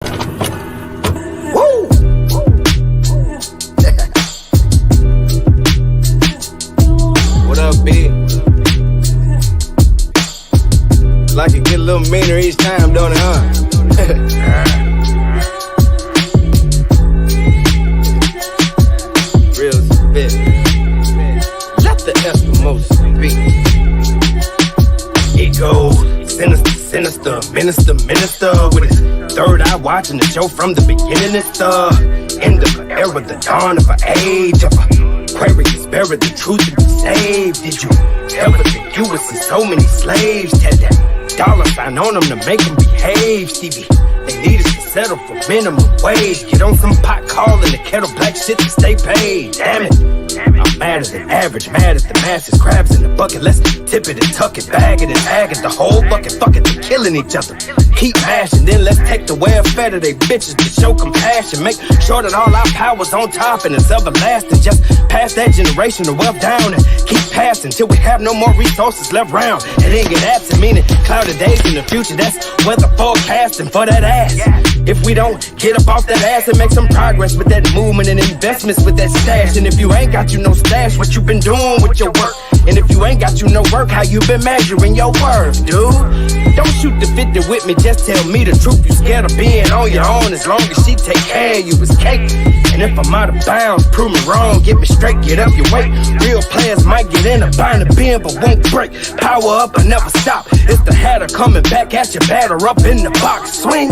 Woo! What up, B? Like it get a little meaner each time, don't it, huh? Real spit. Let the Eskimos speak. It goes sinister, minister with his third eye watching the show from the beginning. It's the end of an era, the dawn of an age of Aquarius, buried the truth to be saved. Did you ever think you would see so many slaves? Had that dollar sign on them to make them behave, Stevie. They need us to settle for minimum wage. Get on some pot calling the kettle black shit to stay paid. Damn it. I'm madder than average, mad at the masses, crabs in the bucket. Let's tip it and tuck it, bag it and ag it. The whole bucket, fuck it, they're killing each other. Keep mashing, then let's take the welfare of they bitches to show compassion. Make sure that all our power's on top and it's everlasting. Just pass that generational wealth down and keep passing till we have no more resources left round. And then get absent, meaning cloudy days in the future. That's weather forecasting for that ass. If we don't get up off that ass and make some progress with that movement and investments with that stash. And if you ain't got you no stash, what you been doing with your work? And if you ain't got you no work, how you been measuring your worth, dude? Don't shoot the 50 with me, just tell me the truth. You scared of being on your own as long as she take care of you, it's cake. And if I'm out of bounds, prove me wrong, get me straight, get up your weight. Real players might get in a bind and bend, but won't break. Power up and never stop. It's the hatter coming back at you, batter up in the box. Swing.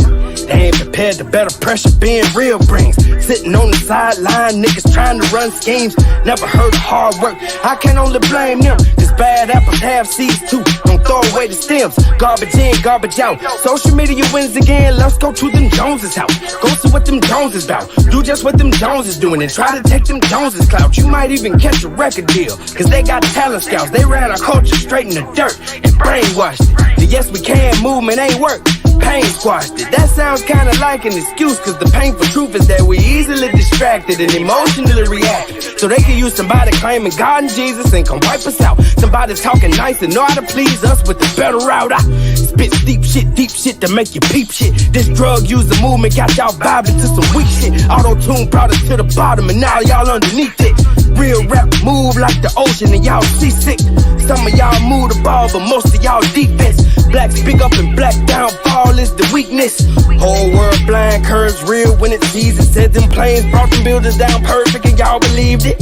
They ain't prepared to better pressure being real brings. Sitting on the sideline, niggas trying to run schemes. Never heard of hard work, I can only blame them. Cause bad apples have seeds too, don't throw away the stems. Garbage in, garbage out. Social media wins again, let's go to them Joneses' house. Go see what them Joneses about. Do just what them Joneses doing and try to take them Joneses' clout. You might even catch a record deal, cause they got talent scouts. They ran our culture straight in the dirt and brainwashed it. The yes we can movement ain't work, pain squashed it. That sounds kinda like an excuse, cause the painful truth is that we easily distracted and emotionally reactive. So they can use somebody claiming God and Jesus and come wipe us out. Somebody talking nice and know how to please us with the better route. I spit deep shit to make you peep shit. This drug user movement got y'all vibing to some weak shit. Auto-tune brought us to the bottom and now y'all underneath it. Real rap move like the ocean and y'all seasick. Some of y'all move the ball, but most of y'all defense. Black speak up and black down fall is the weakness. Whole world blind, curves real when it sees it. Said them planes brought them buildings down perfect and y'all believed it.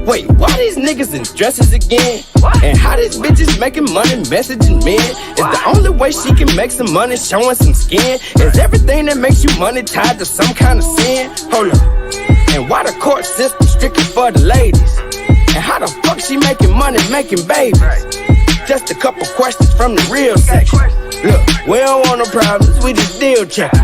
Wait, why these niggas in dresses again? And how these bitches making money messaging men? Is the only way she can make some money showing some skin? Is everything that makes you money tied to some kind of sin? Hold up. And why the court system strictly for the ladies? And how the fuck she making money making babies? Just a couple questions from the real section. Look, we don't want no problems, we just deal checking.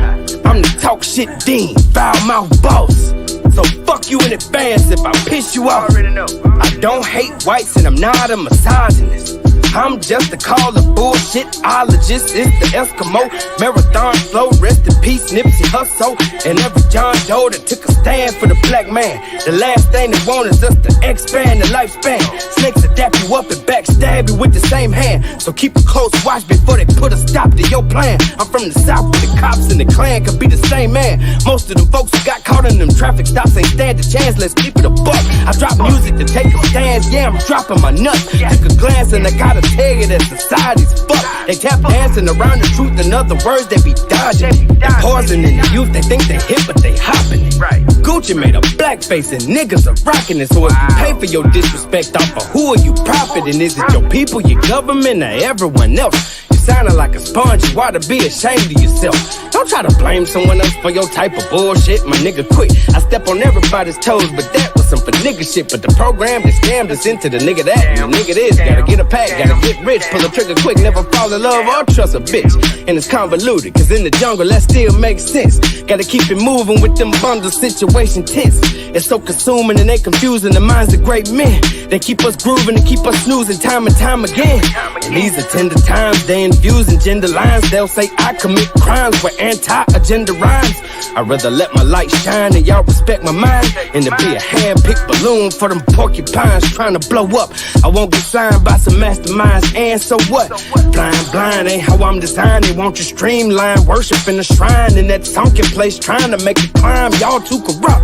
I'm the talk shit dean, foul mouth boss. So fuck you in advance if I piss you off. I don't hate whites and I'm not a misogynist. I'm just a call of bullshitologist. It's the Eskimo marathon flow. Rest in peace, Nipsey Hussle. And every John Doe that took a stand for the black man. The last thing they want is us to expand the lifespan. Snakes will dap you up and backstab you with the same hand. So keep a close watch before they put a stop to your plan. I'm from the south where the cops and the clan could be the same man. Most of them folks who got caught in them traffic stops ain't stand a chance. Let's keep it a buck. I drop music to take a stance. Yeah, I'm dropping my nuts. Took a glance and I gotta tell you that society's fucked. They tap dancing around the truth. In other words, they be dodging. They poisoning the youth. They think they hip, but they hopping it. Gucci made a blackface and niggas are rocking it. So if you pay for your disrespect off of who are you profiting? Is it your people, your government, or everyone else? You sounding like a sponge. You ought to be ashamed of yourself. Don't try to blame someone else for your type of bullshit. My nigga quit. I step on everybody's toes, but that was some for nigga shit. But the program that scammed us into the nigga that and the nigga this. Gotta get a pack, gotta get rich, pull a trigger quick, never fall in love or trust a bitch. And it's convoluted, cause in the jungle that still makes sense. Gotta keep it moving with them bundles, situation tense. It's so consuming and they confusing the minds of great men. They keep us grooving and keep us snoozing time and time again. And these are tender times, they invest confusing gender lines. They'll say I commit crimes with anti-agenda rhymes. I'd rather let my light shine and y'all respect my mind and to be a hand-picked balloon for them porcupines trying to blow up. I won't get signed by some masterminds, and so what? Blind ain't how I'm designed. They want you streamline, worship in the shrine in that sunken place, trying to make it climb. Y'all too corrupt.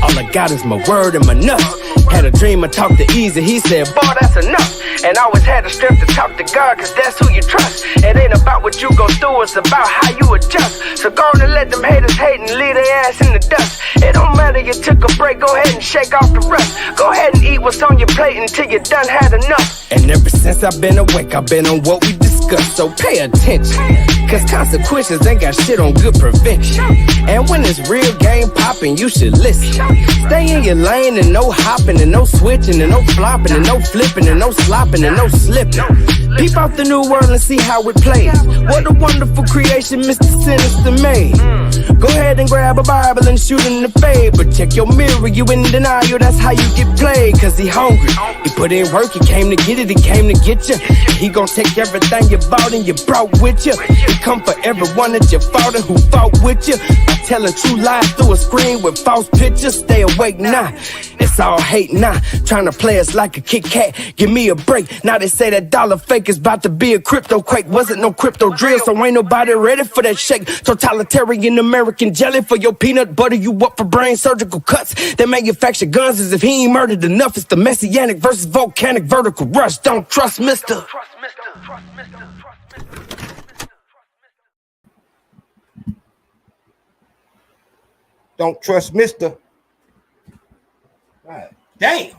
All I got is my word and my nuts. Had a dream I talked to Easy, he said, boy, that's enough. And always had the strength to talk to God, cause that's who you trust. It ain't about what you go through, it's about how you adjust. So go on and let them haters hate and leave their ass in the dust. It don't matter, you took a break, go ahead and shake off the rust. Go ahead and eat what's on your plate until you done had enough. And ever since I've been awake, I've been on what we discussed, so pay attention. Cause consequences ain't got shit on good prevention. And when it's real game popping, you should listen. Stay in your lane and no hopping and no switching and no flopping and no flipping and no slopping and no slipping. Peep out the new world and see how it plays. What a wonderful creation Mr. Sinister made. Go ahead and grab a Bible and shoot in the fade, but check your mirror, you in denial, that's how you get played. Cause he hungry, he put in work, he came to get it, he came to get you. He gon' take everything you bought and you brought with you. He come for everyone that you fought and who fought with you. By telling true lies through a screen with false pictures. Stay awake now, it's all hate now. Trying to play us like a Kit Kat, give me a break. Now they say that dollar fake is about to be a crypto quake. Wasn't no crypto drill, so ain't nobody ready for that shake. Totalitarian American jelly for your peanut butter, you up for brain surgical cuts. They manufacture guns as if he ain't murdered enough. It's the messianic versus volcanic vertical rush. Don't trust Mr. Don't trust Mr. God damn.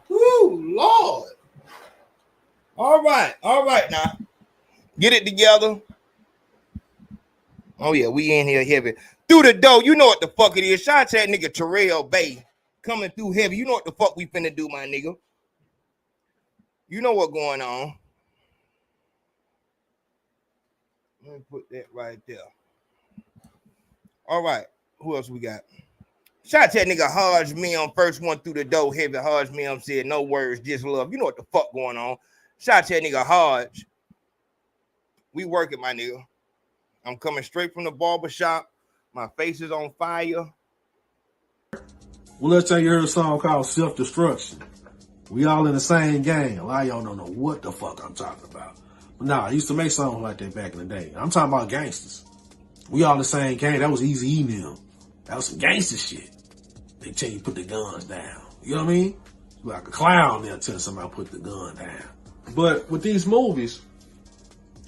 Woo, Lord. All right now. Get it together. Oh yeah, we in here heavy. Through the door, you know what the fuck it is. Shout out to that nigga Terrell Bay coming through heavy. You know what the fuck we finna do, my nigga. You know what going on. Let me put that right there. All right, who else we got? Shout out to that nigga Hodge Mim, first one through the door heavy. Hodge Mim said no words, just love. You know what the fuck going on. Shout out to that nigga Hodge. We working, my nigga. I'm coming straight from the barbershop. My face is on fire. Well, let's say you heard a song called Self-Destruction. We all in the same gang. A lot of y'all don't know what the fuck I'm talking about. But nah, I used to make songs like that back in the day. I'm talking about gangsters. We all in the same gang. That was Easy E now. That was some gangster shit. They tell you put the guns down. You know what I mean? Like a clown there telling somebody put the gun down. But with these movies,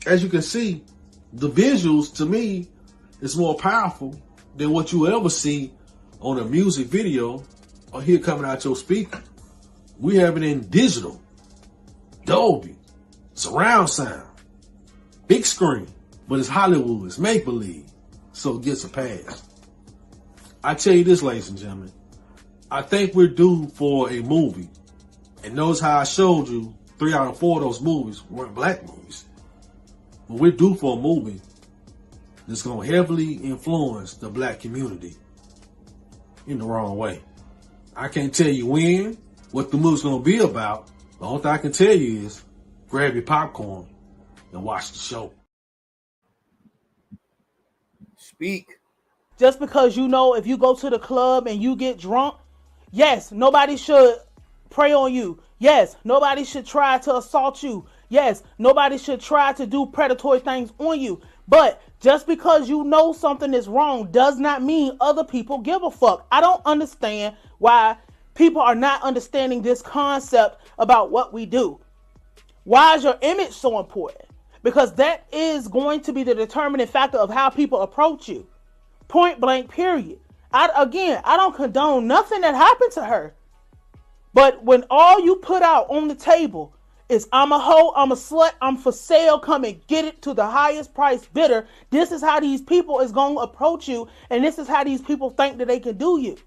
as you can see, the visuals to me is more powerful than what you ever see on a music video or hear coming out your speaker. We have it in digital, Dolby, surround sound, big screen, but it's Hollywood, it's make-believe, so it gets a pass. I tell you this, ladies and gentlemen, I think we're due for a movie. And notice how I showed you 3 out of 4 of those movies weren't black movies. But we're due for a movie that's going to heavily influence the black community in the wrong way. I can't tell you when, what the movie's going to be about. The only thing I can tell you is grab your popcorn and watch the show. Speak. Just because you know if you go to the club and you get drunk, yes, nobody should prey on you. Yes, nobody should try to assault you. Yes, nobody should try to do predatory things on you. But just because you know something is wrong does not mean other people give a fuck. I don't understand why people are not understanding this concept about what we do. Why is your image so important? Because that is going to be the determining factor of how people approach you. Point blank, period. I don't condone nothing that happened to her. But when all you put out on the table is I'm a hoe, I'm a slut, I'm for sale, come and get it to the highest price bidder, this is how these people is going to approach you, and this is how these people think that they can do you.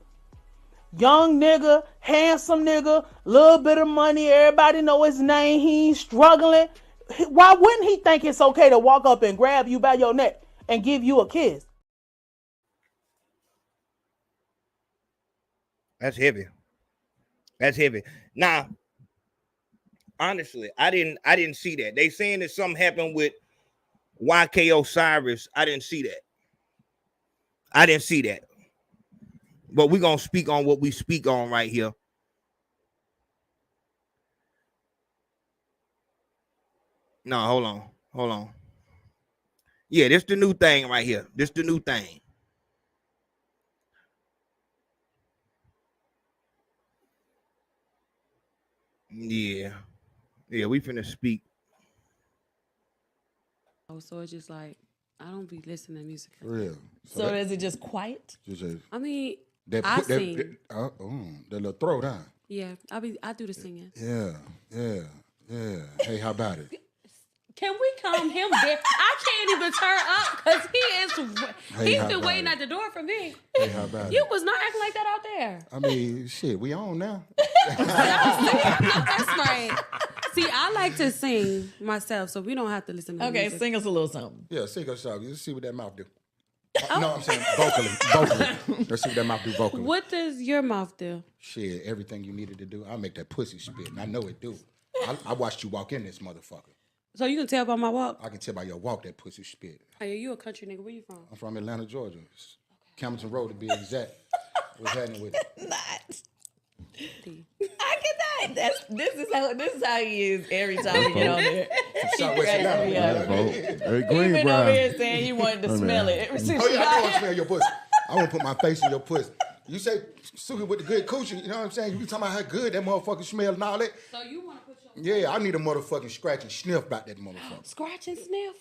Young nigga, handsome nigga, little bit of money, everybody know his name, he ain't struggling. Why wouldn't he think it's okay to walk up and grab you by your neck and give you a kiss? That's heavy. That's heavy. Now, honestly, I didn't see that. They saying that something happened with YK Osiris. I didn't see that. But we're gonna speak on what we speak on right here. No, hold on. Yeah, this the new thing right here. This the new thing. Yeah, we finna speak. Oh, so it's just like I don't be listening to music. For real. So is it just quiet? I mean, I sing. That little throw down. Yeah, I do the singing. Yeah. Hey, how about it? Can we calm him down? I can't even turn up because he's been waiting at the door for me. Hey, how about You it? was not acting like that out there. I mean, shit, we on now. That's right. See, I like to sing myself, so we don't have to listen to Okay, music. sing us a little something. Yeah, sing us out. Let's see what that mouth do. No, I'm saying vocally. Let's see what that mouth do vocally. What does your mouth do? Shit, everything you needed to do. I'll make that pussy spit, and I know it do. I watched you walk in this motherfucker. So you can tell by my walk? I can tell by your walk that pussy spit. Hey, you a country nigga. Where you from? I'm from Atlanta, Georgia. Campbellton Road to be exact. What's happening with it? I get that. This is how he is every time we get on there. Southwest Atlanta. Very He green, been over Brian. here saying he wanted to smell it ever since Oh you yeah, I got want to here. smell your pussy. I want to put my face in your pussy. You say Suki with the good coochie, you know what I'm saying? You be talking about how good that motherfucker smell and all that. So you want to put your Yeah, I need a motherfucking scratch and sniff about that motherfucker. scratch and sniff?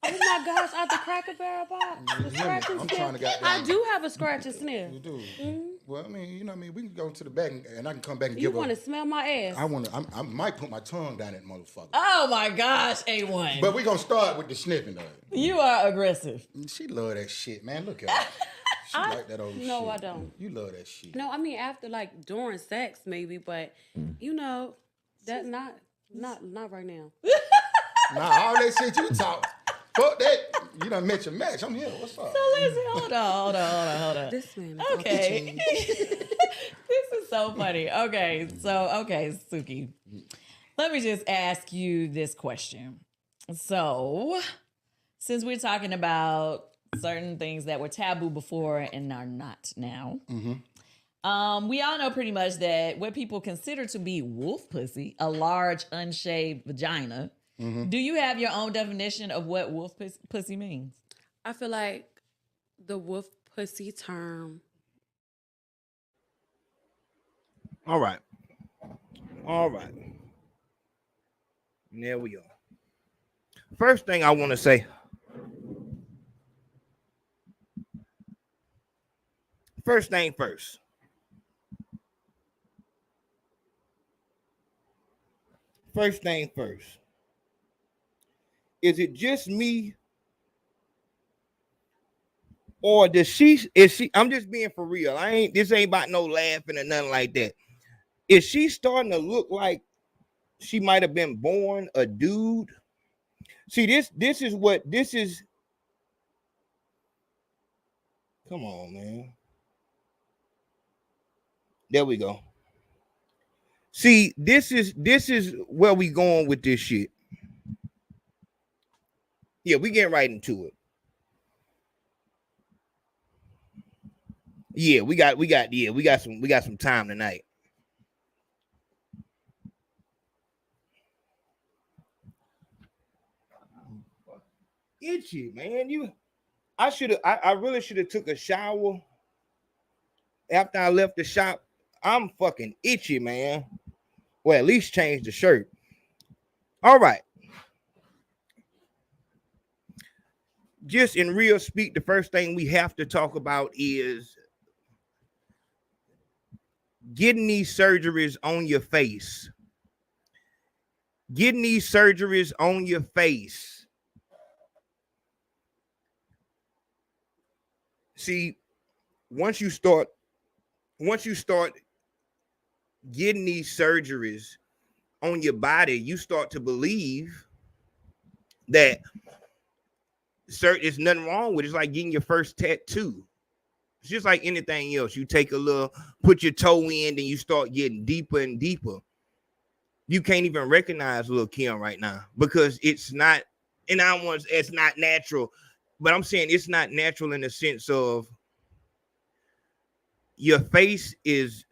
Oh my gosh, out the Cracker Barrel box. The scratch and I'm sniff. trying to goddamn- I do have a scratch and sniff. You do? Well, I mean, you know what I mean? We can go to the back and I can come back and You give want to her. smell my ass? I might put my tongue down that motherfucker. Oh my gosh, A1. But we gonna start with the sniffing though. You are aggressive. She love that shit, man. Look at her. She like that old shit. No, I don't. You love that shit. No, I mean after like during sex maybe, but you know, that not right now. Nah, all that shit you talk. Fuck that. You done met your match. I'm here. What's up? So listen, hold on. This man is Okay. This is so funny. Okay, Suki. Let me just ask you this question. So, since we're talking about certain things that were taboo before and are not now, we all know pretty much that what people consider to be wolf pussy, a large unshaved vagina. Do you have your own definition of what wolf pussy means? I feel like the wolf pussy term. All right. There we go. First thing I want to say. First thing first. First thing first. Is it just me? Or is she, I'm just being for real. This ain't about no laughing or nothing like that. Is she starting to look like she might have been born a dude? See, this is. Come on, man. There we go. See, this is where we going with this shit. Yeah, we getting right into it. Yeah, we got some time tonight. Itchy, man. I really should have took a shower after I left the shop. I'm fucking itchy, man. Well, at least change the shirt. All right. Just in real speak, the first thing we have to talk about is getting these surgeries on your face. Getting these surgeries on your face. See, once you start getting these surgeries on your body, you start to believe that there's nothing wrong with it. It's like getting your first tattoo. It's just like anything else. You take put your toe in, and you start getting deeper and deeper. you can't even recognize Lil Kim right now because it's not, and it's not natural, but I'm saying it's not natural in the sense of your face is,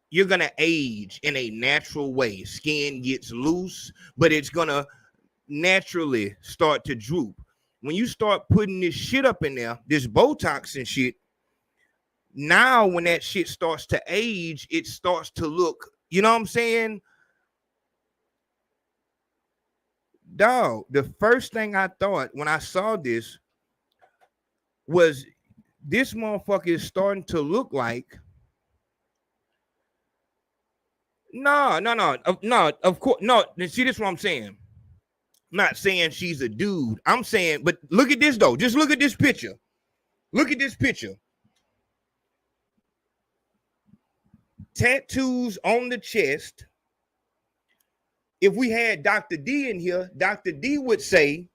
you're going to age in a natural way. Skin gets loose, but it's going to naturally start to droop. When you start putting this shit up in there, this Botox and shit, now when that shit starts to age, it starts to look, you know what I'm saying? Dog, the first thing I thought when I saw this was this motherfucker is starting to look like, no, of course, no, see, this is what I'm saying. I'm not saying she's a dude. I'm saying, but look at this though. Just look at this picture. Look at this picture. Tattoos on the chest. If we had Dr. D in here, Dr. D would say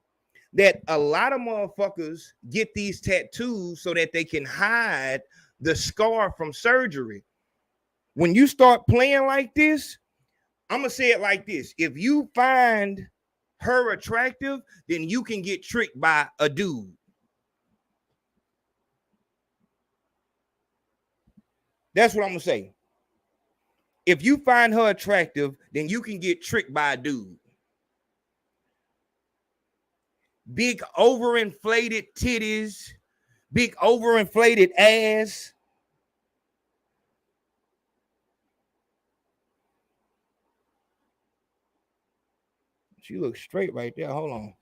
that a lot of motherfuckers get these tattoos so that they can hide the scar from surgery. When you start playing like this, I'm going to say it like this. If you find her attractive, then you can get tricked by a dude. That's what I'm going to say. If you find her attractive, then you can get tricked by a dude. Big overinflated titties, big overinflated ass. She looks straight right there. Hold on.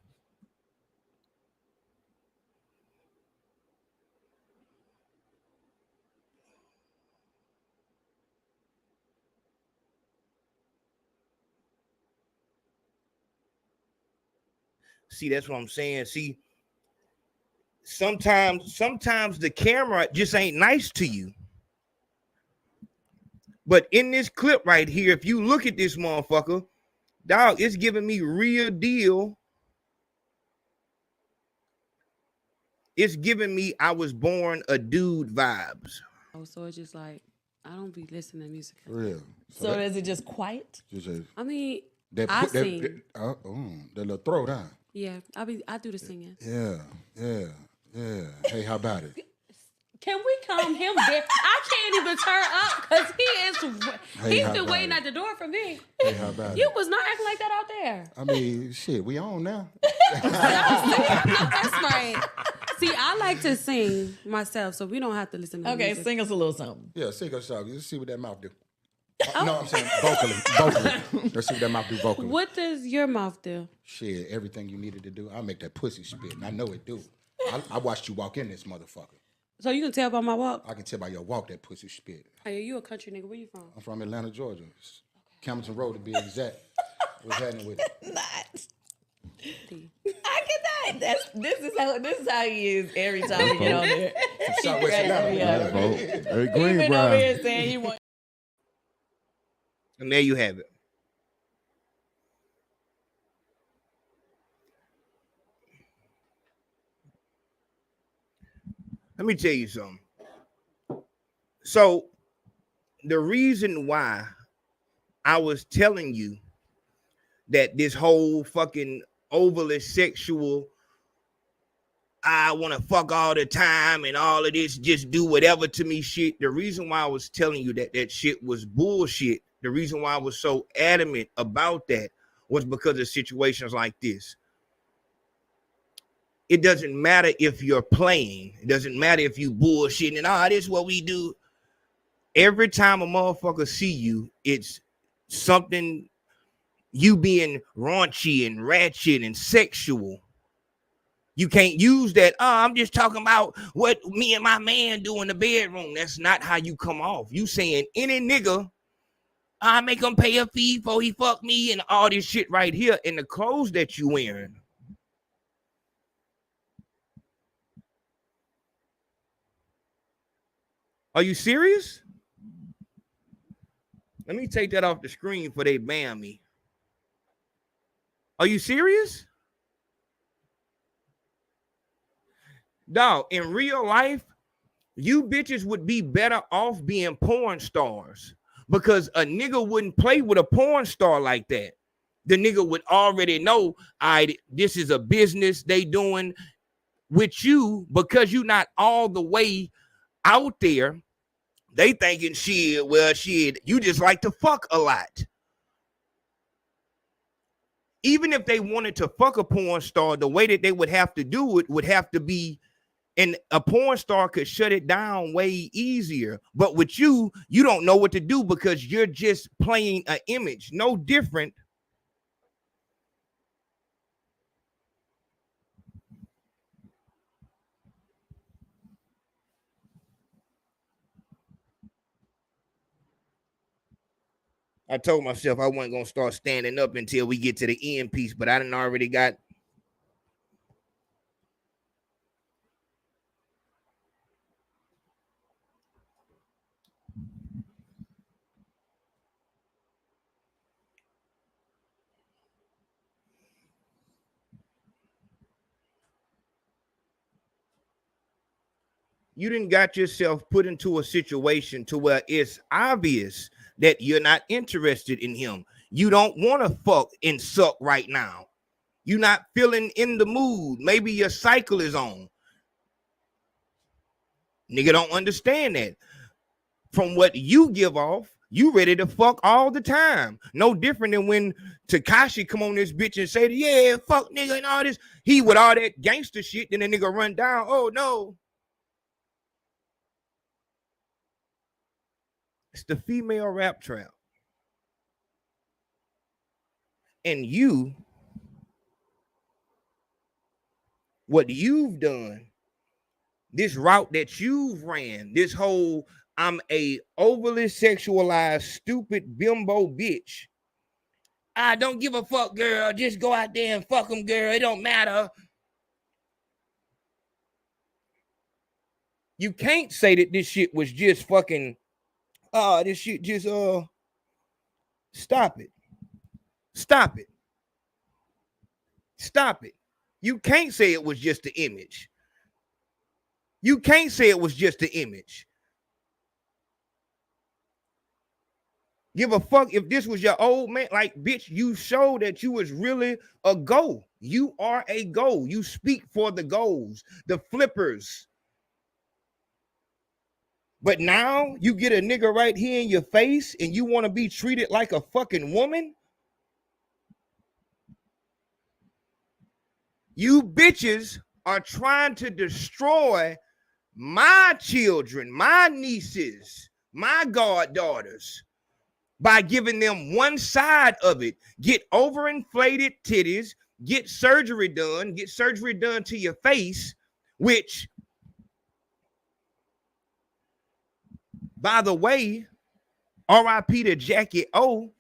See, that's what I'm saying. See, sometimes the camera just ain't nice to you. But in this clip right here, if you look at this motherfucker, dog, it's giving me real deal. It's giving me I was born a dude vibes. Oh, so it's just like, I don't be listening to music. For real. So is it just quiet? I mean, I sing. That little throw down. Yeah, I do the singing. Yeah. Hey, how about it? Can we calm him down? I can't even turn up because he's been waiting at the door for me. Hey, how about You it? was not acting like that out there. I mean, shit, we on now. That's right. See, I like to sing myself, so we don't have to listen to Okay, music. sing us a little something. Yeah, sing us out. Let's see what that mouth do. No, I'm saying vocally. Let's see what that mouth do vocally. What does your mouth do? Shit, everything you needed to do. I'll make that pussy spit, and I know it do. I watched you walk in this motherfucker. So you can tell by my walk? I can tell by your walk that pussy spit. Hey, you a country nigga. Where you from? I'm from Atlanta, Georgia. Campbellton Road to be exact. What's happening with it? I cannot. This is how he is every time we get on there. Southwest Atlanta. Very He green, been over Brian. here saying he wants. And there you have it. Let me tell you something. So the reason why I was telling you that this whole fucking overly sexual, I want to fuck all the time and all of this, just do whatever to me shit. The reason why I was telling you that shit was bullshit, the reason why I was so adamant about that was because of situations like this. It doesn't matter if you're playing. It doesn't matter if you bullshitting and this is what we do. Every time a motherfucker see you, it's something, you being raunchy and ratchet and sexual. You can't use that. I'm just talking about what me and my man do in the bedroom. That's not how you come off. You saying any nigga, I make him pay a fee before he fuck me and all this shit right here in the clothes that you wearing. Are you serious? Let me take that off the screen before they ban me. Are you serious? Dog, in real life, you bitches would be better off being porn stars because a nigga wouldn't play with a porn star like that. The nigga would already know, this is a business they doing with you, because you're not all the way out there. They thinking shit, you just like to fuck a lot. Even if they wanted to fuck a porn star, the way that they would have to do it would have to be, and a porn star could shut it down way easier. But with you, you don't know what to do because you're just playing an image. No different. I told myself I wasn't going to start standing up until we get to the end piece, but I done already got. You done got yourself put into a situation to where it's obvious that you're not interested in him. You don't want to fuck and suck right now. You're not feeling in the mood. Maybe your cycle is on. Nigga don't understand that. From what you give off, you ready to fuck all the time. No different than when Tekashi come on this bitch and say, yeah, fuck nigga and all this. He with all that gangster shit, then the nigga run down. Oh no. It's the female rap trap. And you, what you've done, this route that you've ran, this whole I'm a overly sexualized, stupid bimbo bitch. I don't give a fuck, girl. Just go out there and fuck them, girl. It don't matter. You can't say that this shit was just fucking, this shit just, stop it. Stop it. Stop it. You can't say it was just the image. You can't say it was just the image. Give a fuck if this was your old man. Like, bitch, you showed that you was really a go. You are a go. You speak for the goals, the flippers. But now you get a nigga right here in your face and you want to be treated like a fucking woman? You bitches are trying to destroy my children, my nieces, my goddaughters by giving them one side of it. Get overinflated titties, get surgery done to your face, which, by the way, R.I.P. to Jackie O.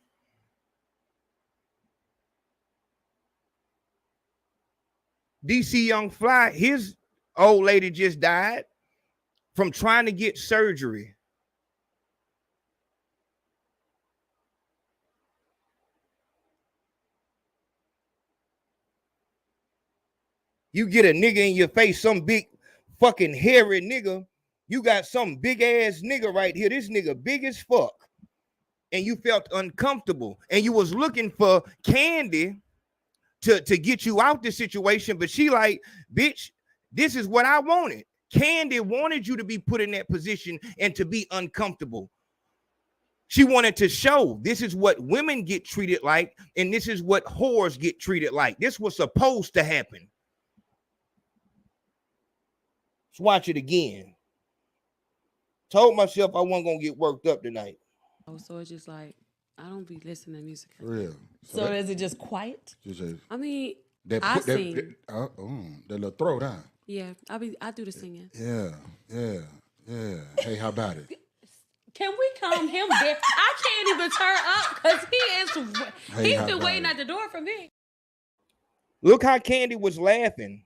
DC Young Fly, his old lady just died from trying to get surgery. You get a nigga in your face, some big fucking hairy nigga. You got some big ass nigga right here. This nigga big as fuck. And you felt uncomfortable. And you was looking for Candy to get you out this situation. But she like, bitch, this is what I wanted. Candy wanted you to be put in that position and to be uncomfortable. She wanted to show this is what women get treated like, and this is what whores get treated like. This was supposed to happen. Let's watch it again. Told myself I wasn't gonna get worked up tonight. Oh, so it's just like I don't be listening to music. For real. So is it just quiet? I mean, I sing. That little throw down. Yeah, I do the singing. Yeah. Hey, how about it? Can we calm him down? I can't even turn up because he's been waiting at the door for me. Look how Candy was laughing.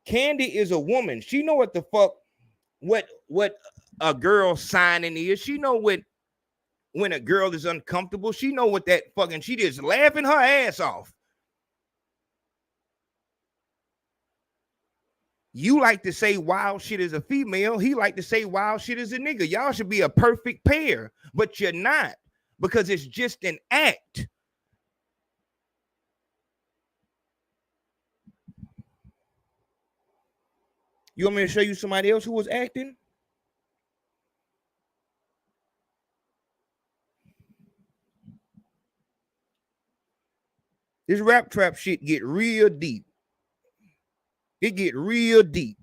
Candy is a woman. She know what the fuck, what a girl signing is. She know what when a girl is uncomfortable. She know what that fucking, she just laughing her ass off. You like to say wild shit as a female. He like to say wild shit as a nigga. Y'all should be a perfect pair, but you're not, because it's just an act. You want me to show you somebody else who was acting? This rap trap shit get real deep. It get real deep.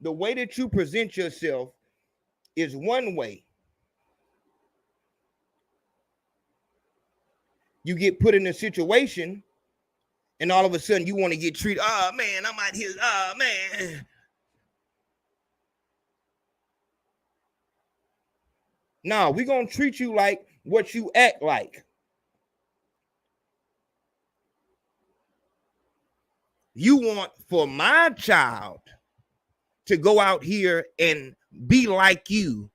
The way that you present yourself is one way. You get put in a situation and all of a sudden you want to get treated. Oh man, I'm out here. Oh man. No, we're going to treat you like what you act like. You want for my child to go out here and be like you.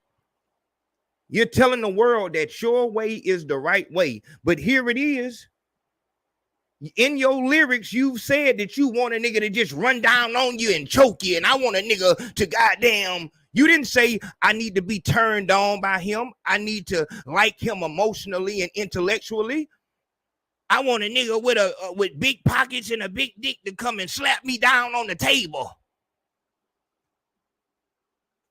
You're telling the world that your way is the right way. But here it is. In your lyrics, you've said that you want a nigga to just run down on you and choke you. And I want a nigga to goddamn. You didn't say I need to be turned on by him. I need to like him emotionally and intellectually. I want a nigga with big pockets and a big dick to come and slap me down on the table.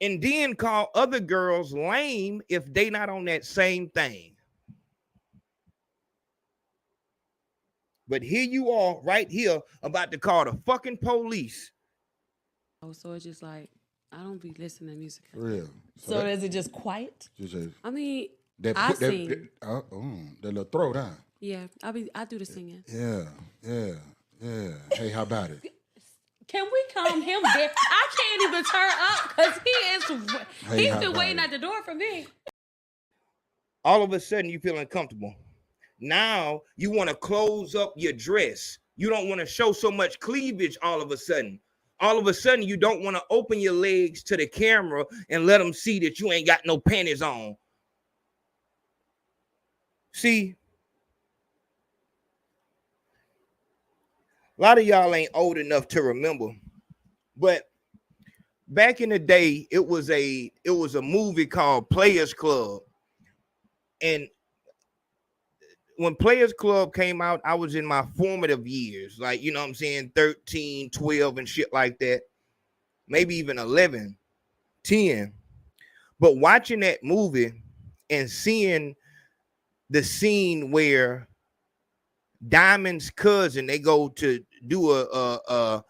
And then call other girls lame if they not on that same thing. But here you are right here about to call the fucking police. Oh, so it's just like, I don't be listening to music. For real. So is it just quiet? I mean, I sing. That little throw down. Yeah, I do the singing. Yeah. Hey, how about it? Can we calm him down? I can't even turn up because he's been waiting at the door for me. All of a sudden you feel uncomfortable. Now you want to close up your dress. You don't want to show so much cleavage all of a sudden. All of a sudden you don't want to open your legs to the camera and let them see that you ain't got no panties on. See, a lot of y'all ain't old enough to remember, but back in the day, it was a movie called Players Club. And when Players Club came out, I was in my formative years, like, you know what I'm saying, 13, 12 and shit like that, maybe even 11, 10. But watching that movie and seeing the scene where Diamond's cousin, they go to do a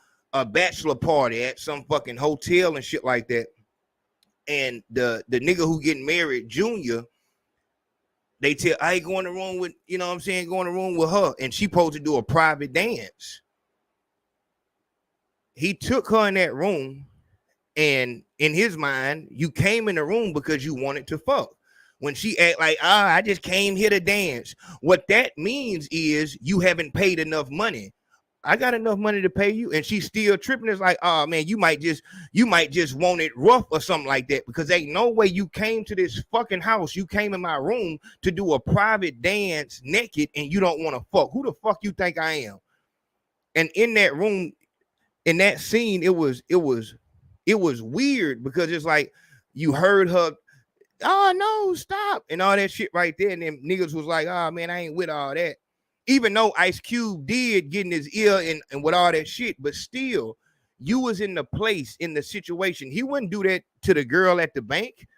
bachelor party at some fucking hotel and shit like that. And the nigga who getting married, Junior, they tell, I ain't going to room with, you know what I'm saying, going to room with her. And she supposed to do a private dance. He took her in that room, and in his mind, you came in the room because you wanted to fuck. When she act like, I just came here to dance. What that means is you haven't paid enough money. I got enough money to pay you, and she's still tripping. It's like, oh man, you might just want it rough or something like that, because ain't no way you came to this fucking house. You came in my room to do a private dance naked, and you don't want to fuck. Who the fuck you think I am? And in that room, in that scene, it was weird, because it's like you heard her, oh no, stop, and all that shit right there, and then niggas was like, oh man, I ain't with all that. Even though Ice Cube did get in his ear and with all that shit, but still, you was in the place, in the situation. He wouldn't do that to the girl at the bank.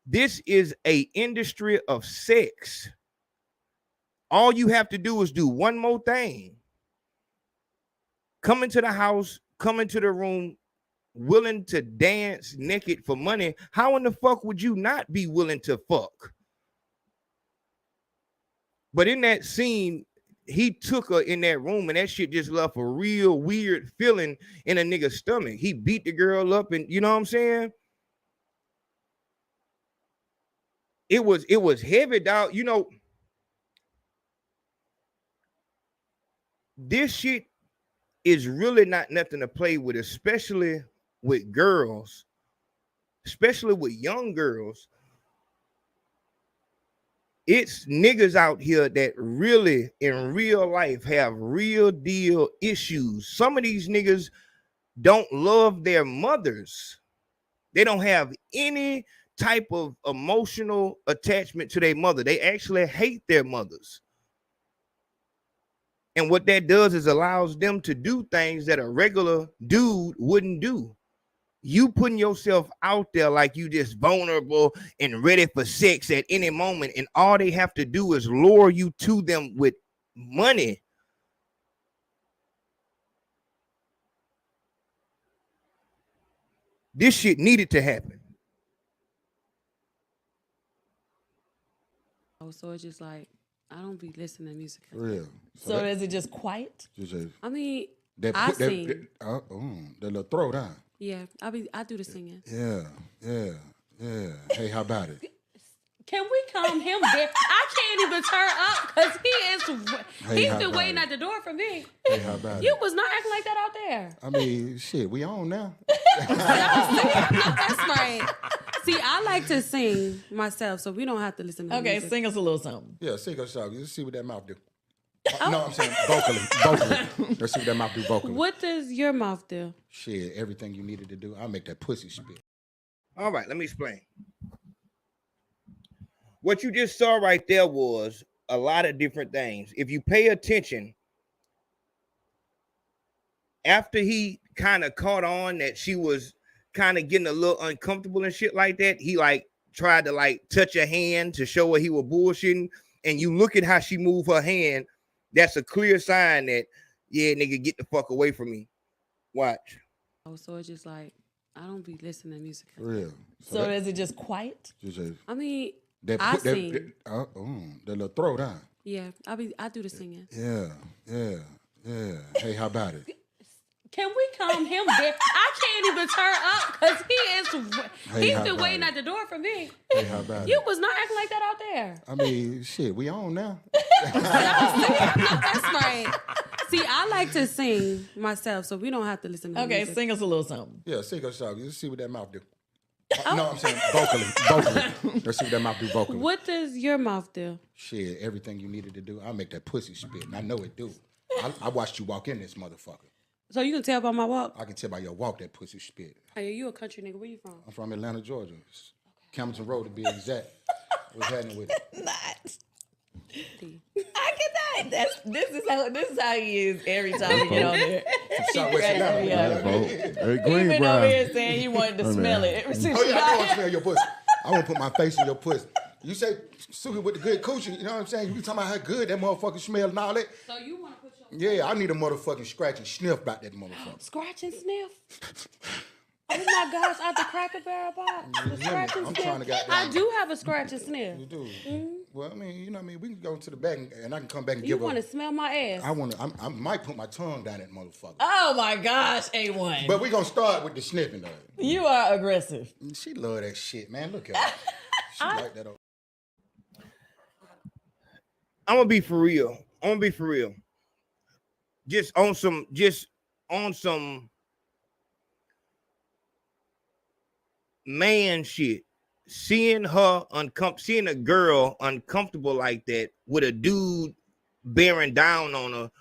This is a industry of sex. All you have to do is do one more thing. Come into the house, come into the room, willing to dance naked for money. How in the fuck would you not be willing to fuck? But in that scene, he took her in that room, and that shit just left a real weird feeling in a nigga's stomach. He beat the girl up, and you know what I'm saying? It was heavy, dog. You know, this shit is really not nothing to play with, especially with girls, especially with young girls. It's niggas out here that really in real life have real deal issues. Some of these niggas don't love their mothers. They don't have any type of emotional attachment to their mother. They actually hate their mothers. And what that does is allows them to do things that a regular dude wouldn't do. You putting yourself out there like you just vulnerable and ready for sex at any moment, and all they have to do is lure you to them with money. This shit needed to happen. Oh, so it's just like I don't be listening to music. For real. So is it just quiet? I mean, that I put that, sing. that little throw down. Yeah, I do the singing. Yeah. Hey, how about it? Can we calm him down? I can't even turn up because he's been waiting at the door for me. Hey, how about You it? was not acting like that out there. I mean, shit, we on now. No, that's right. See, I like to sing myself, so we don't have to listen to Okay, music. sing us a little something. Yeah, sing a song. Let's see what that mouth do. No, I'm saying vocally. Let's see what that mouth do vocally. What does your mouth do? Shit, everything you needed to do. I'll make that pussy spit. All right, let me explain. What you just saw right there was a lot of different things. If you pay attention, after he kind of caught on that she was kind of getting a little uncomfortable and shit like that, he like tried to like touch her hand to show her he was bullshitting. And you look at how she moved her hand, that's a clear sign that, yeah, nigga, get the fuck away from me. Watch. Oh, so it's just like I don't be listening to music. For real. So is it just quiet? I mean, that I put that, sing. that little throw down. Yeah, I do the singing. Yeah. Hey, how about it? Can we calm him down? I can't even turn up because he's been waiting at the door for me. Hey, how about You it? was not acting like that out there. I mean, shit, we on now. No, that's right. See, I like to sing myself, so we don't have to listen to Okay, music. sing us a little something. Yeah, sing a song. Let's see what that mouth do. No, I'm saying vocally. Let's see what that mouth do vocally. What does your mouth do? Shit, everything you needed to do. I'll make that pussy spit, and I know it do. I watched you walk in this motherfucker. So you can tell by my walk? I can tell by your walk that pussy spit. Hey, you a country nigga. Where you from? I'm from Atlanta, Georgia. Campbellton Road to be exact. What's happening with it? Not. I cannot. This is how he is every time we get on there. Southwest Atlanta. Hey, He Green been over Brown. here saying he wanted to smell it ever since Oh you yeah, I got want to here. smell your pussy. I want to put my face in your pussy. You say Suki with the good coochie, you know what I'm saying? You talking about how good that motherfucker smell and all that? So you want to put your Yeah, I need a motherfucking scratch and sniff about that motherfucker. scratch and sniff? Oh my gosh, out the Cracker Barrel box. The scratch and I'm sniff. trying to goddamn- I do have a scratch and sniff. You do? Well, I mean, you know what I mean? We can go to the back and I can come back and You give want to her. smell my ass? I might put my tongue down that motherfucker. Oh my gosh, A1. But we gonna start with the sniffing though. You are aggressive. She love that shit, man. Look at her. She like that. I'm gonna be for real. Just on some man shit. Seeing a girl uncomfortable like that with a dude bearing down on her,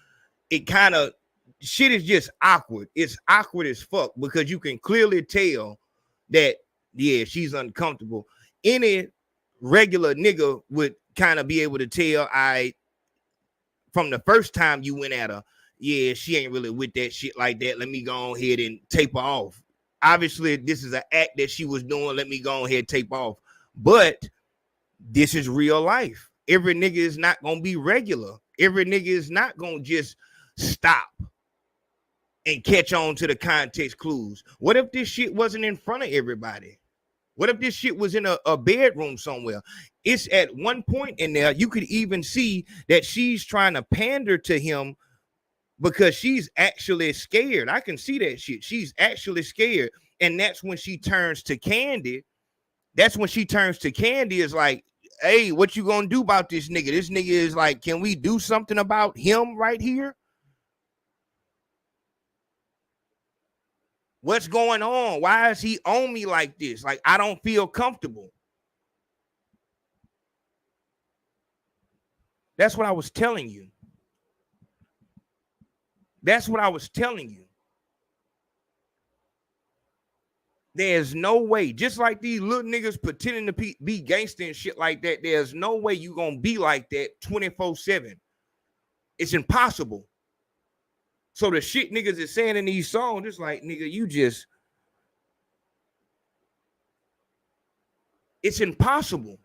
it kind of shit is just awkward. It's awkward as fuck because you can clearly tell that, yeah, she's uncomfortable. Any regular nigga would kind of be able to tell, from the first time you went at her, yeah, she ain't really with that shit like that. Let me go ahead and tape her off. Obviously, this is an act that she was doing. Let me go ahead and tape off. But this is real life. Every nigga is not going to be regular. Every nigga is not going to just stop and catch on to the context clues. What if this shit wasn't in front of everybody? What if this shit was in a bedroom somewhere? It's at one point in there, you could even see that she's trying to pander to him because she's actually scared. I can see that shit. She's actually scared. And that's when she turns to Candy. Is like, hey, what you gonna do about this nigga? This nigga is like, can we do something about him right here? What's going on? Why is he on me like this? Like, I don't feel comfortable. That's what I was telling you. That's what I was telling you. There's no way, just like these little niggas pretending to be gangster and shit like that, there's no way you gonna be like that 24/7. It's impossible. So the shit niggas is saying in these songs, it's like, nigga, you just, it's impossible.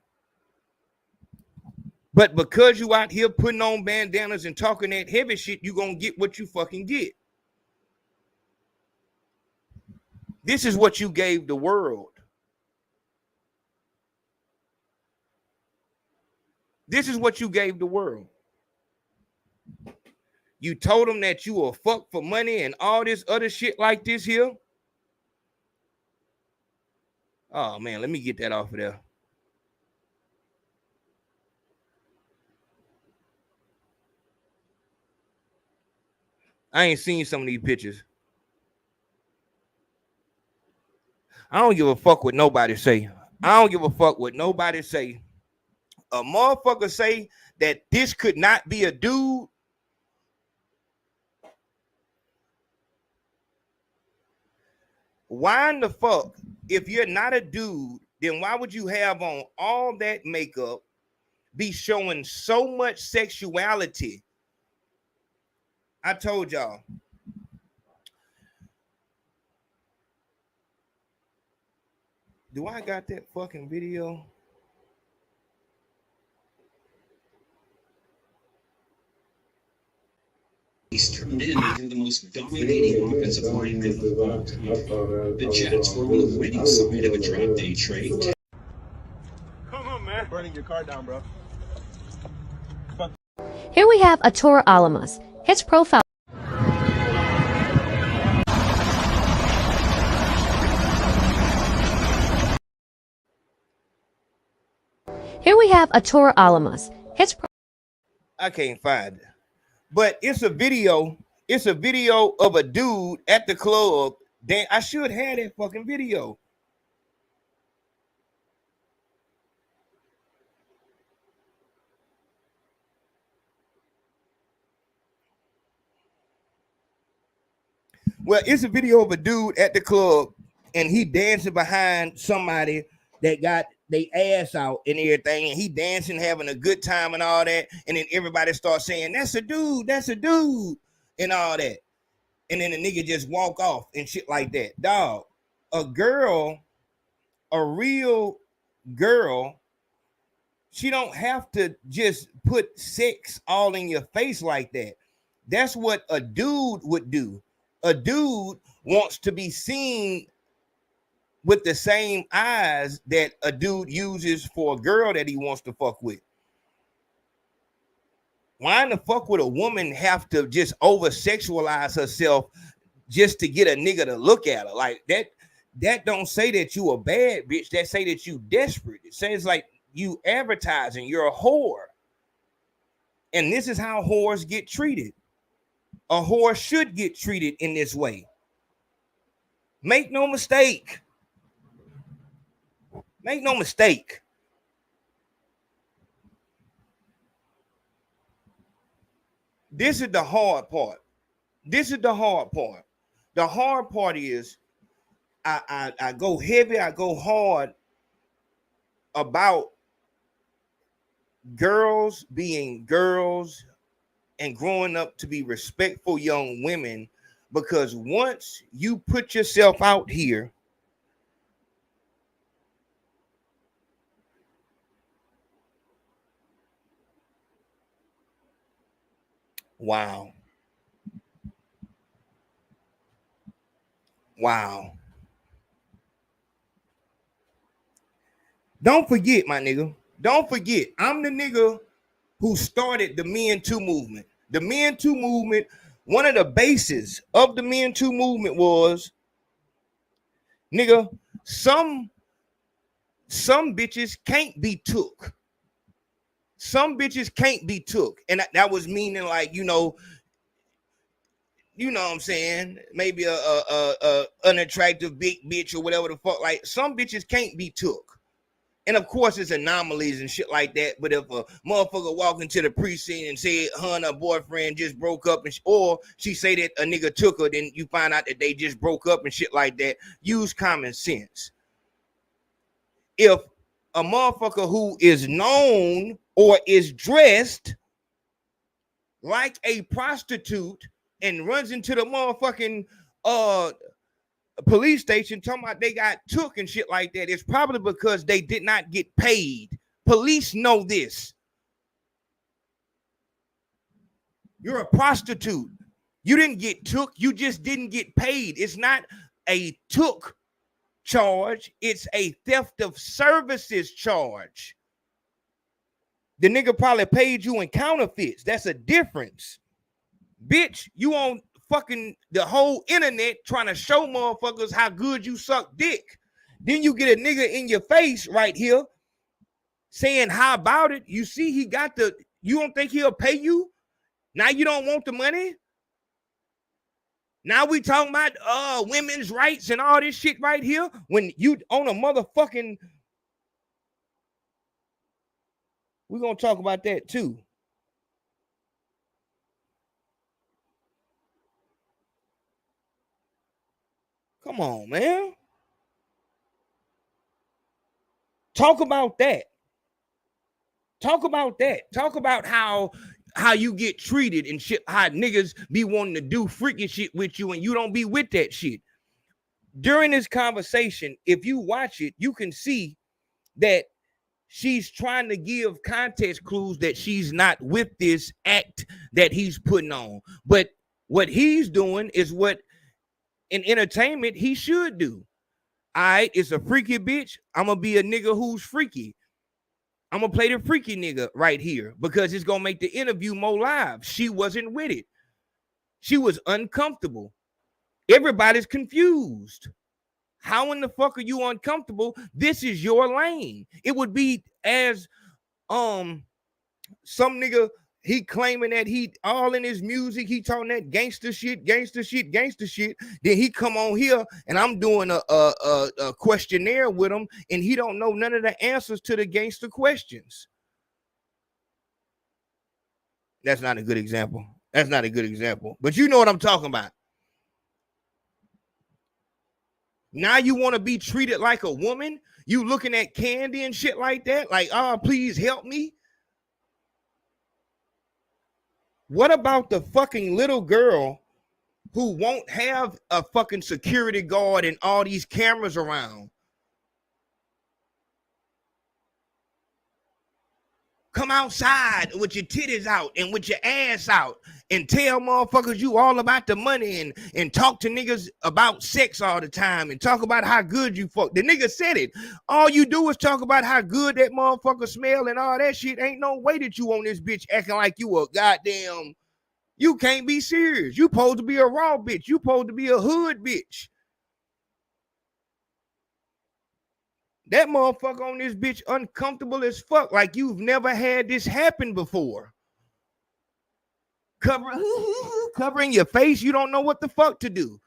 But because you out here putting on bandanas and talking that heavy shit, you gonna get what you fucking get. This is what you gave the world. This is what you gave the world. You told them that you will fuck for money and all this other shit like this here. Oh man, let me get that off of there. I ain't seen some of these pictures. I don't give a fuck what nobody say. I don't give a fuck what nobody say. A motherfucker say that this could not be a dude. Why in the fuck, if you're not a dude, then why would you have on all that makeup, be showing so much sexuality? I told y'all. Do I got that fucking video? Eastern men are the most dominating offensive line of all time. The Jets were on the winning side of a draft day trade. Come on, man. Burning your car down, bro. Here we have Atur Alamas. His profile. Here we have Atur Alamas. I can't find it. But it's a video. It's a video of a dude at the club. Then I should have that fucking video. Well, it's a video of a dude at the club and he dancing behind somebody that got they ass out and everything, and he dancing, having a good time and all that, and then everybody starts saying, that's a dude, and all that. And then the nigga just walk off and shit like that. Dog, a girl, a real girl, she don't have to just put sex all in your face like that. That's what a dude would do. A dude wants to be seen with the same eyes that a dude uses for a girl that he wants to fuck with. Why in the fuck would a woman have to just over-sexualize herself just to get a nigga to look at her? Like that don't say that you a bad bitch. That say that you desperate. It says like you advertising, you're a whore. And this is how whores get treated. A whore should get treated in this way. Make no mistake. Make no mistake. This is the hard part. This is the hard part. The hard part is I go heavy, I go hard about girls being girls and growing up to be respectful young women, because once you put yourself out here, wow. Don't forget, my nigga. Don't forget, I'm the nigga who started the Me Too movement. The Me Too movement, one of the bases of the Me Too movement was, nigga, some bitches can't be took. Some bitches can't be took. And that was meaning like, you know what I'm saying? Maybe a unattractive big bitch or whatever the fuck. Like some bitches can't be took. And of course, it's anomalies and shit like that. But if a motherfucker walk into the precinct and say her and her boyfriend just broke up, or she say that a nigga took her, then you find out that they just broke up and shit like that. Use common sense. If a motherfucker who is known or is dressed like a prostitute and runs into the motherfucking police station talking about they got took and shit like that, it's probably because they did not get paid. Police know this. You're a prostitute. You didn't get took. You just didn't get paid. It's not a took charge. It's a theft of services charge. The nigga probably paid you in counterfeits. That's a difference. Bitch, you on fucking the whole internet trying to show motherfuckers how good you suck dick. Then you get a nigga in your face right here saying, how about it? You see he got the, you don't think he'll pay you? Now you don't want the money? Now we talking about women's rights and all this shit right here when you on a motherfucking, we're going to talk about that too. Come on, man. Talk about that. Talk about that. Talk about how you get treated and shit, how niggas be wanting to do freaky shit with you and you don't be with that shit. During this conversation, if you watch it, you can see that she's trying to give context clues that she's not with this act that he's putting on. But what he's doing is what in entertainment he should do. All right, it's a freaky bitch. I'm going to be a nigga who's freaky. I'm going to play the freaky nigga right here because it's going to make the interview more live. She wasn't with it. She was uncomfortable. Everybody's confused. How in the fuck are you uncomfortable? This is your lane. It would be as some nigga, he claiming that he all in his music, he talking that gangster shit. Then he come on here and I'm doing a questionnaire with him and he don't know none of the answers to the gangster questions. That's not a good example. That's not a good example. But you know what I'm talking about. Now you want to be treated like a woman? You looking at Candy and shit like that? Like, please help me. What about the fucking little girl who won't have a fucking security guard and all these cameras around? Come outside with your titties out and with your ass out and tell motherfuckers you all about the money and talk to niggas about sex all the time and talk about how good you fuck. The nigga said it. All you do is talk about how good that motherfucker smell and all that shit. Ain't no way that you on this bitch acting like you a goddamn, you can't be serious. You supposed to be a raw bitch. You supposed to be a hood bitch. That motherfucker on this bitch uncomfortable as fuck, like you've never had this happen before. Covering your face, you don't know what the fuck to do.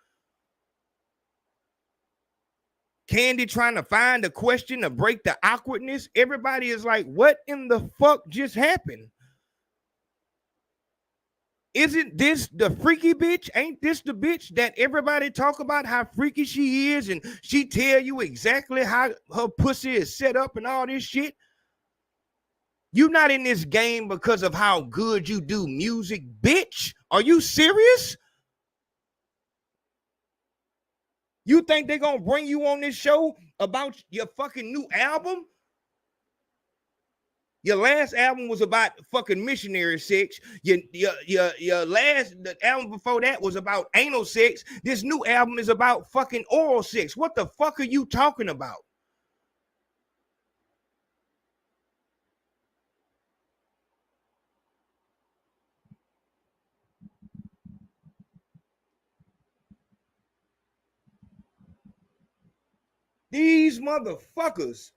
Candy trying to find a question to break the awkwardness. Everybody is like, what in the fuck just happened? Isn't this the freaky bitch? Ain't this the bitch that everybody talk about how freaky she is and she tell you exactly how her pussy is set up and all this shit? You not in this game because of how good you do music, bitch. Are you serious? You think they're going to bring you on this show about your fucking new album? Your last album was about fucking missionary sex. Your last, the album before that was about anal sex. This new album is about fucking oral sex. What the fuck are you talking about? These motherfuckers.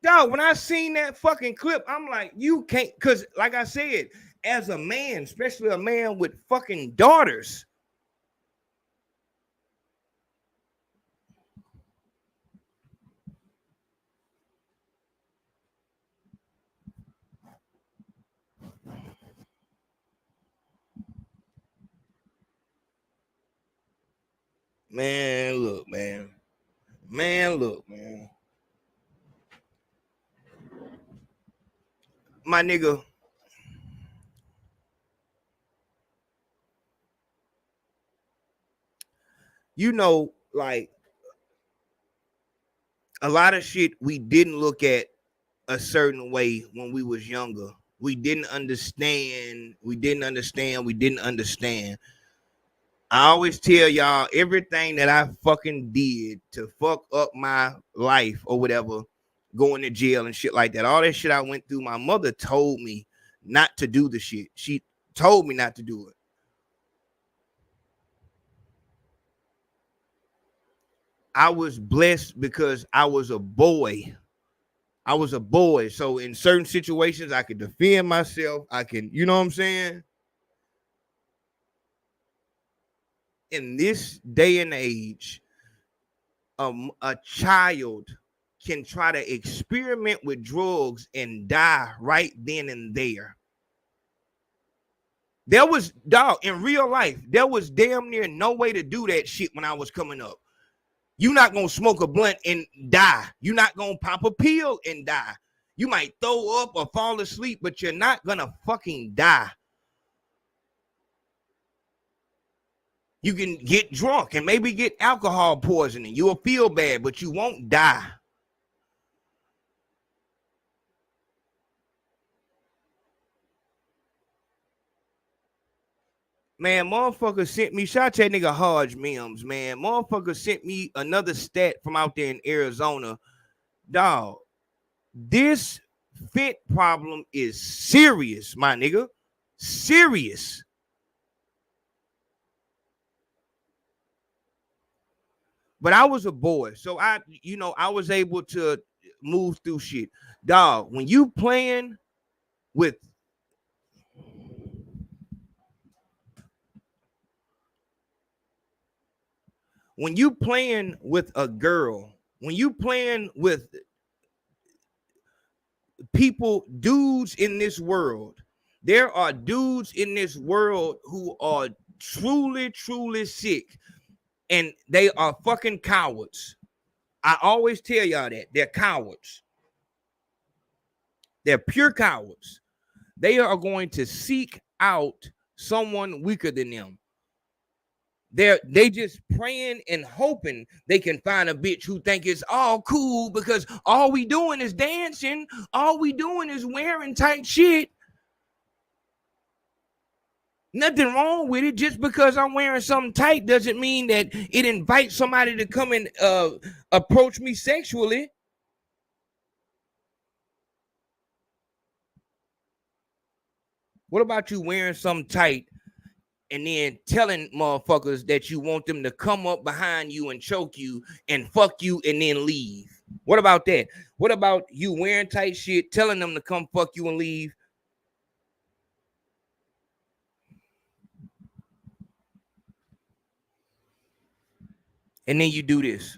Dog, when I seen that fucking clip, I'm like, you can't, because like I said, as a man, especially a man with fucking daughters, Man, look, man. Man, look, man. My nigga. You know, like a lot of shit we didn't look at a certain way when we was younger. We didn't understand. I always tell y'all everything that I fucking did to fuck up my life or whatever, going to jail and shit like that. All that shit I went through, my mother told me not to do the shit. She told me not to do it. I was blessed because I was a boy. So in certain situations, I could defend myself. I can, you know what I'm saying? In this day and age, a child can try to experiment with drugs and die right then and there. There was, dog, in real life, there was damn near no way to do that shit when I was coming up. You're not going to smoke a blunt and die. You're not going to pop a pill and die. You might throw up or fall asleep, but you're not going to fucking die. You can get drunk and maybe get alcohol poisoning. You'll feel bad, but you won't die. Man, motherfucker sent me, shout out to that nigga Hodge Mims, man. Motherfucker sent me another stat from out there in Arizona. Dog, this fit problem is serious, my nigga. Serious. But I was a boy, so I was able to move through shit. Dog, when you playing with a girl, when you playing with people, dudes in this world, there are dudes in this world who are truly, truly sick, and they are fucking cowards. I always tell y'all that. They're cowards. They're pure cowards. They are going to seek out someone weaker than them. They just praying and hoping they can find a bitch who think it's all cool because all we doing is dancing. All we doing is wearing tight shit. Nothing wrong with it. Just because I'm wearing something tight doesn't mean that it invites somebody to come and approach me sexually. What about you wearing something tight and then telling motherfuckers that you want them to come up behind you and choke you and fuck you and then leave? What about that? What about you wearing tight shit, telling them to come fuck you and leave? And then you do this.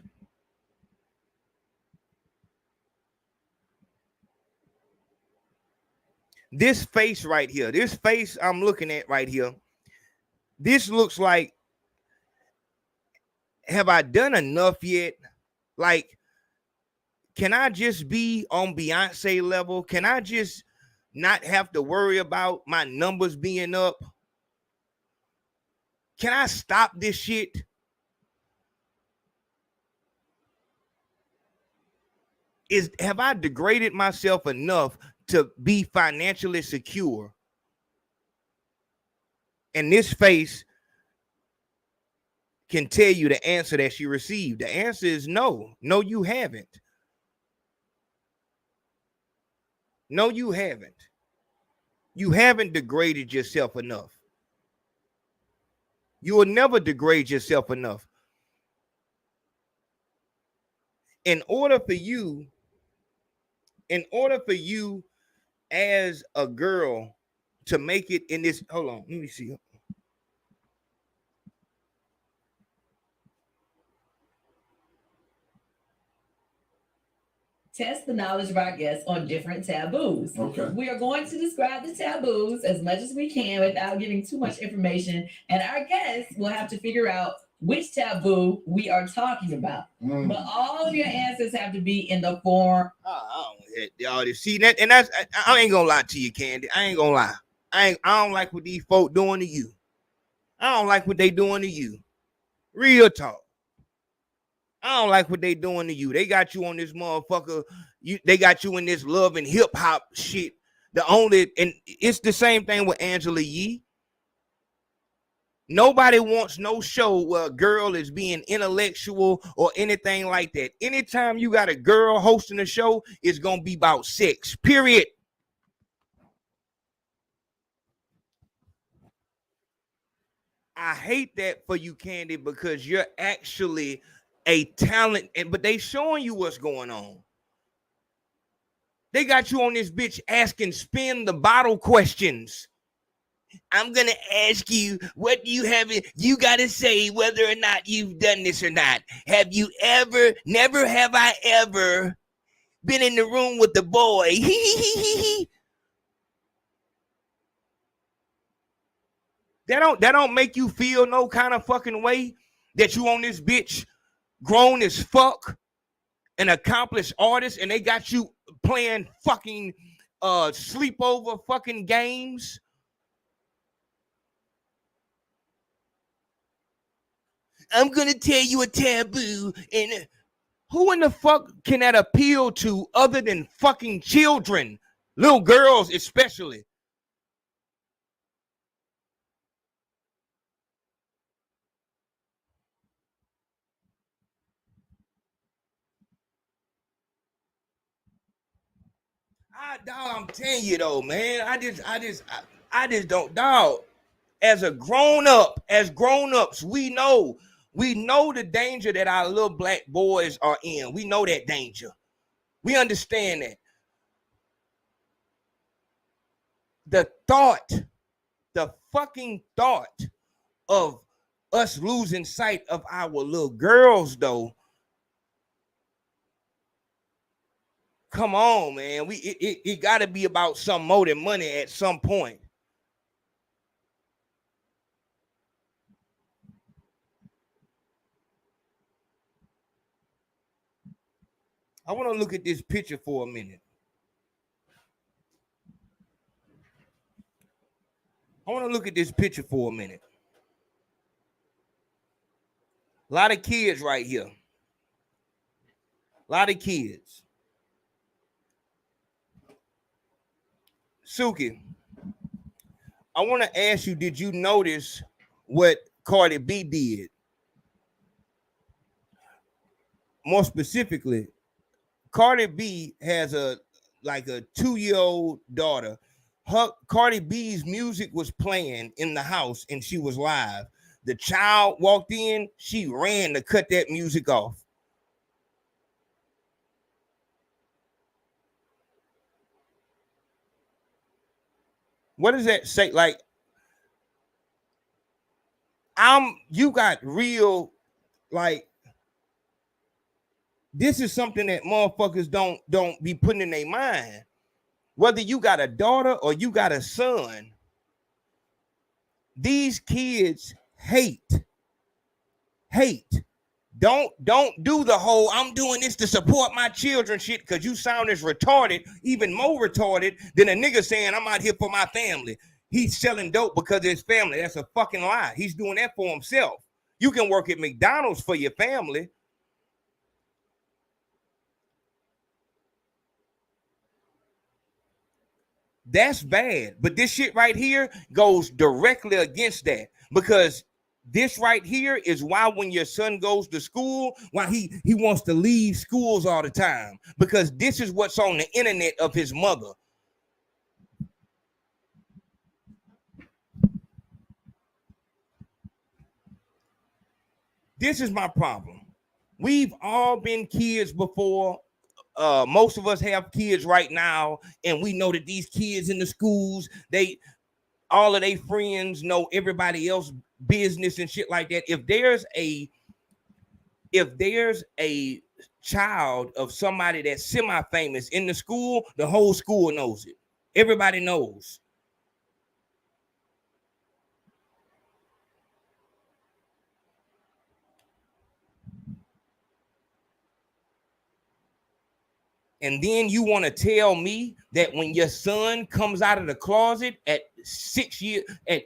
This face right here, this face I'm looking at right here, this looks like, have I done enough yet? Like, can I just be on Beyonce level? Can I just not have to worry about my numbers being up? Can I stop this shit? Have I degraded myself enough to be financially secure? And this face can tell you the answer that she received. The answer is no. No, you haven't. No, you haven't. You haven't degraded yourself enough. You will never degrade yourself enough. In order for you as a girl to make it in this, hold on, let me see. Test the knowledge of our guests on different taboos. Okay. We are going to describe the taboos as much as we can without giving too much information, and our guests will have to figure out which taboo we are talking about. But all of your answers have to be in the form. Y'all see that, and that's I ain't gonna lie to you, Candy. I ain't gonna lie. I don't like what these folk doing to you. I don't like what they doing to you. Real talk. I don't like what they doing to you. They got you on this motherfucker. They got you in this love and hip hop shit. And it's the same thing with Angela Yee. Nobody wants no show where a girl is being intellectual or anything like that. Anytime you got a girl hosting a show, it's gonna be about sex. Period. I hate that for you, Candy, because you're actually a talent, but they showing you what's going on. They got you on this bitch asking spin the bottle questions. I'm gonna ask you, what do you have? You gotta say whether or not you've done this or not. Have you ever? Never have I ever been in the room with the boy. That don't make you feel no kind of fucking way that you on this bitch grown as fuck, an accomplished artist, and they got you playing fucking sleepover fucking games. I'm gonna tell you a taboo, and who in the fuck can that appeal to other than fucking children, little girls especially? Dog, I'm telling you though, man. I just don't, dog. As grown-ups, we know the danger that our little black boys are in. We know that danger. We understand that. The fucking thought of us losing sight of our little girls, though. Come on, man. It got to be about some more than money at some point. I want to look at this picture for a minute. A lot of kids right here. A lot of kids. Suki, I want to ask you, did you notice what Cardi B did? More specifically, Cardi B has a 2-year-old daughter. Cardi B's music was playing in the house and she was live. The child walked in, she ran to cut that music off. What does that say? Like, you got real, like, this is something that motherfuckers don't be putting in their mind. Whether you got a daughter or you got a son, these kids hate. Don't do the whole I'm doing this to support my children shit, because you sound as retarded, even more retarded than a nigga saying I'm out here for my family. He's selling dope because of his family. That's a fucking lie. He's doing that for himself. You can work at McDonald's for your family. That's bad. But this shit right here goes directly against that, because this right here is why when your son goes to school, why he wants to leave schools all the time, because this is what's on the internet of his mother. This is my problem. We've all been kids before. Most of us have kids right now, and we know that these kids in the schools, all of their friends know everybody else business and shit like that. If there's a child of somebody that's semi-famous in the school, the whole school knows it. Everybody knows. And then you want to tell me that when your son comes out of the closet at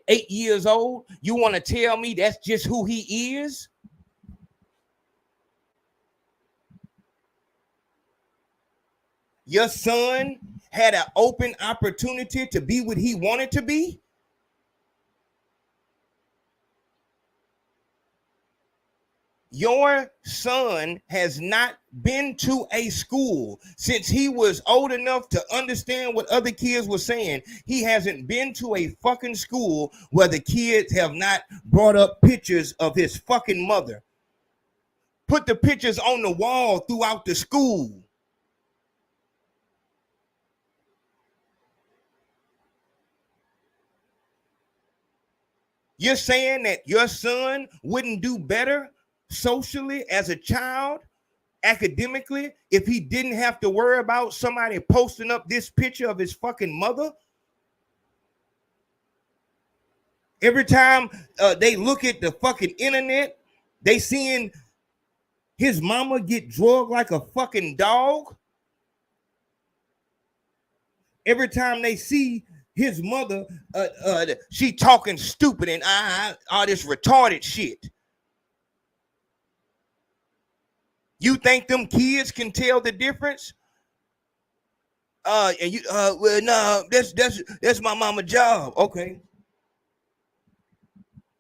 8 years old, you want to tell me that's just who he is? Your son had an open opportunity to be what he wanted to be? Your son has not been to a school since he was old enough to understand what other kids were saying. He hasn't been to a fucking school where the kids have not brought up pictures of his fucking mother. Put the pictures on the wall throughout the school. You're saying that your son wouldn't do better socially as a child, academically, if he didn't have to worry about somebody posting up this picture of his fucking mother? Every time they look at the fucking internet, they seeing his mama get drugged like a fucking dog. Every time they see his mother, she talking stupid and all this retarded shit. You think them kids can tell the difference? Well, no, that's my mama's job. Okay.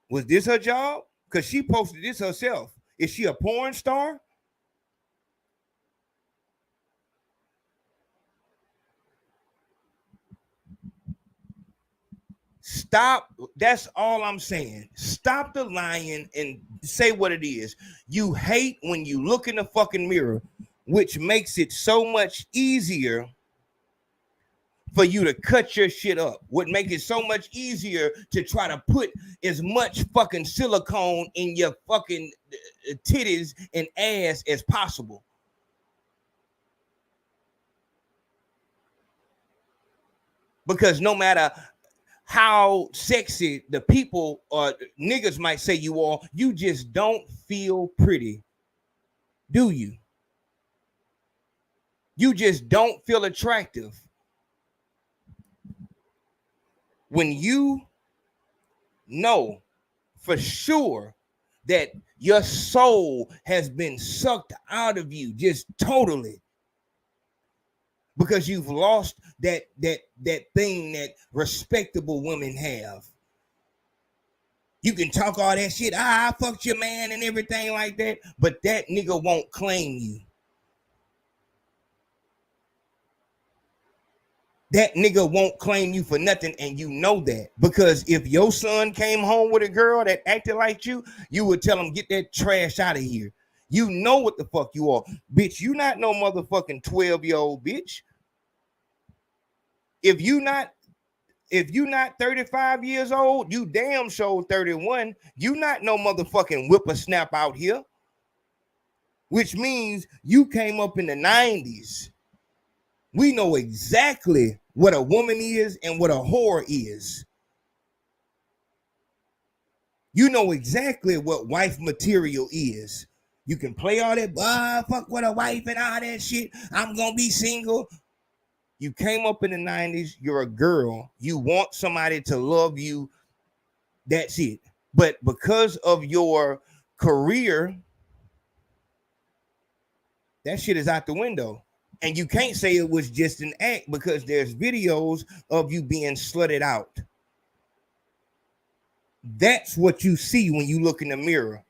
Was this her job? Because she posted this herself. Is she a porn star? Stop. That's all I'm saying. Stop the lying and say what it is. You hate when you look in the fucking mirror, which makes it so much easier for you to cut your shit up. Would make it so much easier to try to put as much fucking silicone in your fucking titties and ass as possible. Because no matter how sexy the people or niggas might say you are, you just don't feel pretty, do you? You just don't feel attractive. When you know for sure that your soul has been sucked out of you just totally, because you've lost that thing that respectable women have. You can talk all that shit, I fucked your man and everything like that, but that nigga won't claim you. That nigga won't claim you for nothing, and you know that. Because if your son came home with a girl that acted like you would tell him, get that trash out of here. You know what the fuck you are. Bitch, you not no motherfucking 12-year-old bitch. If you not 35 years old, you damn sure 31. You not no motherfucking whippersnap out here. Which means you came up in the 90s. We know exactly what a woman is and what a whore is. You know exactly what wife material is. You can play all that, fuck with a wife and all that shit. I'm gonna be single. You came up in the 90s, you're a girl, you want somebody to love you, that's it. But because of your career, that shit is out the window. And you can't say it was just an act because there's videos of you being slutted out. That's what you see when you look in the mirror.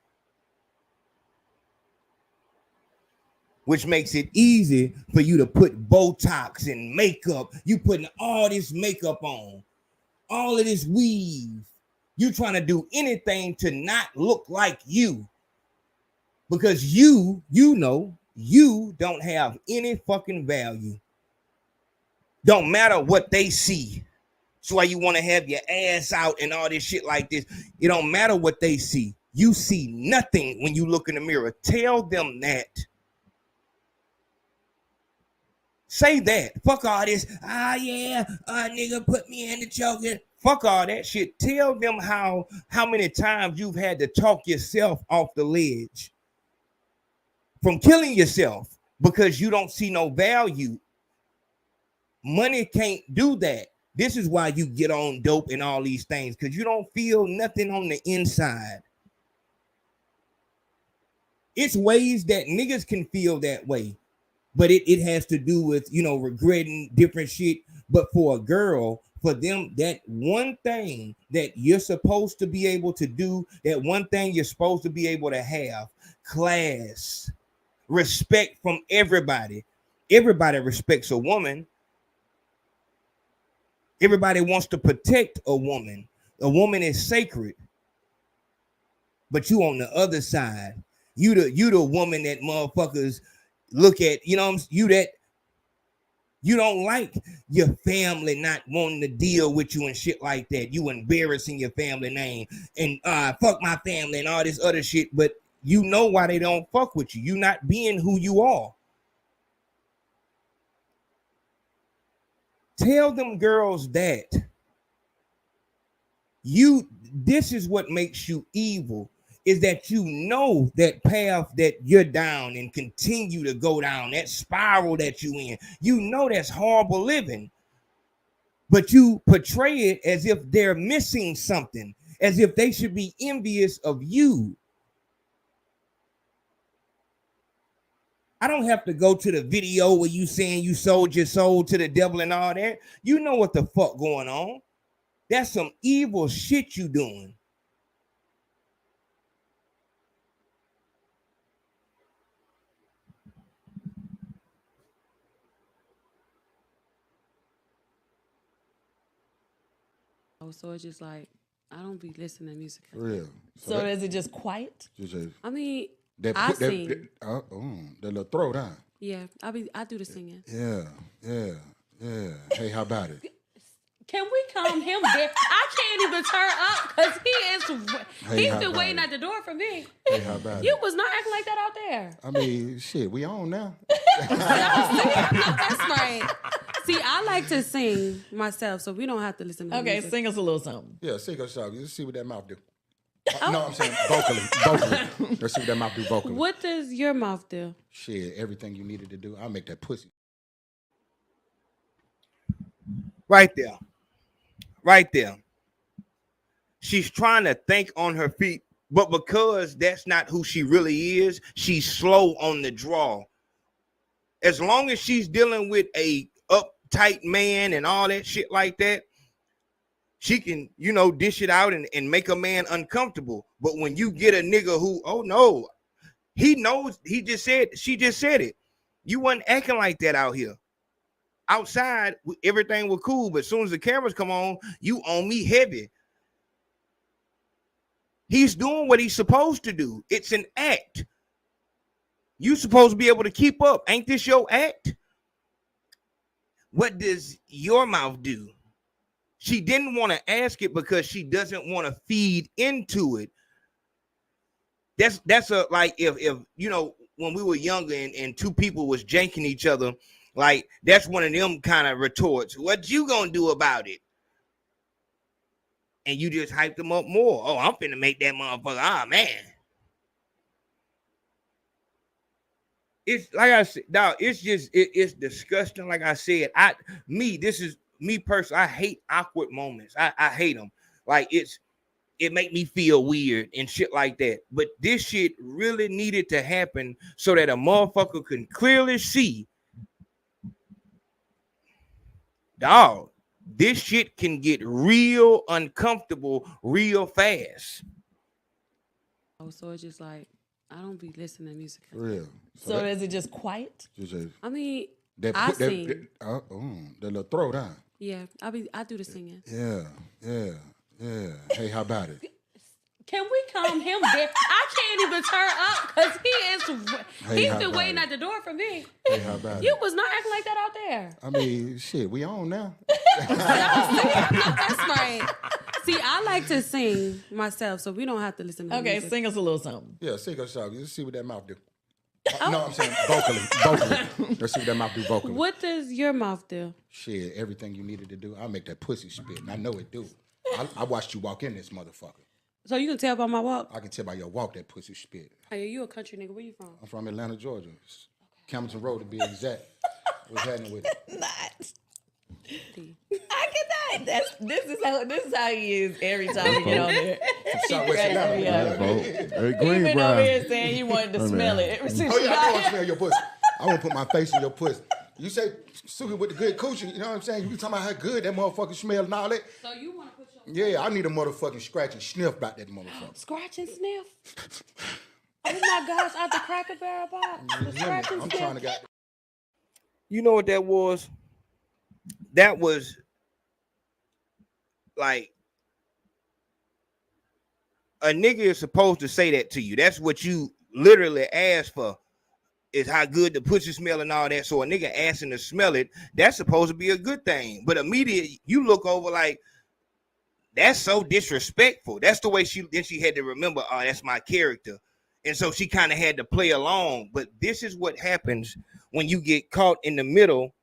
Which makes it easy for you to put Botox and makeup. You putting all this makeup on, all of this weave. You trying to do anything to not look like you. Because you know, you don't have any fucking value. Don't matter what they see. That's why you want to have your ass out and all this shit like this. It don't matter what they see. You see nothing when you look in the mirror. Tell them that. Say that. Fuck all this. Nigga put me in the choker. Fuck all that shit. Tell them how many times you've had to talk yourself off the ledge from killing yourself. because you don't see no value. Money can't do that. This is why you get on dope and all these things, because you don't feel nothing on the inside. It's ways that niggas can feel that way, but it has to do with, you know, regretting different shit. But for a girl, for them, that one thing that you're supposed to be able to do, that one thing you're supposed to be able to have, class, respect from everybody. Everybody respects a woman. Everybody wants to protect a woman. A woman is sacred. But you on the other side. You the woman that motherfuckers look at, you know, you don't like your family not wanting to deal with you and shit like that. You embarrassing your family name and fuck my family and all this other shit, but you know why they don't fuck with you. You not being who you are. Tell them girls that this is what makes you evil, is that you know that path that you're down and continue to go down, that spiral that you in. You know that's horrible living, but you portray it as if they're missing something, as if they should be envious of you. I don't have to go to the video where you saying you sold your soul to the devil and all that. You know what the fuck going on. That's some evil shit you doing. Oh, so it's just like, I don't be listening to music. For real. So is it just quiet? I mean, that I sing. The little throw down. Yeah, I do the singing. Yeah. Hey, how about it? Can we calm him down? I can't even turn up because he's been waiting at the door for me. Hey, how about You it? was not acting like that out there. I mean, shit, we on now. That's right. See, I like to sing myself, so we don't have to listen to Okay, music. sing us a little something. Yeah, sing us out. Let's see what that mouth do. No, I'm saying vocally. Let's see what that mouth do vocally. What does your mouth do? Shit, everything you needed to do. I'll make that pussy. Right there. Right there. She's trying to think on her feet, but because that's not who she really is, she's slow on the draw. As long as she's dealing with a uptight man and all that shit like that, she can, you know, dish it out and make a man uncomfortable. But when you get a nigga who, oh no, he knows, she just said it. You wasn't acting like that out here. Outside, everything was cool, but as soon as the cameras come on, you on me heavy. He's doing what he's supposed to do. It's an act. You supposed to be able to keep up. Ain't this your act? What does your mouth do? She didn't want to ask it because she doesn't want to feed into it. That's a, like, if you know, when we were younger and two people was janking each other, like, that's one of them kind of retorts. What you gonna do about it? And you just hype them up more. Oh, I'm finna make that motherfucker. Ah, man. It's like I said, dog, it's just, it's disgusting. Like I said, this is me personally. I hate awkward moments. I hate them. Like, it make me feel weird and shit like that. But this shit really needed to happen so that a motherfucker can clearly see, dog, this shit can get real uncomfortable real fast. Oh, so it's just like, I don't be listening to music. For real. So is it just quiet? I mean, I sing. The little throw down. Yeah, I do the singing. Yeah. Hey, how about it? Can we calm him down? I can't even turn up because he's been waiting at the door for me. Hey, how about You it? was not acting like that out there. I mean, shit, we on now. That's right. See, I like to sing myself, so we don't have to listen to Okay, music. sing us a little something. Yeah, sing us out. Let's see what that mouth do. No, I'm saying vocally. Let's see what that mouth do vocally. What does your mouth do? Shit, everything you needed to do. I'll make that pussy spit, and I know it do. I watched you walk in this motherfucker. So you can tell by my walk? I can tell by your walk that pussy spit. Hey, you a country nigga. Where you from? I'm from Atlanta, Georgia. Campbellton Road to be exact. What's happening with it? I cannot. This is how he is every time we get on there. Southwest Atlanta. Hey, He green been brown. over here saying he wanted to smell it. Ever since Oh you yeah, I got want to here. smell your pussy. I want to put my face in your pussy. You say Suki with the good coochie, you know what I'm saying? You be talking about how good that motherfucker smell and all that. So you want to put your... Yeah, I need a motherfucking scratch and sniff about that motherfucker. Scratch and sniff. Oh my gosh, out the Cracker Barrel box. The scratch and I'm sniff. trying to get. You know what that was? That was like a nigga is supposed to say that to you. That's what you literally asked for, is how good the pussy smell and all that. So a nigga asking to smell it, that's supposed to be a good thing. But immediately you look over like, that's so disrespectful. That's the way she had to remember, oh, that's my character. And so she kind of had to play along. But this is what happens when you get caught in the middle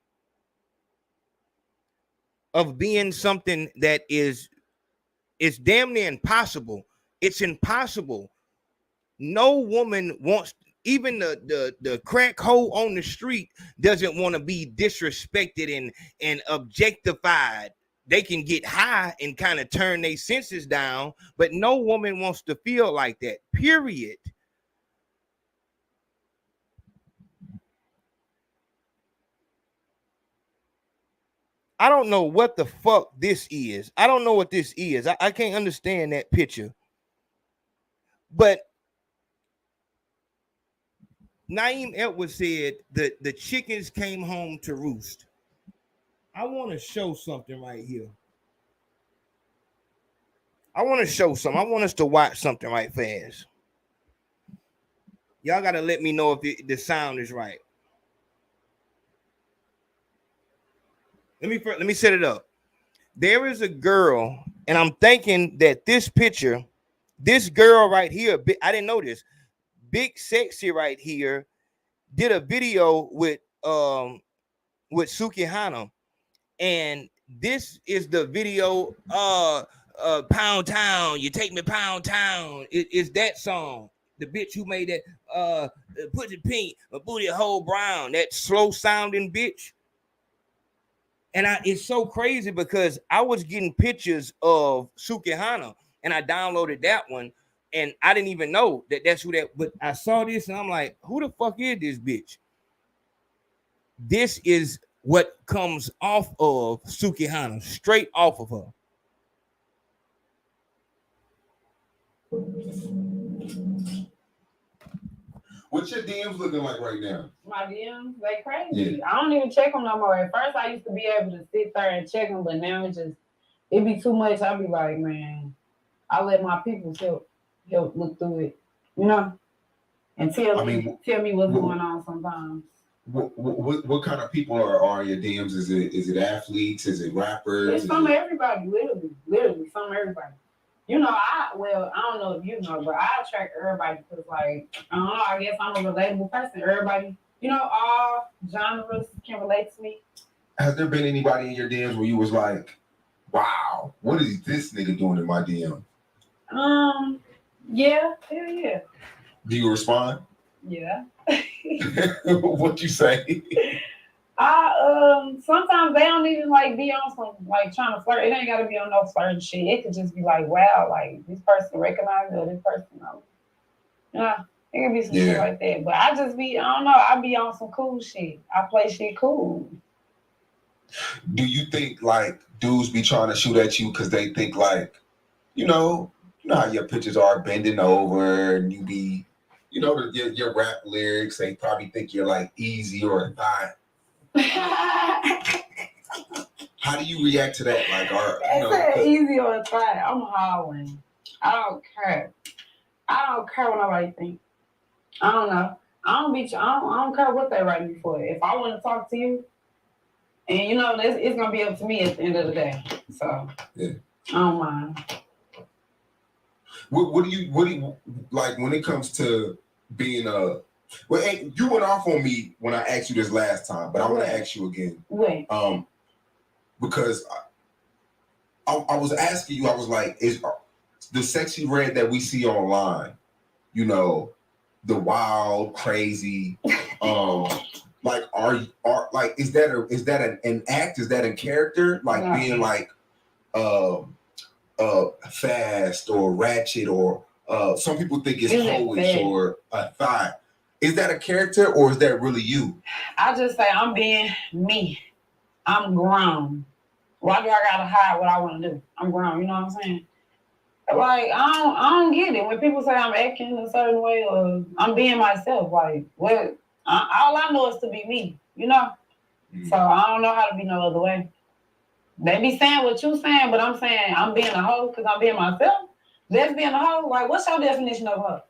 of being something that it's damn near impossible. It's impossible. No woman wants, even the crack hoe on the street doesn't want to be disrespected and objectified. They can get high and kind of turn their senses down, but no woman wants to feel like that, period. I don't know what the fuck this is. I don't know what this is. I can't understand that picture. But Naeem Edwards said that the chickens came home to roost. I want to show something right here. I want to show something. I want us to watch something right fast. Y'all got to let me know if the sound is right. Let me set it up. There is a girl, and I'm thinking that this picture, this girl right here, I didn't know this. Big Sexy right here did a video with Sukihana, and this is the video. Pound Town, you take me Pound Town. It's that song. The bitch who made that pussy pink, a booty hole brown. That slow sounding bitch. And it's so crazy because I was getting pictures of Sukihana and I downloaded that one and I didn't even know that that's who that, but I saw this and I'm like, who the fuck is this bitch? This is what comes off of Sukihana, straight off of her. What's your DMs looking like right now? My DMs, they crazy. Yeah. I don't even check them no more. At first, I used to be able to sit there and check them, but now it be too much. I be like, man, I let my people help look through it, you know, and tell me what's going on sometimes. What kind of people are your DMs? Is it athletes? Is it rappers? It's some of everybody, literally some of everybody. You know, I don't know if you know, but I attract everybody because, like, I don't know, I guess I'm a relatable person. Everybody, you know, all genres can relate to me. Has there been anybody in your DMs where you was like, wow, what is this nigga doing in my DM? Yeah, hell yeah. Do you respond? Yeah. What you say? Sometimes they don't even like be on some like trying to flirt. It ain't gotta be on no flirting shit. It could just be like, wow, like this person recognize me or this person knows. Yeah, it could be some shit like that. But I don't know, I be on some cool shit. I play shit cool. Do you think like dudes be trying to shoot at you because they think like, you know how your pictures are bending over and you be, you know, your rap lyrics, they probably think you're like easy or not. How do you react to that? Like, it's easy or a thought. I'm hollering. I don't care. I don't care what nobody thinks. I don't know. I don't care what they write me for. If I want to talk to you, and you know, it's gonna be up to me at the end of the day. So yeah. I don't mind. What do you like when it comes to being a? Well, hey, you went off on me when I asked you this last time, but I want to ask you again. Wait. Because I was asking you, I was like, is the sexy red that we see online, you know, the wild, crazy, like are like is that an act? Is that in character? Like being like fast or ratchet or some people think it's hoish or a thigh. Is that a character or is that really you? I just say I'm being me. I'm grown. Why do I gotta hide what I want to do? I'm grown. You know what I'm saying? Like I don't get it when people say I'm acting a certain way or I'm being myself. Like what? All I know is to be me. You know. So I don't know how to be no other way. They be saying what you saying, but I'm saying I'm being a hoe because I'm being myself. That's being a hoe. Like what's your definition of hoe?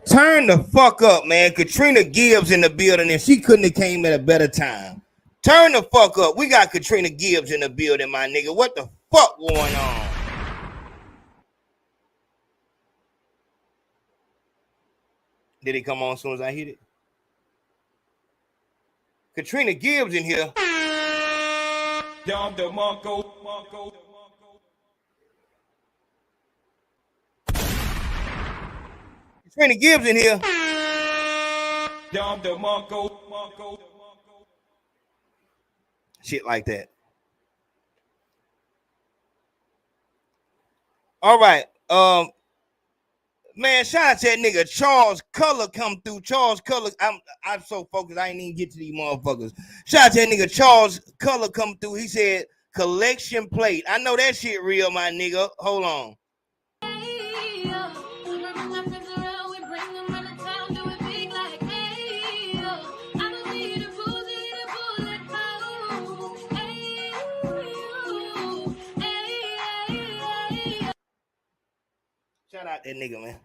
Turn the fuck up, man. Katrina Gibbs in the building, and she couldn't have came at a better time. Turn the fuck up. We got Katrina Gibbs in the building, my nigga. What the fuck going on? Did it come on as soon as I hit it? Katrina Gibbs in here. Katrina Gibbs in here. Shit like that. All right. Man, shout out to that nigga Charles Color come through. Charles Color, I'm so focused, I ain't even get to these motherfuckers. Shout out to that nigga Charles Color come through. He said collection plate. I know that shit real, my nigga. Hold on. Shout out that nigga, man.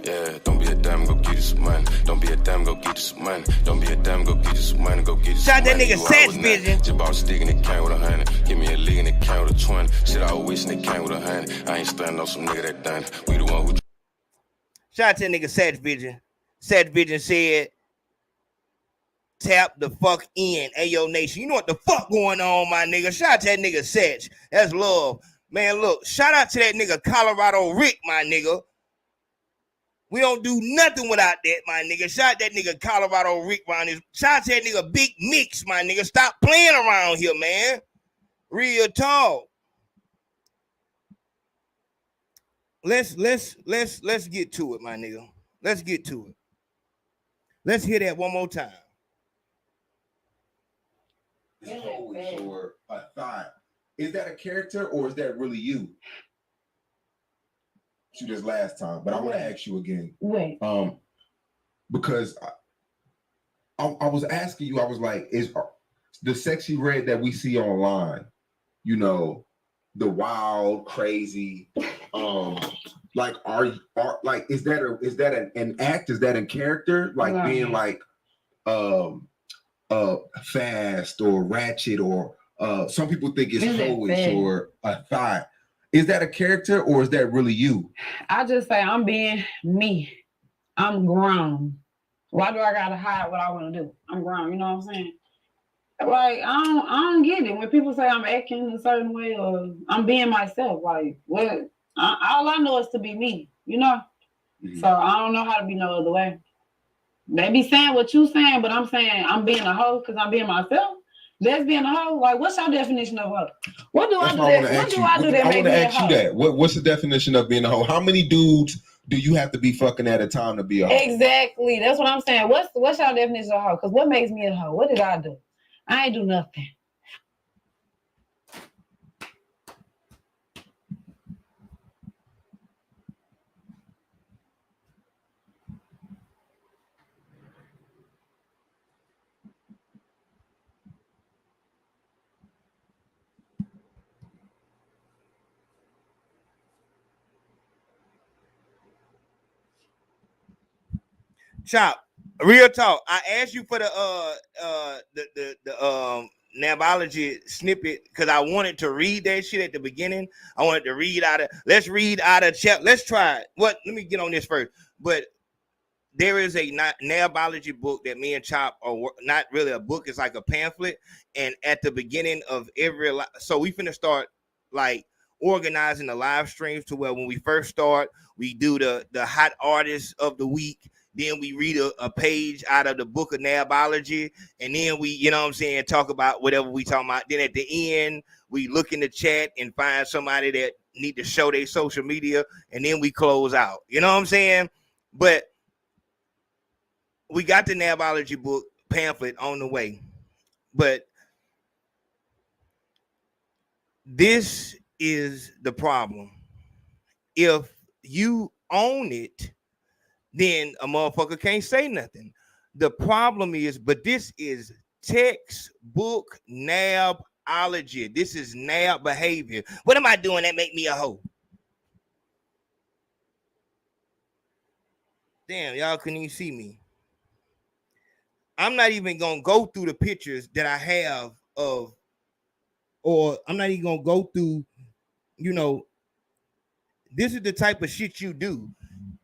Yeah, don't be a damn, go get you some money. Don't be a damn, go get you some money. Don't be a damn, go get you some money. Go get you some money. Shout that nigga Sex Vision. Just bought a stick and it came with 100. Give me a league and it came with a 20. Shit, I was wishing it came with 100. I ain't standing on some nigga that done it. We the one who. Shout out to that nigga Sex Vision. Sex Vision said, tap the fuck in. Ayo Nation. You know what the fuck going on, my nigga. Shout out to that nigga Sex. That's love. Man, look, shout out to that nigga Colorado Rick, my nigga. We don't do nothing without that, my nigga. Shout out that nigga Colorado Rick around this. Shout out to that nigga Big Mix, my nigga. Stop playing around here, man. Real talk. Let's get to it, my nigga. Let's get to it. Let's hear that one more time. Or a thigh. Is that a character or is that really you? You this last time, but I want to ask you again. Wait. Because I was asking you, I was like, is the sexy red that we see online, you know, the wild, crazy, like are like is that an act? Is that in character? Like being like fast or ratchet or some people think it's hoish or a thigh. Is that a character or is that really you? I just say I'm being me. I'm grown. Why do I gotta hide what I want to do? I'm grown. You know what I'm saying? Like I don't get it when people say I'm acting a certain way or I'm being myself. Like what? All I know is to be me. You know. Mm-hmm. So I don't know how to be no other way. They be saying what you saying, but I'm saying I'm being a hoe because I'm being myself. That's being a hoe. Like, what's your definition of hoe? What do I do? What do I do that make me a hoe? I want to ask you that. What's the definition of being a hoe? How many dudes do you have to be fucking at a time to be a hoe? Exactly. That's what I'm saying. What's your definition of hoe? Because what makes me a hoe? What did I do? I ain't do nothing. Chop, Real talk. I asked you for the nabology snippet because I wanted to read that shit at the beginning. I wanted to read out of. Let's read out of chapter. Let's try it. What? Let me get on this first. But there is a nabology book that me and Chop are not really a book. It's like a pamphlet. And at the beginning of every, so we finna start like organizing the live streams to where when we first start, we do the hot artists of the week. Then we read a page out of the book of nabology. And then we, you know what I'm saying, talk about whatever we talking about. Then at the end, we look in the chat and find somebody that need to show their social media. And then we close out. You know what I'm saying? But we got the nabology book pamphlet on the way. But this is the problem. If you own it, then a motherfucker can't say nothing. The problem is, but this is textbook nabology. This is nab behavior. What am I doing that make me a hoe? Damn, y'all couldn't even see me. I'm not even gonna go through the pictures that I have of, or I'm not even gonna go through, you know, this is the type of shit you do.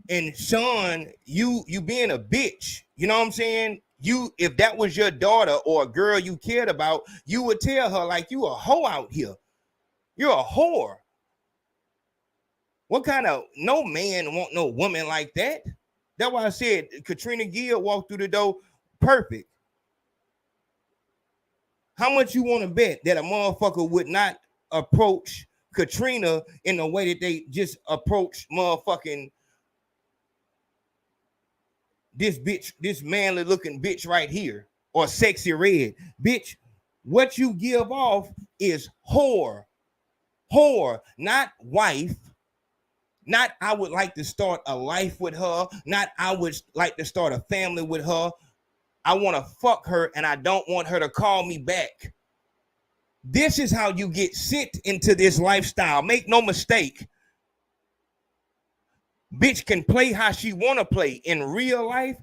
And Sean, you being a bitch, you know what I'm saying? You, if that was your daughter or a girl you cared about, you would tell her like, you a hoe out here. You're a whore. What kind of, no man want no woman like that. That's why I said Katrina Gibbs walked through the door perfect. How much you want to bet that a motherfucker would not approach Katrina in the way that they just approach motherfucking this bitch, this manly looking bitch right here, or Sexy Red? Bitch, what you give off is whore. Whore, not wife. Not I would like to start a life with her. Not I would like to start a family with her. I want to fuck her and I don't want her to call me back. This is how you get sent into this lifestyle. Make no mistake. Bitch can play how she want to play. In real life,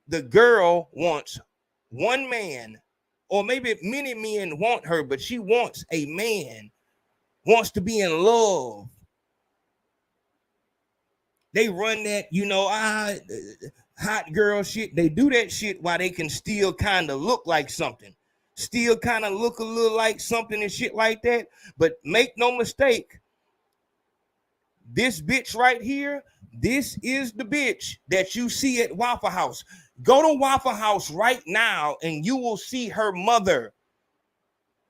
the girl wants one man, or maybe many men want her, but she wants a man, wants to be in love. They run that, you know, hot girl shit. They do that shit while they can still kind of look like something. Still kind of look a little like something and shit like that. But make no mistake, this bitch right here, this is the bitch that you see at Waffle House. Go to Waffle House right now and you will see her mother.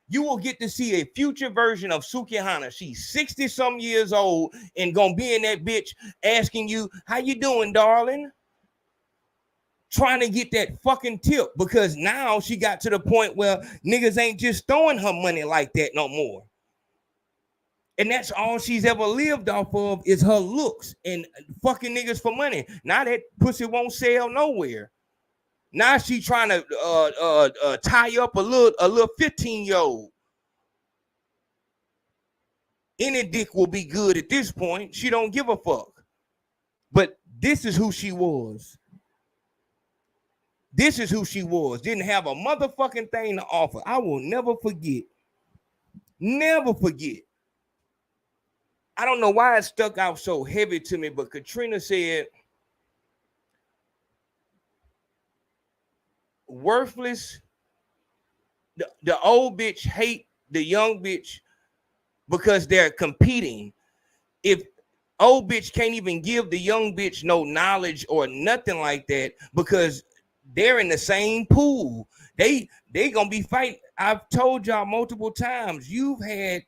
You will get to see a future version of Sukihana. She's 60-some years old and gonna be in that bitch asking you, how you doing, darling? Trying to get that fucking tip, because now she got to the point where niggas ain't just throwing her money like that no more. And that's all she's ever lived off of is her looks and fucking niggas for money. Now that pussy won't sell nowhere. Now she trying to tie up a little 15-year-old. Any dick will be good at this point. She don't give a fuck. But this is who she was. This is who she was. Didn't have a motherfucking thing to offer. I will never forget. Never forget. I don't know why it stuck out so heavy to me, but Katrina said, worthless. The old bitch hate the young bitch because they're competing. If old bitch can't even give the young bitch no knowledge or nothing like that because they're in the same pool. They gonna be fighting. I've told y'all multiple times, you've had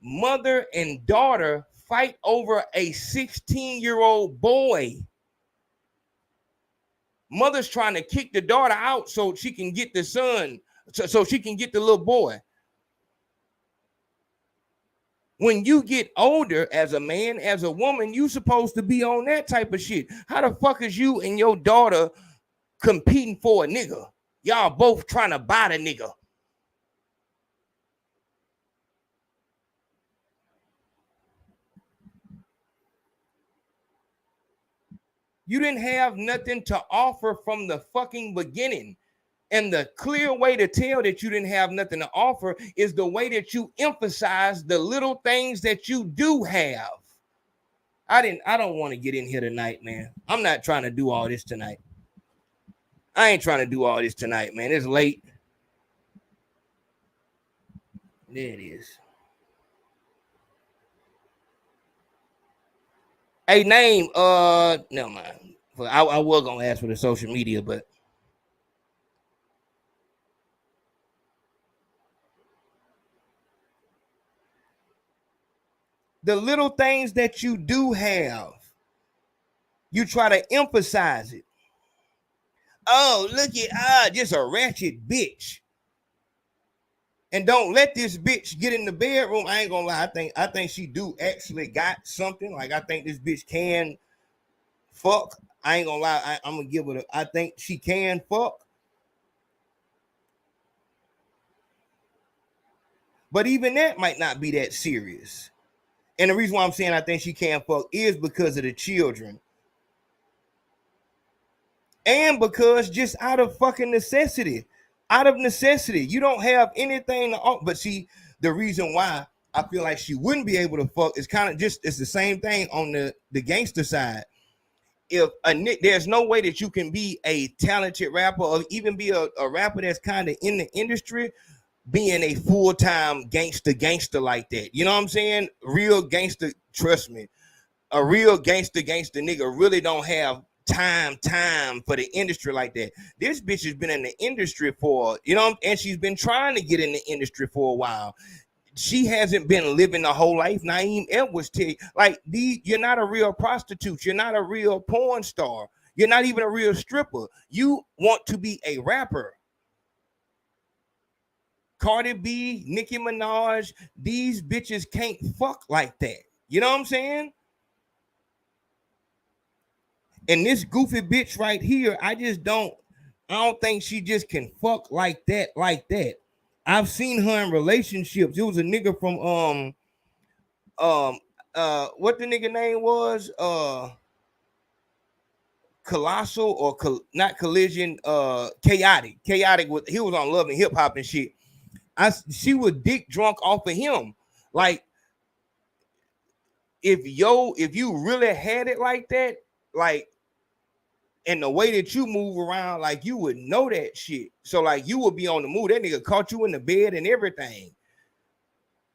mother and daughter fight over a 16-year-old boy. Mother's trying to kick the daughter out so she can get the son, so she can get the little boy. When you get older as a man, as a woman, you supposed to be on that type of shit. How the fuck is you and your daughter competing for a nigga? Y'all both trying to buy the nigga. You didn't have nothing to offer from the fucking beginning. And the clear way to tell that you didn't have nothing to offer is the way that you emphasize the little things that you do have. I don't want to get in here tonight, man. I'm not trying to do all this tonight. I ain't trying to do all this tonight, man. It's late. There it is. Hey, name, never mind. I was gonna ask for the social media, but the little things that you do have, you try to emphasize it. Oh, look at just a ratchet bitch. And don't let this bitch get in the bedroom. I ain't gonna lie. I think she do actually got something. Like, I think this bitch can fuck. I ain't gonna lie. I'm gonna give it I think she can fuck. But even that might not be that serious. And the reason why I'm saying I think she can fuck is because of the children. And because just out of fucking necessity. Out of necessity. You don't have anything to offer. But see, the reason why I feel like she wouldn't be able to fuck is kind of just, it's the same thing on the gangster side. If there's no way that you can be a talented rapper or even be a rapper that's kind of in the industry being a full-time gangster like that. You know what I'm saying? Real gangster, trust me. A real gangster nigga really don't have time for the industry like that. This bitch has been in the industry for, and she's been trying to get in the industry for a while. She hasn't been living the whole life. Naeem Edwards tell you, like, you're not a real prostitute. You're not a real porn star. You're not even a real stripper. You want to be a rapper. Cardi B, Nicki Minaj, these bitches can't fuck like that. You know what I'm saying? And this goofy bitch right here, I don't think she just can fuck like that. I've seen her in relationships. It was a nigga from what the nigga name was? Colossal or not Collision, Chaotic. Chaotic he was on Love and Hip Hop and shit. She was dick drunk off of him. Like, if you really had it like that, like, and the way that you move around, like, you would know that shit. So, like, you would be on the move. That nigga caught you in the bed and everything.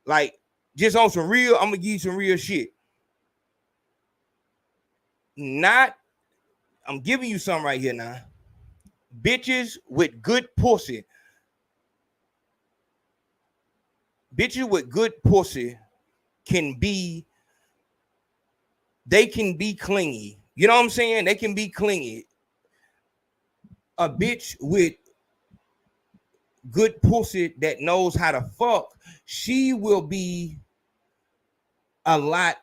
Like, just on some real, I'm gonna give you some real shit. I'm giving you something right here now. Bitches with good pussy. Bitches with good pussy can be clingy. You know what I'm saying? They can be clingy. A bitch with good pussy that knows how to fuck, she'll be less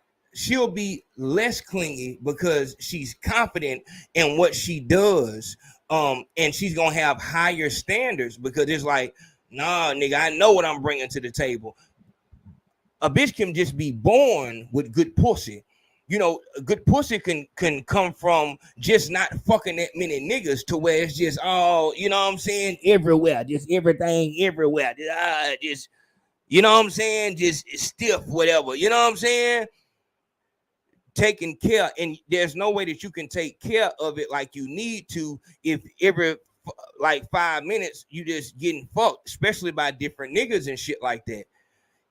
clingy because she's confident in what she does. And she's gonna have higher standards because it's like, nah, nigga, I know what I'm bringing to the table. A bitch can just be born with good pussy. Good pussy can come from just not fucking that many niggas to where it's just all, you know what I'm saying, everywhere, just everything everywhere. Just, you know what I'm saying, just stiff, whatever. You know what I'm saying? Taking care, and there's no way that you can take care of it like you need to if every like 5 minutes you just getting fucked, especially by different niggas and shit like that.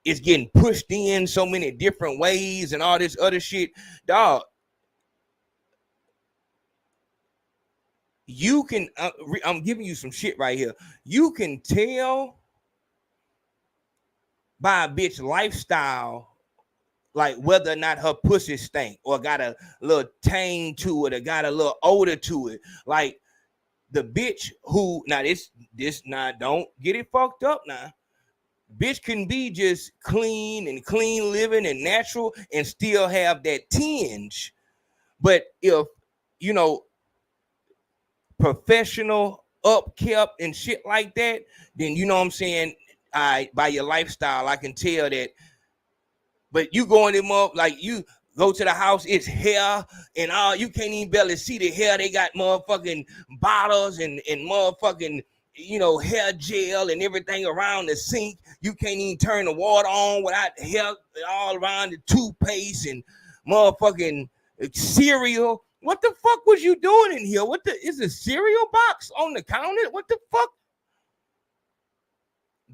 It's getting pushed in so many different ways and all this other shit. Dog, you can, I'm giving you some shit right here. You can tell by a bitch lifestyle, like whether or not her pussy stank or got a little tang to it or got a little odor to it. Like the bitch who, now this now don't get it fucked up now. Bitch can be just clean living and natural and still have that tinge. But if, professional, upkept and shit like that, then you know what I'm saying, by your lifestyle, I can tell that. But you going them up like you Go to the house, it's hair and all. You can't even barely see the hair. They got motherfucking bottles and motherfucking, you know, hair gel and everything around the sink. You can't even turn the water on without hair all around the toothpaste and motherfucking cereal. What the fuck was you doing in here? What the is a cereal box on the counter? What the fuck?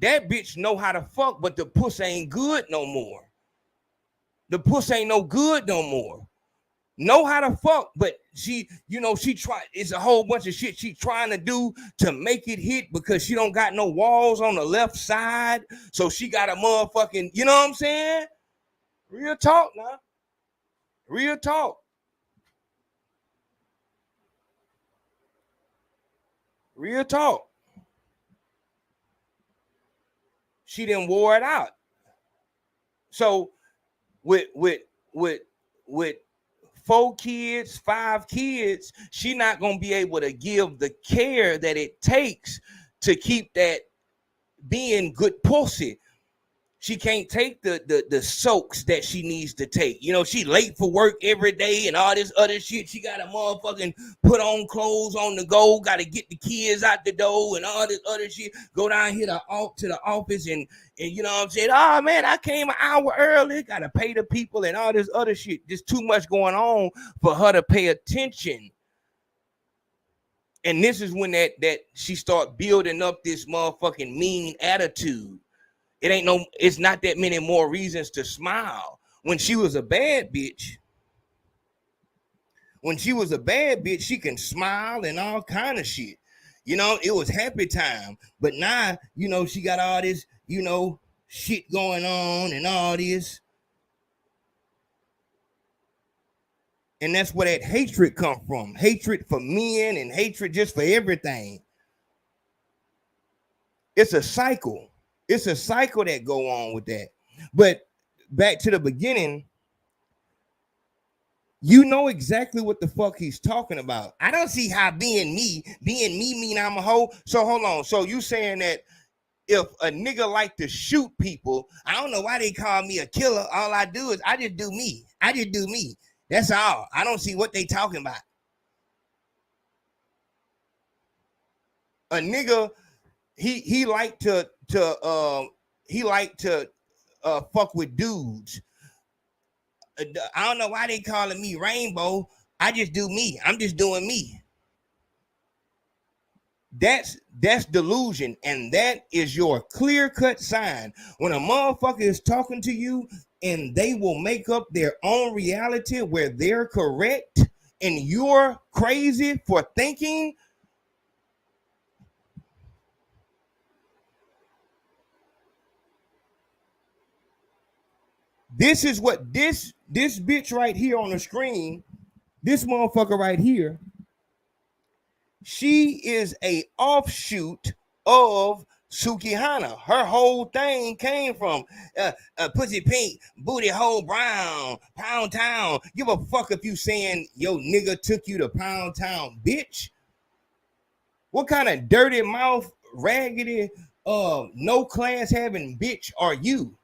That bitch know how to fuck, but the puss ain't good no more. The puss ain't no good no more. Know how to fuck, but she, you know, she try. It's a whole bunch of shit she trying to do to make it hit because she don't got no walls on the left side. So she got a motherfucking, you know what I'm saying? Real talk now. Real talk. Real talk. She didn't wore it out. So with 4 kids, 5 kids, she not gonna be able to give the care that it takes to keep that being good pussy. She can't take the soaks that she needs to take. You know, she late for work every day and all this other shit. She got to motherfucking put on clothes on the go, got to get the kids out the door and all this other shit. Go down here to the office and you know what I'm saying? Oh, man, I came an hour early. Got to pay the people and all this other shit. There's too much going on for her to pay attention. And this is when that she start building up this motherfucking mean attitude. It's not that many more reasons to smile. When she was a bad bitch, she can smile and all kind of shit. You know, it was happy time. But now, you know, she got all this, you know, shit going on and all this. And that's where that hatred come from. Hatred for men and hatred just for everything. It's a cycle. It's a cycle that go on with that. But back to the beginning, you know exactly what the fuck he's talking about. I don't see how being me mean I'm a hoe. So hold on. So you saying that if a nigga like to shoot people, I don't know why they call me a killer. All I do is I just do me. That's all. I don't see what they talking about. A nigga, he like to fuck with dudes. I don't know why they calling me rainbow. I just do me. I'm just doing me. That's delusion, and that is your clear-cut sign. When a motherfucker is talking to you and they will make up their own reality where they're correct and you're crazy for thinking. This is what this bitch right here on the screen, this motherfucker right here, she is a offshoot of Sukihana. Her whole thing came from pussy pink, booty hole brown, pound town. Give a fuck if you saying yo nigga took you to pound town, bitch. What kind of dirty mouth, raggedy, no class having bitch are you?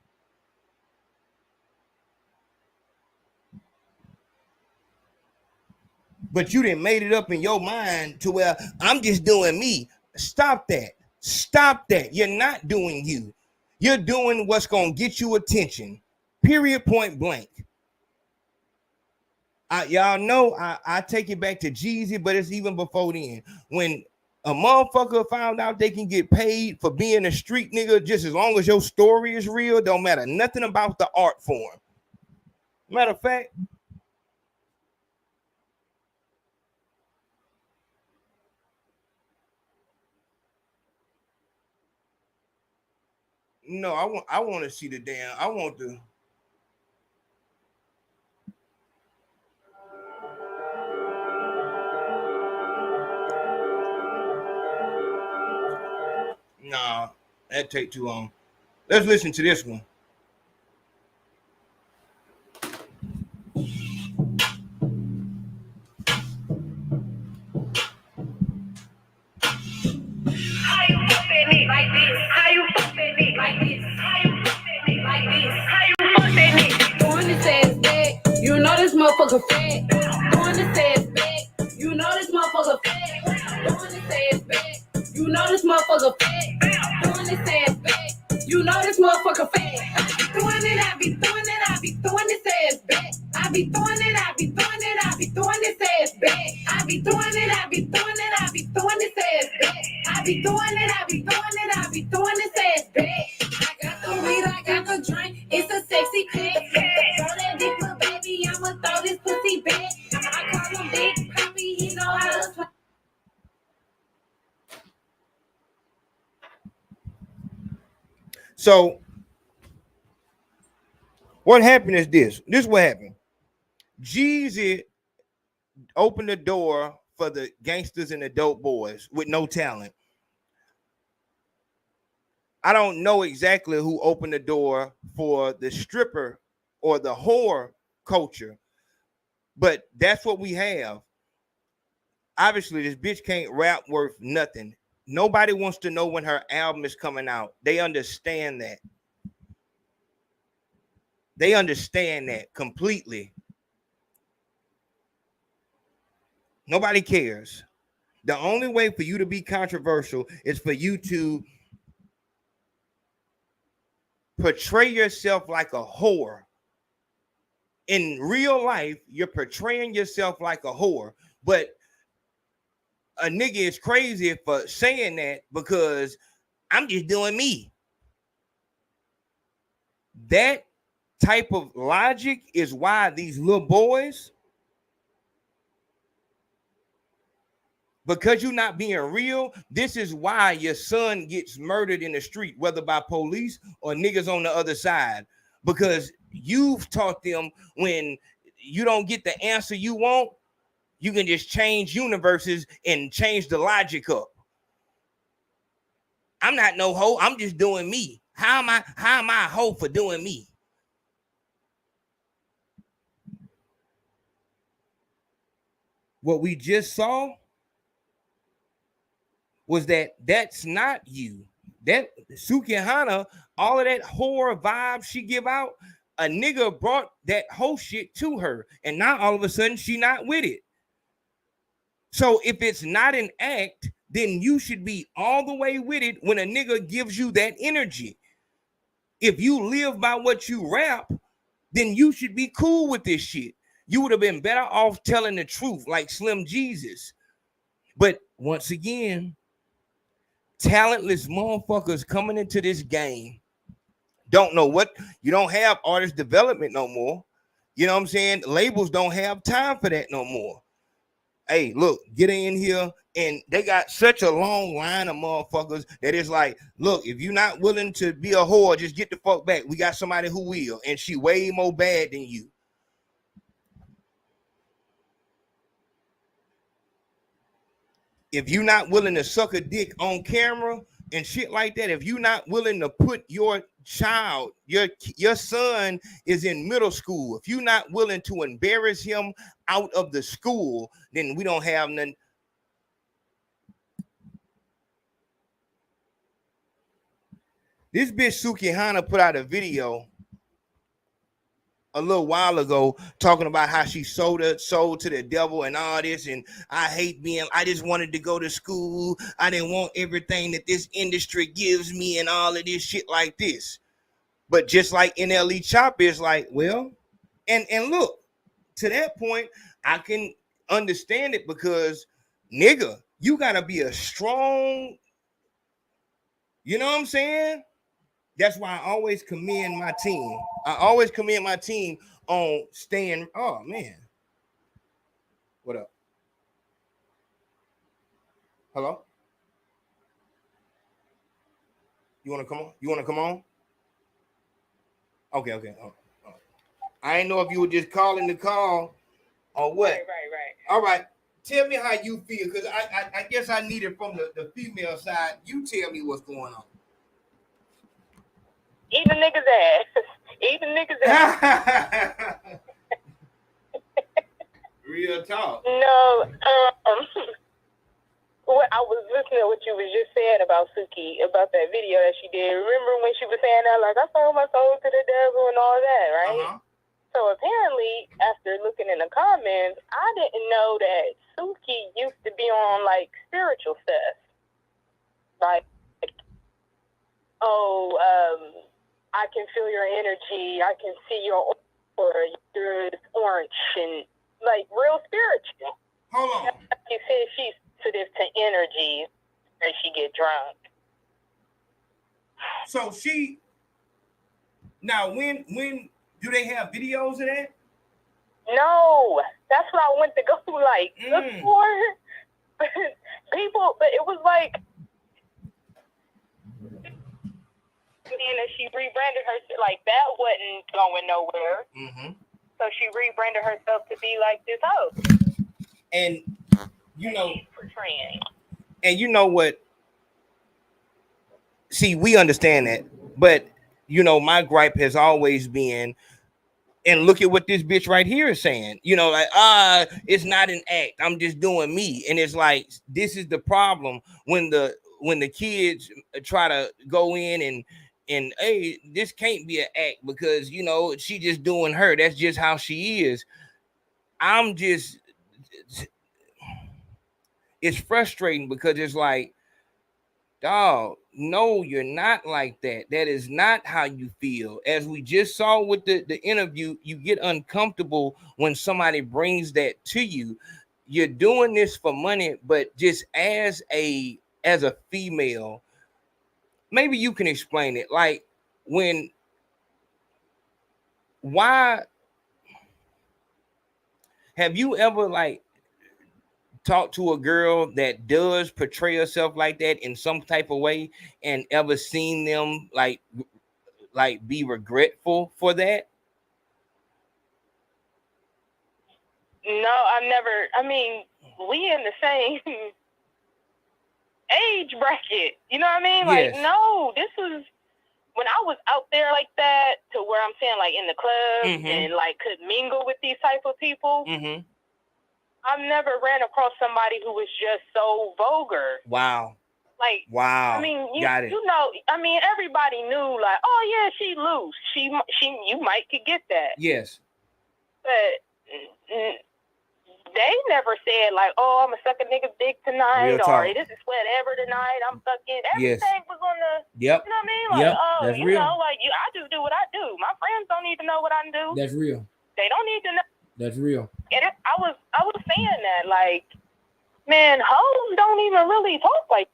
But you done made it up in your mind to where I'm just doing me. Stop that. Stop that. You're not doing you. You're doing what's going to get you attention. Period, point blank. Y'all know I take it back to Jeezy, but it's even before then. When a motherfucker found out they can get paid for being a street nigga just as long as your story is real, don't matter nothing about the art form. Matter of fact, no, I want to see the damn. I want to. Nah, that take too long. Let's listen to this one. How you fucking me like this? How you fucking me like this? How you fucking me like this? How you fucking me? When it says that, you know motherfucker fat. Doing this ass back. You know this motherfucker fat. Doing this ass back. You know this motherfucker fat. Doing this ass back. You know this motherfucker fat. I be throwing it, I be throwing it, I be throwing this ass back. I be throwing it, I be throwing it, I be throwing this ass back. I be throwing it, I be throwing it, I be throwing this ass back. I be throwing it, I be throwing it, I be throwing this ass back. I got the weed, I got the drink, it's a sexy pack. Throw that dick, little baby, I'ma throw this pussy back. I call him Big Poppy, he know how to play. So what happened is this. This is what happened. Jeezy opened the door for the gangsters and the dope boys with no talent. I don't know exactly who opened the door for the stripper or the whore culture, but that's what we have. Obviously, this bitch can't rap worth nothing. Nobody wants to know when her album is coming out. They understand that. They understand that completely. Nobody cares. The only way for you to be controversial is for you to portray yourself like a whore. In real life, you're portraying yourself like a whore, but a nigga is crazy for saying that because I'm just doing me. That type of logic is why these little boys, because you're not being real, this is why your son gets murdered in the street, whether by police or niggas on the other side, because you've taught them when you don't get the answer you want, you can just change universes and change the logic up. I'm not no hoe. I'm just doing me. How am I a hoe for doing me? What we just saw was that that's not you. That Sukihana, all of that horror vibe she give out, a nigga brought that whole shit to her, and now all of a sudden she not with it. So if it's not an act, then you should be all the way with it when a nigga gives you that energy. If you live by what you rap, then you should be cool with this shit. You would have been better off telling the truth like Slim Jesus. But once again, talentless motherfuckers coming into this game don't know what, you don't have artist development no more. You know what I'm saying? Labels don't have time for that no more. Hey, look, get in here, and they got such a long line of motherfuckers that it's like, look, if you're not willing to be a whore, just get the fuck back. We got somebody who will, and she way more bad than you. If you're not willing to suck a dick on camera and shit like that, if you're not willing to put your child, your son is in middle school, if you're not willing to embarrass him out of the school, then we don't have none. This bitch Sukihana put out a video a little while ago talking about how she sold to the devil and all this, and I just wanted to go to school. I didn't want everything that this industry gives me and all of this shit like this. But just like NLE Chopper is like, well, and look, to that point, I can understand it because, nigga, you gotta be a strong, you know what I'm saying? That's why I always commend my team. I always commend my team on staying. Oh man, what up? Hello? You want to come on? You want to come on? Okay. Oh. I didn't know if you were just calling the call or what. Right. All right. Tell me how you feel, because I guess I need it from the female side. You tell me what's going on. Eat the nigga's ass. Eat the nigga's ass. Real talk. No, what I was listening to what you was just saying about Suki, about that video that she did. Remember when she was saying that, like, I sold my soul to the devil and all that, right? Uh-huh. So apparently, after looking in the comments, I didn't know that Suki used to be on like spiritual stuff. Like, I can feel your energy. I can see your aura. You're orange and like real spiritual. Hold on. You said she's sensitive to energy as she get drunk. So she now when do they have videos of that? No, that's what I went to go like look for. People, but it was like, and then she rebranded herself like that wasn't going nowhere. Mm-hmm. So she rebranded herself to be like this host. And you know, portraying. And you know what? See, we understand that, but you know, my gripe has always been, and look at what this bitch right here is saying. You know, like, it's not an act. I'm just doing me. And it's like, this is the problem when the kids try to go in and hey, this can't be an act because you know she just doing her. That's just how she is. It's frustrating because it's like, dog, no, you're not like that. That is not how you feel. As we just saw with the interview, you get uncomfortable when somebody brings that to you. You're doing this for money, but just as a female, maybe you can explain it. Like why have you ever like talk to a girl that does portray herself like that in some type of way and ever seen them like be regretful for that? No, I've never. I mean, we in the same age bracket. You know what I mean? Yes. Like, no, this was when I was out there like that to where I'm saying like in the club and like could mingle with these type of people. Mm-hmm. I've never ran across somebody who was just so vulgar. Wow. Like, wow. I mean, you know, I mean, everybody knew, like, oh yeah, she loose. She, you might could get that. Yes. But they never said like, oh, I'm gonna suck a nigga's dick tonight, or this is whatever tonight. I'm fucking. Everything was on the. Yep. You know what I mean? Like, yep. oh, That's you real. know, like I just do what I do. My friends don't need to know what I do. That's real. They don't need to know. That's real. And I was saying that, like, man, hoes don't even really talk like.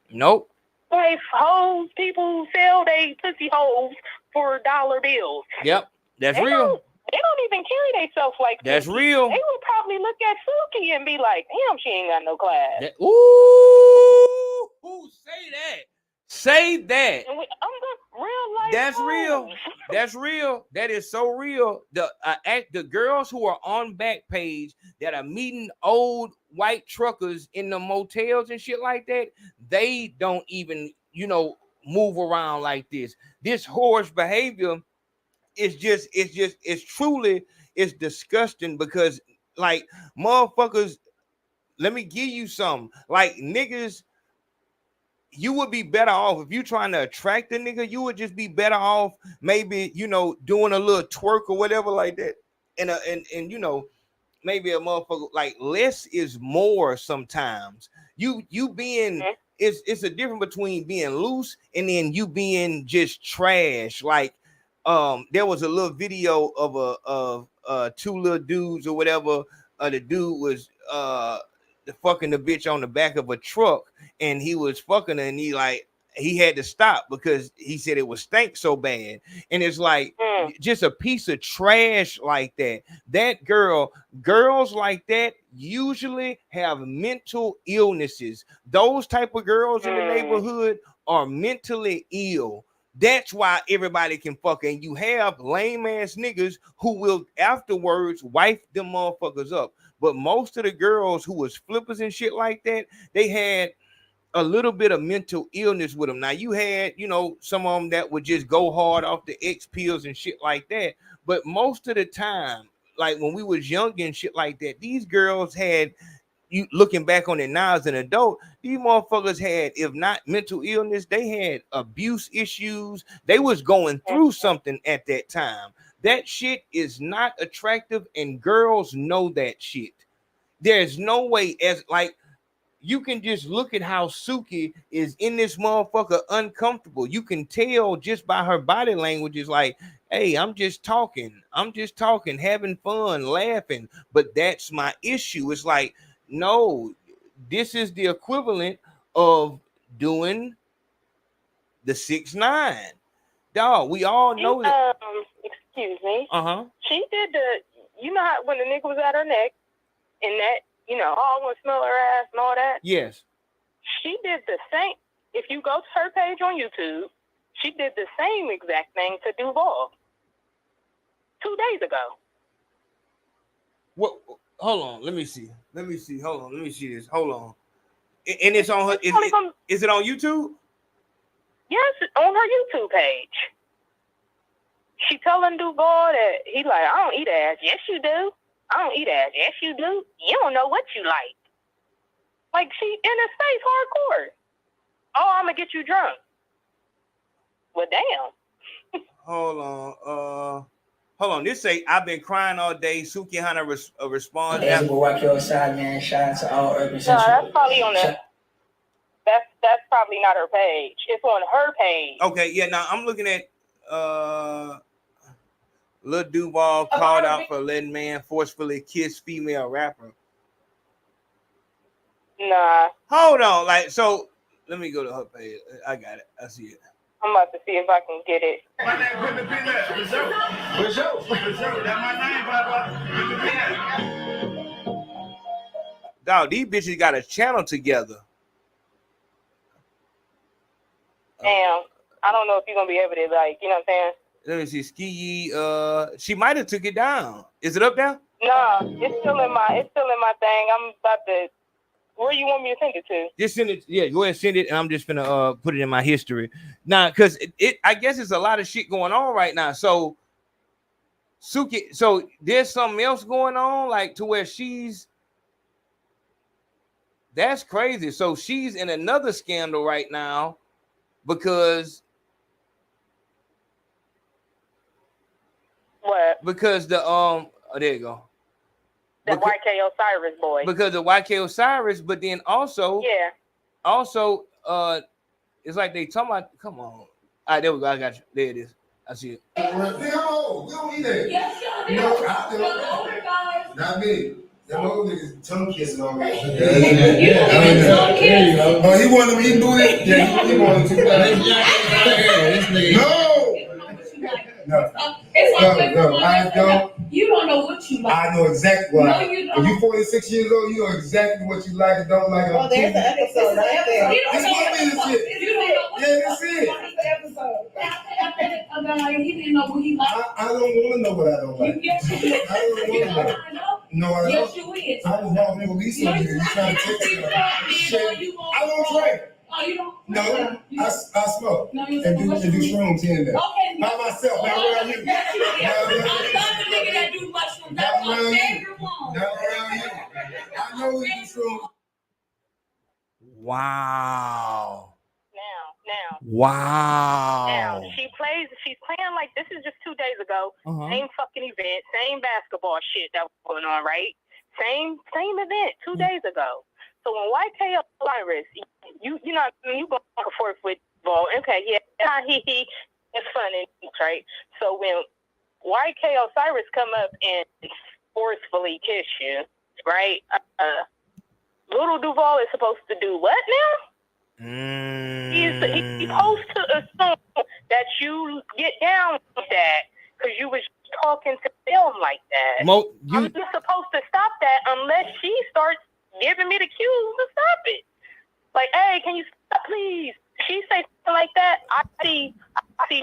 Nope. Like hoes, people sell they pussy hoes for dollar bills. Yep. That's real. They don't even carry themselves like that's Suki. real. They would probably look at Suki and be like, damn, she ain't got no class. Ooh, who say that? Say that. I'm real life. That's hoes. real. That's real. That is so real. The girls who are on Backpage that are meeting old white truckers in the motels and shit like that, they don't even, you know, move around like this. This whorish behavior it's truly disgusting because like motherfuckers, let me give you some like niggas. You would be better off if you trying to attract a nigga. You would just be better off maybe, you know, doing a little twerk or whatever like that. And you know, maybe a motherfucker like less is more sometimes. You being it's a difference between being loose and then you being just trash. Like there was a little video of two little dudes or whatever. The dude was fucking the bitch on the back of a truck, and he was fucking her, and he had to stop because he said it was stank so bad. And it's like just a piece of trash like that. That girls like that usually have mental illnesses. Those type of girls in the neighborhood are mentally ill. That's why everybody can fuck, and you have lame ass niggas who will afterwards wife them motherfuckers up. But most of the girls who was flippers and shit like that, they had a little bit of mental illness with them. Now you had, you know, some of them that would just go hard off the X pills and shit like that. But most of the time, like when we was young and shit like that, these girls had, you looking back on it now as an adult, these motherfuckers had, if not mental illness, they had abuse issues. They was going through something at that time. That shit is not attractive, and girls know that shit. There's no way, as like, you can just look at how Suki is in this motherfucker uncomfortable. You can tell just by her body language. Is like, hey, I'm just talking, having fun, laughing. But that's my issue. It's like, no, this is the equivalent of doing the 6ix9ine. Dog, we all know that. Excuse me. Uh-huh. She did you know how when the nigga was at her neck and that, you know, I want to smell her ass and all that? Yes. She did the same. If you go to her page on YouTube, she did the same exact thing to Duval 2 days ago. What? Hold on. Let me see. Hold on. Let me see this. Hold on. And it's on her. Is it on YouTube? Yes, on her YouTube page. She telling Duval that he like, I don't eat ass. Yes, you do. I don't eat ass. Yes, you do. You don't know what you like. Like, she in his face hardcore. Oh, I'm going to get you drunk. Well, damn. Hold on. This say, I've been crying all day. Sukihana responds. Hey, walk your side, man. Shout out to all urban No, central. that's probably on the... That's probably not her page. It's on her page. Okay, yeah. Now I'm looking at Lil Duval called out for letting man forcefully kiss female rapper. Nah. Hold on, like, so let me go to her page. I got it. I see it. I'm about to see if I can get it. My name put the pin there. For sure. That's my name, Papa. Dog, these bitches got a channel together. Damn. I don't know if you're gonna be able to, like, you know what I'm saying? Let me see. Ski. She might have took it down. Is it up there? No, it's still in my thing. I'm about to. Where you want me to send it to? Just send it. Yeah, go ahead and send it, and I'm just gonna put it in my history now, because it I guess it's a lot of shit going on right now. So Suki, so there's something else going on, like to where she's. That's crazy. So she's in another scandal right now because. What? Because the oh, there you go. The YK Osiris boy. Because the YK Osiris, but then also, yeah. Also, it's like they talking about. Come on, all right, there we go. I got you. There it is. I see it. No, we don't eat that. Yes, y'all do. No, I don't. Not me. Them old niggas tongue kissing on me. Oh, he wanted me to do it? Yeah, he wanted to. No. No, I don't. You don't know what you like. I know exactly what I like. You When you're 46 years old, you know exactly what you like and don't like. Well, there's an episode right there. This is it. He didn't know what he liked. I don't want to know what I don't like. Yes, you is. I don't want to know. No, I don't. Yes, you is. I was walking with Lisa and you trying to take shit. I don't drink. Oh, you don't? No, I smoke no, and do shrooms here and there. Okay. By myself, not around you. I love the nigga that do mushrooms. That's my favorite one. Not around you. I know we do shrooms. Wow. Now. Wow. Now, she's playing like this is just 2 days ago. Uh-huh. Same fucking event, same basketball shit that was going on, right? Same event 2 days ago. So when YK Osiris, you know, you go back and forth with Vol, okay, yeah, it's funny, right? So when YK Osiris come up and forcefully kiss you, right? Little Duval is supposed to do what now? He's supposed to assume that you get down with that because you was talking to them like that. I'm just supposed to stop that unless she starts giving me the cues to stop it. Like, hey, can you stop, please? She say something like that. I see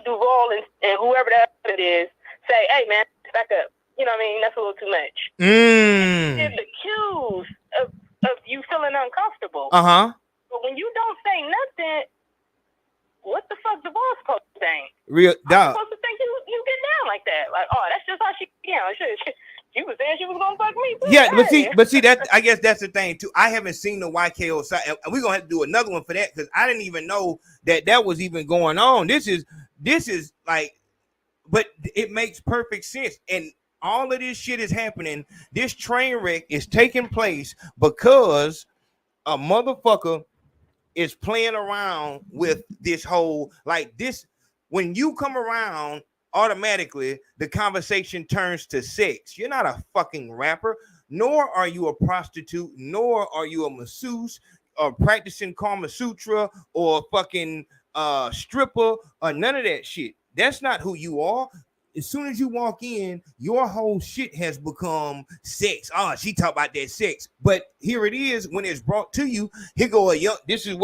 Duval and whoever that it is say, hey, man, back up. You know what I mean? That's a little too much. Give the cues of you feeling uncomfortable. Uh-huh. But when you don't say nothing, what the fuck Duval's supposed to think? Real dog. I'm supposed to think you get down like that. Like, oh, that's just how she, you know, she was saying she was gonna fuck me. Yeah, but see that I guess that's the thing too. I haven't seen the YKO side, and we're gonna have to do another one for that because I didn't even know that was even going on. This is like but it makes perfect sense. And all of this shit is happening. This train wreck is taking place because a motherfucker is playing around with this whole like this. When you come around, automatically the conversation turns to sex. You're not a fucking rapper, nor are you a prostitute, nor are you a masseuse or practicing Kama Sutra or fucking stripper or none of that shit. That's not who you are. As soon as you walk in, your whole shit has become sex. Oh, she talk about that sex. But here it is when it's brought to you. Here go a young, this is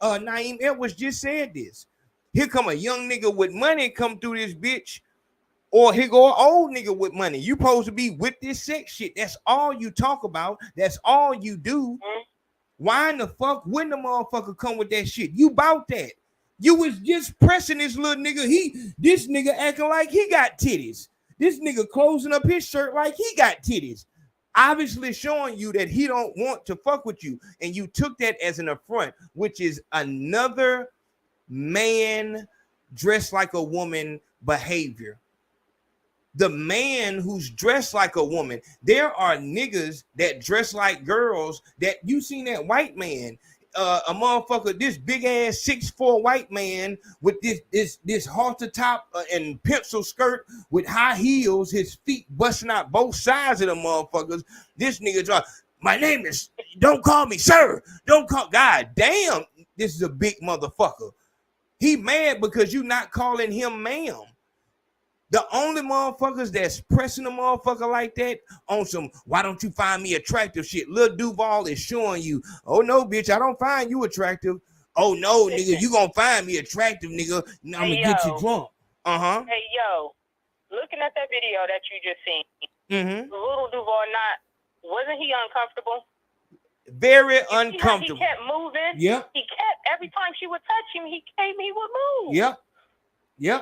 Naeem Edwards just said this. Here come a young nigga with money come through this bitch. Or here go an old nigga with money. You supposed to be with this sex shit. That's all you talk about. That's all you do. Why in the fuck wouldn't the motherfucker come with that shit? You bout that. You was just pressing this little nigga. This nigga acting like he got titties. This nigga closing up his shirt like he got titties. Obviously showing you that he don't want to fuck with you. And you took that as an affront, which is another man dressed like a woman behavior. The man who's dressed like a woman. There are niggas that dress like girls that you seen that white man. A motherfucker, this big ass 6'4" white man with this halter top and pencil skirt with high heels, his feet busting out both sides of the motherfuckers. This nigga, my name is, don't call me sir. Don't call, God damn, this is a big motherfucker. He mad because you not calling him ma'am. The only motherfuckers that's pressing a motherfucker like that on some, why don't you find me attractive shit? Lil Duval is showing you, oh no, bitch, I don't find you attractive. Oh no, nigga, you gonna find me attractive, nigga. I'm gonna get you drunk. Hey, yo, looking at that video that you just seen, Lil Duval wasn't he uncomfortable? Very uncomfortable. He kept moving. Yep. He kept, every time she would touch him, he would move. Yep.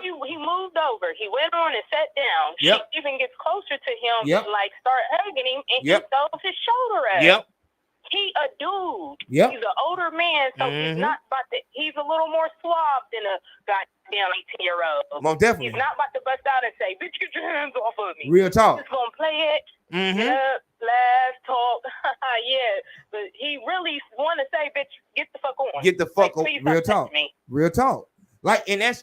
He moved over. He went on and sat down. Yep. She even gets closer to him, Yep. like start hugging him, and he Yep. throws his shoulder at Yep. him. He a dude. Yep. He's an older man, so he's not about to. He's a little more suave than a goddamn 18-year-old. Most definitely. He's not about to bust out and say, "Bitch, get your hands off of me." Real talk. He's gonna play it. Get up, laugh, talk. Yeah, but he really want to say, "Bitch, get the fuck on." Get the fuck on. Please Real stop talk. touching me. Real talk. Like, and that's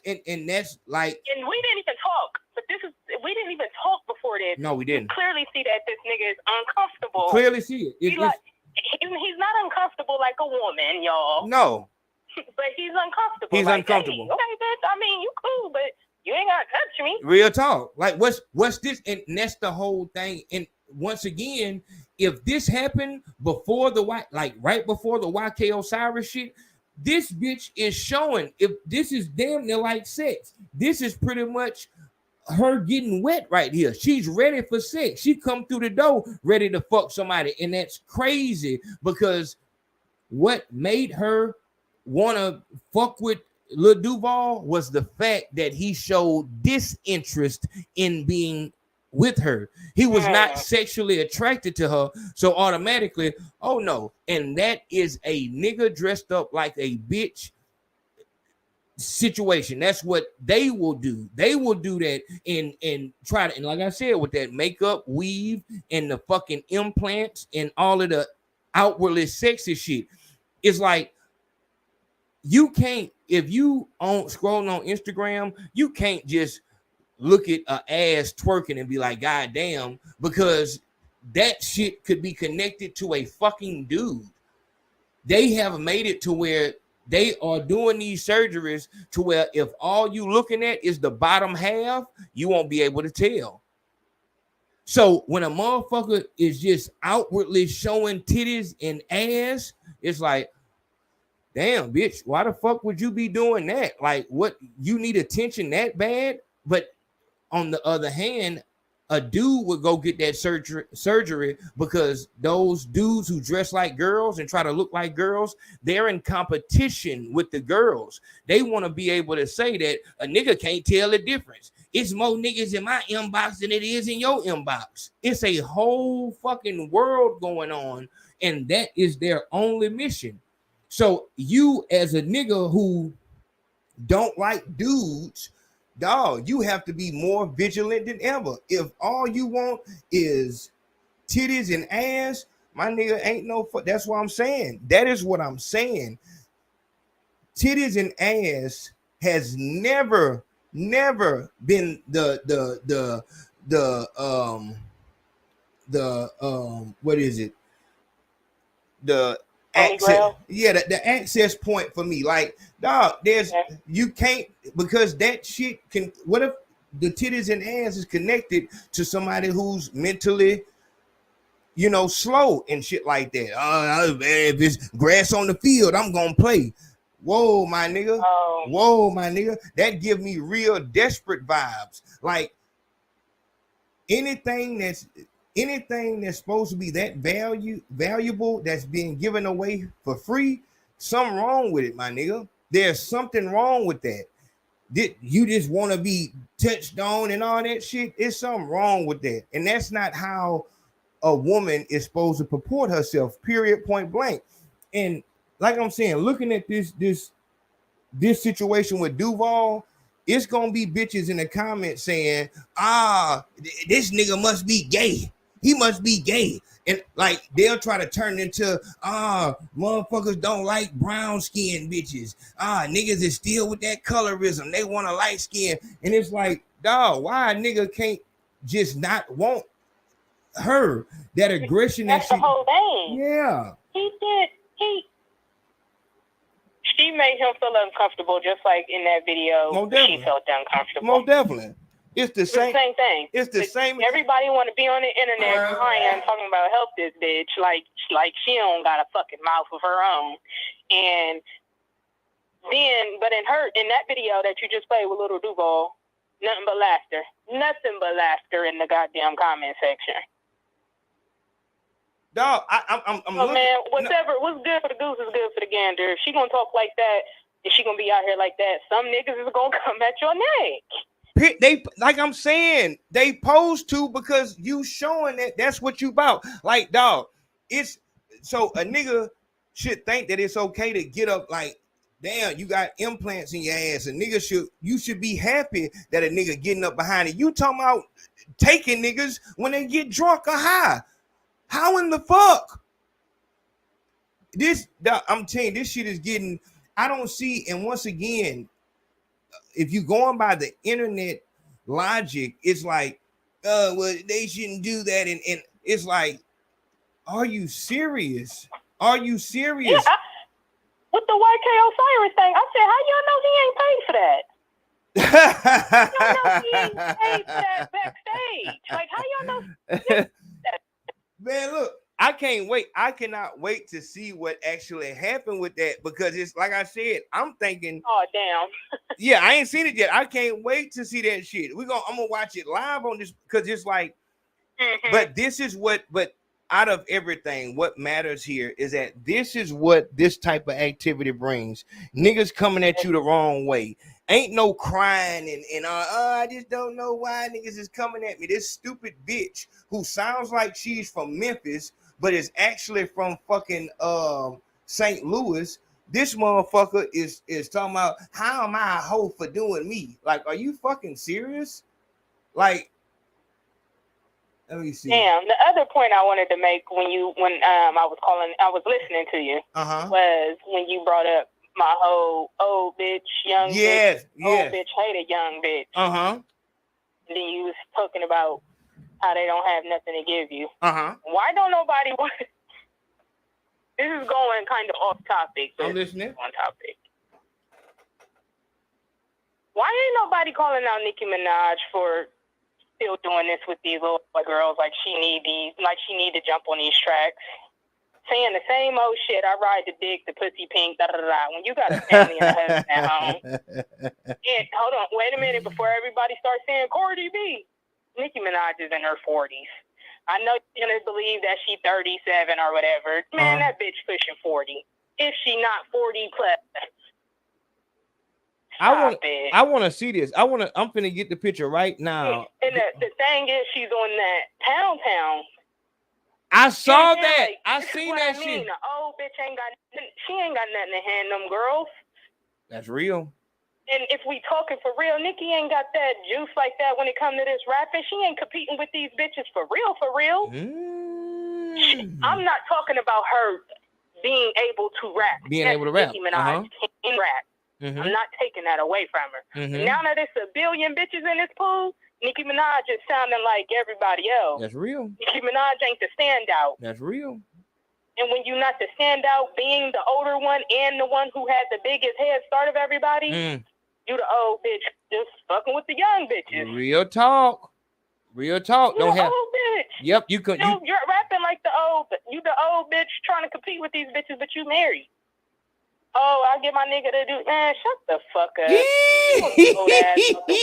like. And we didn't even talk, but we didn't even talk before this. No, we didn't. You clearly see that this nigga is uncomfortable. Clearly see it. He's not uncomfortable like a woman, y'all. No. But he's uncomfortable. He's like, uncomfortable. Hey, okay, bitch. I mean, you cool, but you ain't gotta touch me. Real talk. Like, what's this? And that's the whole thing. And once again, if this happened before right before the YK Osiris shit, this bitch is showing, if this is damn near like sex, this is pretty much her getting wet right here. She's ready for sex. She come through the door ready to fuck somebody. And that's crazy because what made her want to fuck with Lil Duval was the fact that he showed disinterest in being with her. He was not sexually attracted to her, so automatically, oh no. And that is a nigga dressed up like a bitch situation. That's what they will do. They will do that and try to, and like I said, with that makeup, weave, and the fucking implants and all of the outwardly sexy shit. It's like you can't, if you scrolling on Instagram, you can't just look at an ass twerking and be like, God damn, because that shit could be connected to a fucking dude. They have made it to where they are doing these surgeries to where if all you looking at is the bottom half, you won't be able to tell. So when a motherfucker is just outwardly showing titties and ass, it's like, damn, bitch, why the fuck would you be doing that? Like, what, you need attention that bad? But on the other hand, a dude would go get that surgery because those dudes who dress like girls and try to look like girls, they're in competition with the girls. They want to be able to say that a nigga can't tell the difference. It's more niggas in my inbox than it is in your inbox. It's a whole fucking world going on, and that is their only mission. So you as a nigga who don't like dudes, dog, you have to be more vigilant than ever. If all you want is titties and ass, my nigga, ain't no that's what I'm saying. That is what I'm saying. Titties and ass has never been the what is it? The access, the access point for me. Like, dog, there's you can't, because that shit can, what if the titties and ass is connected to somebody who's mentally, you know, slow and shit like that. If it's grass on the field, I'm gonna play. Whoa, my nigga. Whoa, my nigga. That give me real desperate vibes. Like anything that's supposed to be that valuable that's being given away for free, something wrong with it, my nigga. There's something wrong with that. You just want to be touched on and all that shit. It's something wrong with that. And that's not how a woman is supposed to purport herself, period, point blank. And like I'm saying, looking at this situation with Duval, it's gonna be bitches in the comments saying, this nigga must be gay. He must be gay. And like they'll try to turn into motherfuckers don't like brown skinned bitches. Niggas is still with that colorism. They want a light skin. And it's like, dog, why a nigga can't just not want her? That aggression. That's the whole thing. Yeah. She made him feel uncomfortable, just like in that video. She felt uncomfortable. Most definitely. It's the same thing. It's the same. Everybody want to be on the internet crying, talking about help this bitch, like she don't got a fucking mouth of her own. And then, but in that video that you just played with Little Duval, nothing but laughter in the goddamn comment section. Dog, I'm man, what's good for the goose is good for the gander. If she gonna talk like that, if she gonna be out here like that, some niggas is gonna come at your neck. They, like I'm saying, they pose to, because you showing that that's what you about. Like, dog, it's so a nigga should think that it's okay to get up like, damn, you got implants in your ass. You should be happy that a nigga getting up behind it. You talking about taking niggas when they get drunk or high. How in the fuck? I'm telling you, this shit is getting, I don't see, and once again, if you going by the internet logic, it's like, well, they shouldn't do that. And it's like, are you serious? Are you serious? Yeah, with the YK Osiris thing, I said, how y'all know he ain't paid for that? Y'all know he ain't paid for that backstage. Like, how y'all know that? Man, look, I can't wait. I cannot wait to see what actually happened with that, because it's like I said, I'm thinking, oh damn. Yeah, I ain't seen it yet. I can't wait to see that shit. I'm gonna watch it live on this, because it's like, but this is but out of everything, what matters here is that this is what this type of activity brings. Niggas coming at you the wrong way. Ain't no crying and I just don't know why niggas is coming at me. This stupid bitch who sounds like she's from Memphis, but is actually from fucking St. Louis. This motherfucker is talking about, how am I a hoe for doing me? Like, are you fucking serious? Like, let me see. Damn. The other point I wanted to make when I was listening to you was when you brought up my whole old bitch, young bitch, old bitch, hate a young bitch. And then you was talking about how they don't have nothing to give you. Why don't nobody want? This is going kind of off topic. I'm listening. On topic. Why ain't nobody calling out Nicki Minaj for still doing this with these little girls? Like she need to jump on these tracks. Saying the same old shit. I ride the dick, the pussy pink, da da da. When you got a family and a husband at home. And hold on, wait a minute before everybody starts saying Cardi B. Nicki Minaj is in her 40s. I know you're gonna believe that she's 37 or whatever. Man, that bitch pushing 40. If she not 40 plus. I want to see this. I'm finna get the picture right now. And the thing is, she's on that Pound. I saw that. I seen that shit. The old bitch ain't got nothing to hand them girls. That's real. And if we talking for real, Nicki ain't got that juice like that when it comes to this rapping. She ain't competing with these bitches for real, for real. I'm not talking about her being able to rap. Being able to rap. Nicki Minaj can rap. Mm-hmm. I'm not taking that away from her. Mm-hmm. Now that it's a billion bitches in this pool, Nicki Minaj is sounding like everybody else. That's real. Nicki Minaj ain't the standout. That's real. And when you're not the standout, being the older one and the one who had the biggest head start of everybody, you the old bitch just fucking with the young bitches. Real talk. Real talk. You Don't the have. old bitch. Yep, you could. You're rapping like the old. You the old bitch trying to compete with these bitches, but you married. Oh, I get my nigga to do. Man, shut the fuck up. Old ass out the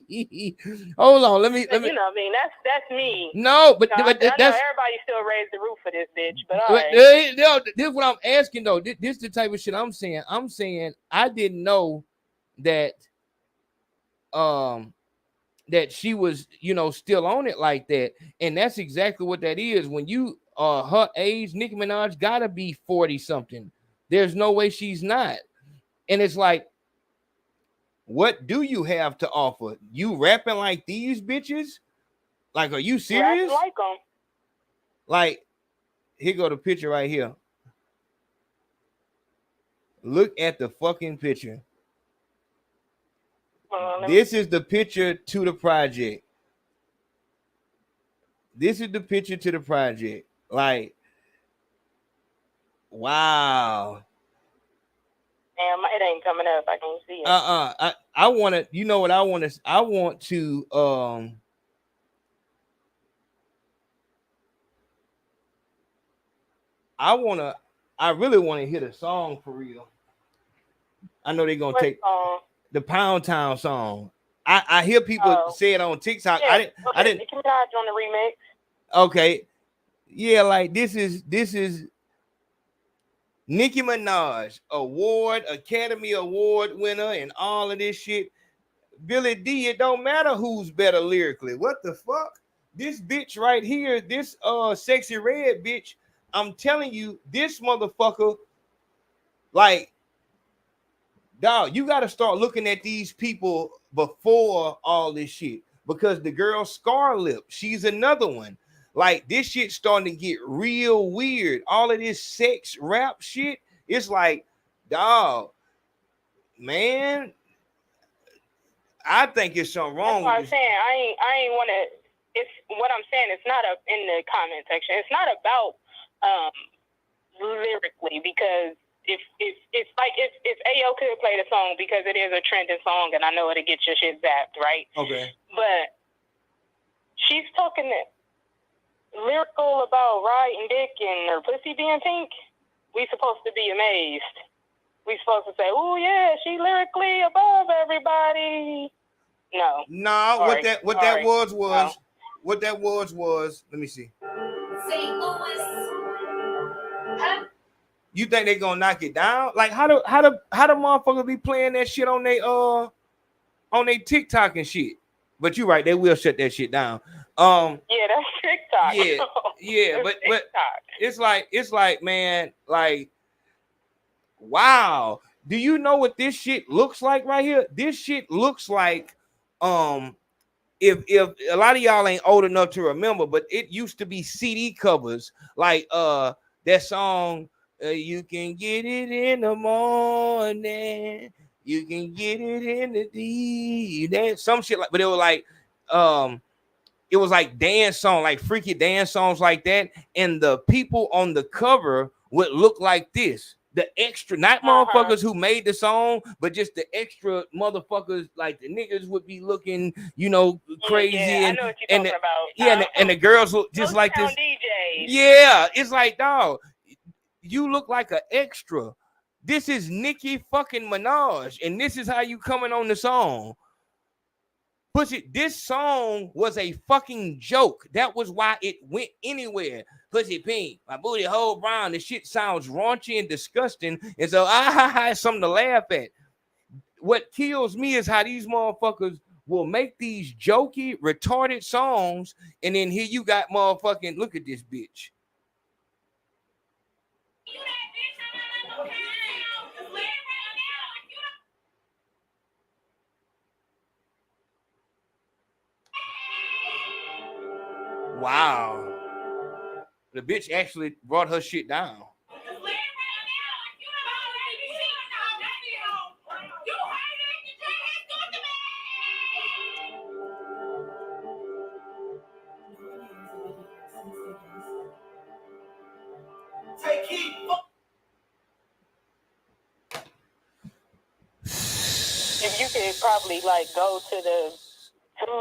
way. Hold on, let me. You know what I mean? That's me. No, but, I know that's everybody still raised the roof for this bitch, but all right. No, this is what I'm asking though. This is the type of shit I'm saying. I'm saying I didn't know that that she was, still on it like that. And that's exactly what that is. When you her age, Nicki Minaj gotta be 40 something. There's no way she's not. And it's like, what do you have to offer? You rapping like these bitches? Like, are you serious? Rapping like them. Like, here go the picture right here. Look at the fucking picture. This is the picture to the project. This is the picture to the project. Like, wow. Damn, it ain't coming up. I can't see it. I want to, you know what I want to, I want to, I really want to hear the song for real. I know they're going to take the Pound Town song. I hear people say it on TikTok. Yeah, I didn't. Nicki Minaj on the remix. Okay. Yeah, like this is Nicki Minaj, Academy Award winner, and all of this shit. Billy D, it don't matter who's better lyrically. What the fuck? This bitch right here, this Sexy Red bitch, I'm telling you, this motherfucker, like, dog, you got to start looking at these people before all this shit. Because the girl Scarlip, she's another one. Like, this shit starting to get real weird. All of this sex rap shit, it's like, dog, man, I think it's something wrong. That's what I'm saying. I ain't want to. It's what I'm saying. It's not up in the comment section. It's not about lyrically, because if Ayo could play the song because it is a trending song and I know it'll get your shit zapped, right? Okay. But she's talking lyrical about riding dick and her pussy being pink. We supposed to be amazed. We supposed to say, "Oh yeah, she lyrically above everybody." No. What that was. Let me see. St. Louis. Huh? You think they gonna knock it down? Like how the motherfuckers be playing that shit on they TikTok and shit? But you right, they will shut that shit down. Yeah, that's TikTok. Yeah, but it's like man, like, wow. Do you know what this shit looks like right here? This shit looks like if a lot of y'all ain't old enough to remember, but it used to be CD covers like that song. You can get it in the morning. You can get it in the D. That some shit like, but it was like dance song, like freaky dance songs like that. And the people on the cover would look like this. The extra, not motherfuckers who made the song, but just the extra motherfuckers, like the niggas would be looking, crazy. Yeah, and I know what you're talking about. Yeah, and the girls look just like this. DJs. Yeah, it's like, dog, you look like an extra. This is Nicki fucking Minaj, and this is how you coming on the song. Pussy, this song was a fucking joke. That was why it went anywhere. Pussy pink, my booty hole brown. The shit sounds raunchy and disgusting, and so it's something to laugh at. What kills me is how these motherfuckers will make these jokey, retarded songs, and then here you got motherfucking, look at this bitch. bitch actually brought her shit down. If you could probably like go to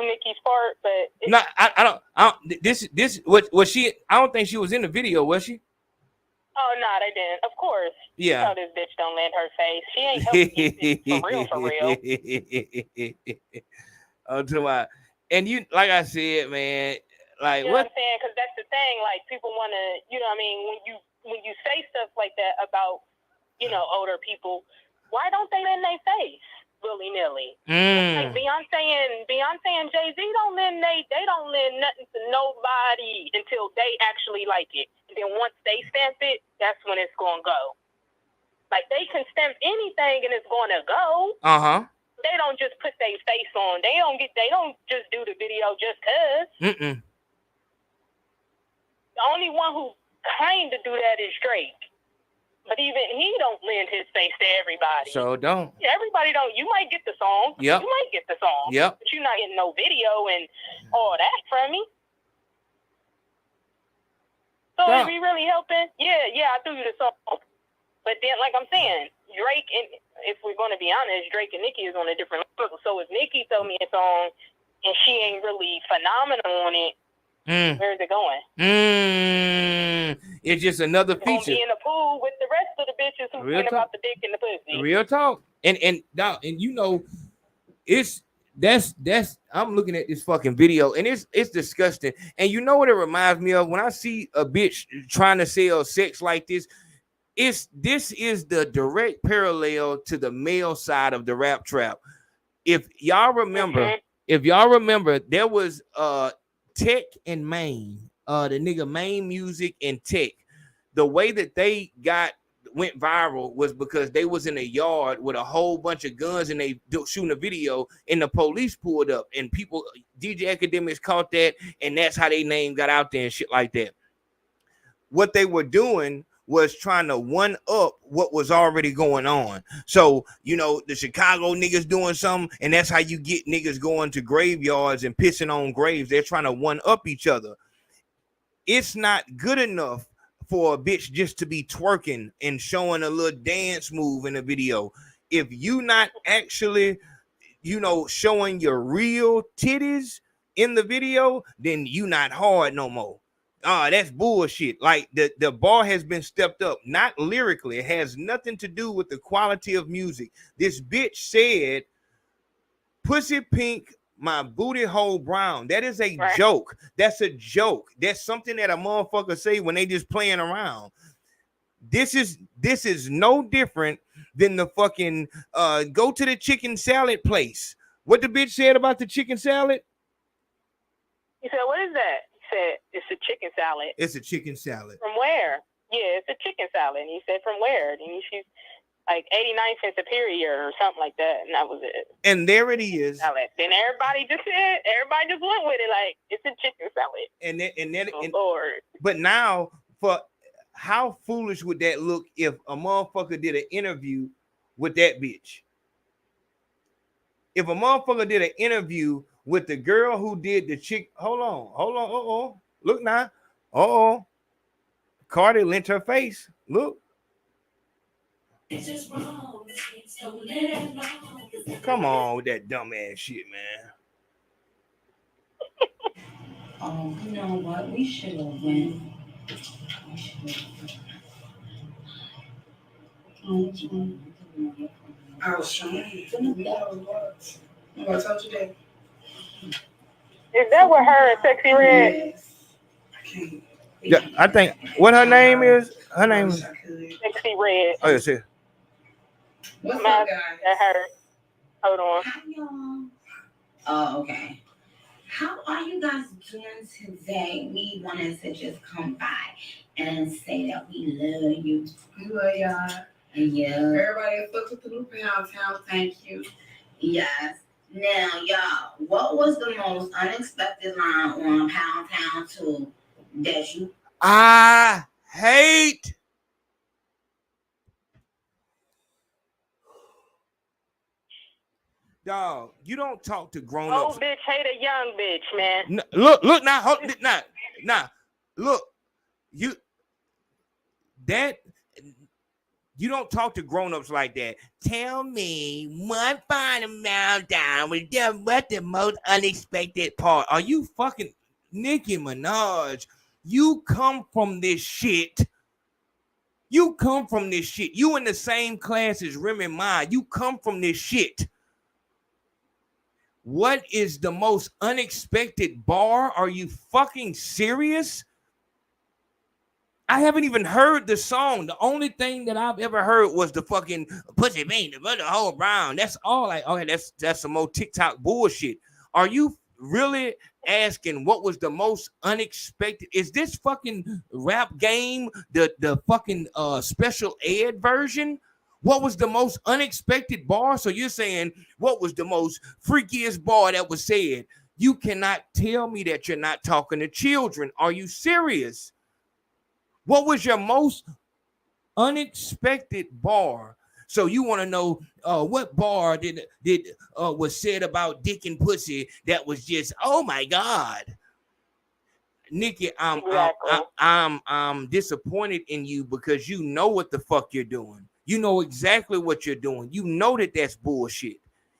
Nikki's part, but No, I don't. This was she? I don't think she was in the video, was she? Oh no, they didn't. Of course. Yeah. You know this bitch don't lend her face. She ain't helping for real. And you, like I said, man, like you know what? I'm saying? Because that's the thing. Like people want to, you know what I mean? When you say stuff like that about, older people, why don't they lend their face willy-nilly? Like Beyonce and Jay-Z don't lend they don't lend nothing to nobody until they actually like it. And then once they stamp it, that's when it's gonna go. Like they can stamp anything and it's gonna go. They don't just put their face on. They don't just do the video just cause. The only one who claimed to do that is Drake. But even he don't lend his face to everybody. So don't. Yeah, everybody don't. You might get the song. Yep. You might get the song. Yep. But you're not getting no video and all that from me. So is he really helping? Yeah, I threw you the song. But then, like I'm saying, Drake, and if we're going to be honest, Drake and Nicki is on a different level. So if Nicki told me a song and she ain't really phenomenal on it, where's it going? It's just another It's gonna feature. be in the pool with the rest of the bitches who Real think talk. about the dick and the pussy. Real talk. And that's I'm looking at this fucking video and it's disgusting. And you know what it reminds me of? When I see a bitch trying to sell sex like this, this is the direct parallel to the male side of the rap trap. If y'all remember, there was Tech and Maine, the nigga Maine Music and Tech. The way that they went viral was because they was in a yard with a whole bunch of guns and they shooting a video and the police pulled up and people, DJ Academics caught that and that's how their name got out there and shit like that. What they were doing was trying to one up what was already going on. So, the Chicago niggas doing something, and that's how you get niggas going to graveyards and pissing on graves. They're trying to one up each other. It's not good enough for a bitch just to be twerking and showing a little dance move in a video. If you not actually, showing your real titties in the video, then you not hard no more. That's bullshit. Like the bar has been stepped up, not lyrically. It has nothing to do with the quality of music. This bitch said, "Pussy pink, my booty hole brown." That is a joke. That's a joke. That's something that a motherfucker say when they just playing around. This is no different than the fucking go to the chicken salad place. What the bitch said about the chicken salad? He said, "What is that?" Said it's a chicken salad. It's a chicken salad. From where? Yeah, it's a chicken salad. And he said, from where? And she's like 89th and Superior or something like that. And that was it. And there it is. Salad. Then everybody just went with it like it's a chicken salad. Lord. But now, for how foolish would that look if a motherfucker did an interview with that bitch? If a motherfucker did an interview with the girl who did the chick, hold on, look now, Cardi lent her face, look. It's just wrong. So let it know. Come on with that dumb ass shit, man. You know what? We should have went. I was trying to. I told you that. Is that what her and Sexy Red? Yeah, I think what her name is. Her name is Sexy Red. Oh, yes, yeah. What's up, guys? That her. Hold on. How y'all? Oh, okay. How are you guys doing today? We wanted to just come by and say that we love you. We love y'all. Yeah. Everybody that fucks with the new Pound Town, thank you. Yes. Now, y'all, what was the most unexpected line on Pound Town 2 that you I hate dog. You don't talk to grown-ups. Old bitch hate a young bitch, man. Look now, look, you don't talk to grown-ups like that. Tell me what part of meltdown was what the most unexpected part? Are you fucking Nicki Minaj? You come from this shit. You come from this shit. You in the same class as Remy Ma. You come from this shit. What is the most unexpected bar? Are you fucking serious? I haven't even heard the song. The only thing that I've ever heard was the fucking pussy vein, the whole brown. That's all. Like, okay, that's some more TikTok bullshit. Are you really asking what was the most unexpected? Is this fucking rap game the fucking special ed version? What was the most unexpected bar? So you're saying what was the most freakiest bar that was said? You cannot tell me that you're not talking to children. Are you serious? What was your most unexpected bar? So you want to know what bar did was said about dick and pussy that was just, oh my God. Nikki, I'm disappointed in you because you know what the fuck you're doing. You know exactly what you're doing. You know that that's bullshit.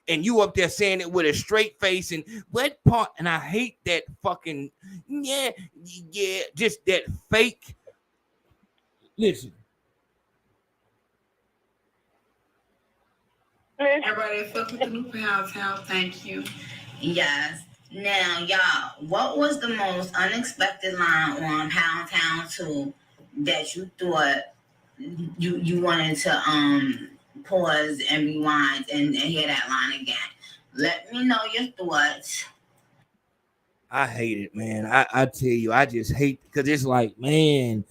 And you up there saying it with a straight face and what part? And I hate that fucking, just that fake. Listen. Everybody fuck with the new house. Thank you. Yes. Now, y'all, what was the most unexpected line on Pound Town 2 that you thought you wanted to pause and rewind and hear that line again? Let me know your thoughts. I hate it, man. I tell you, I just hate because it's like, man,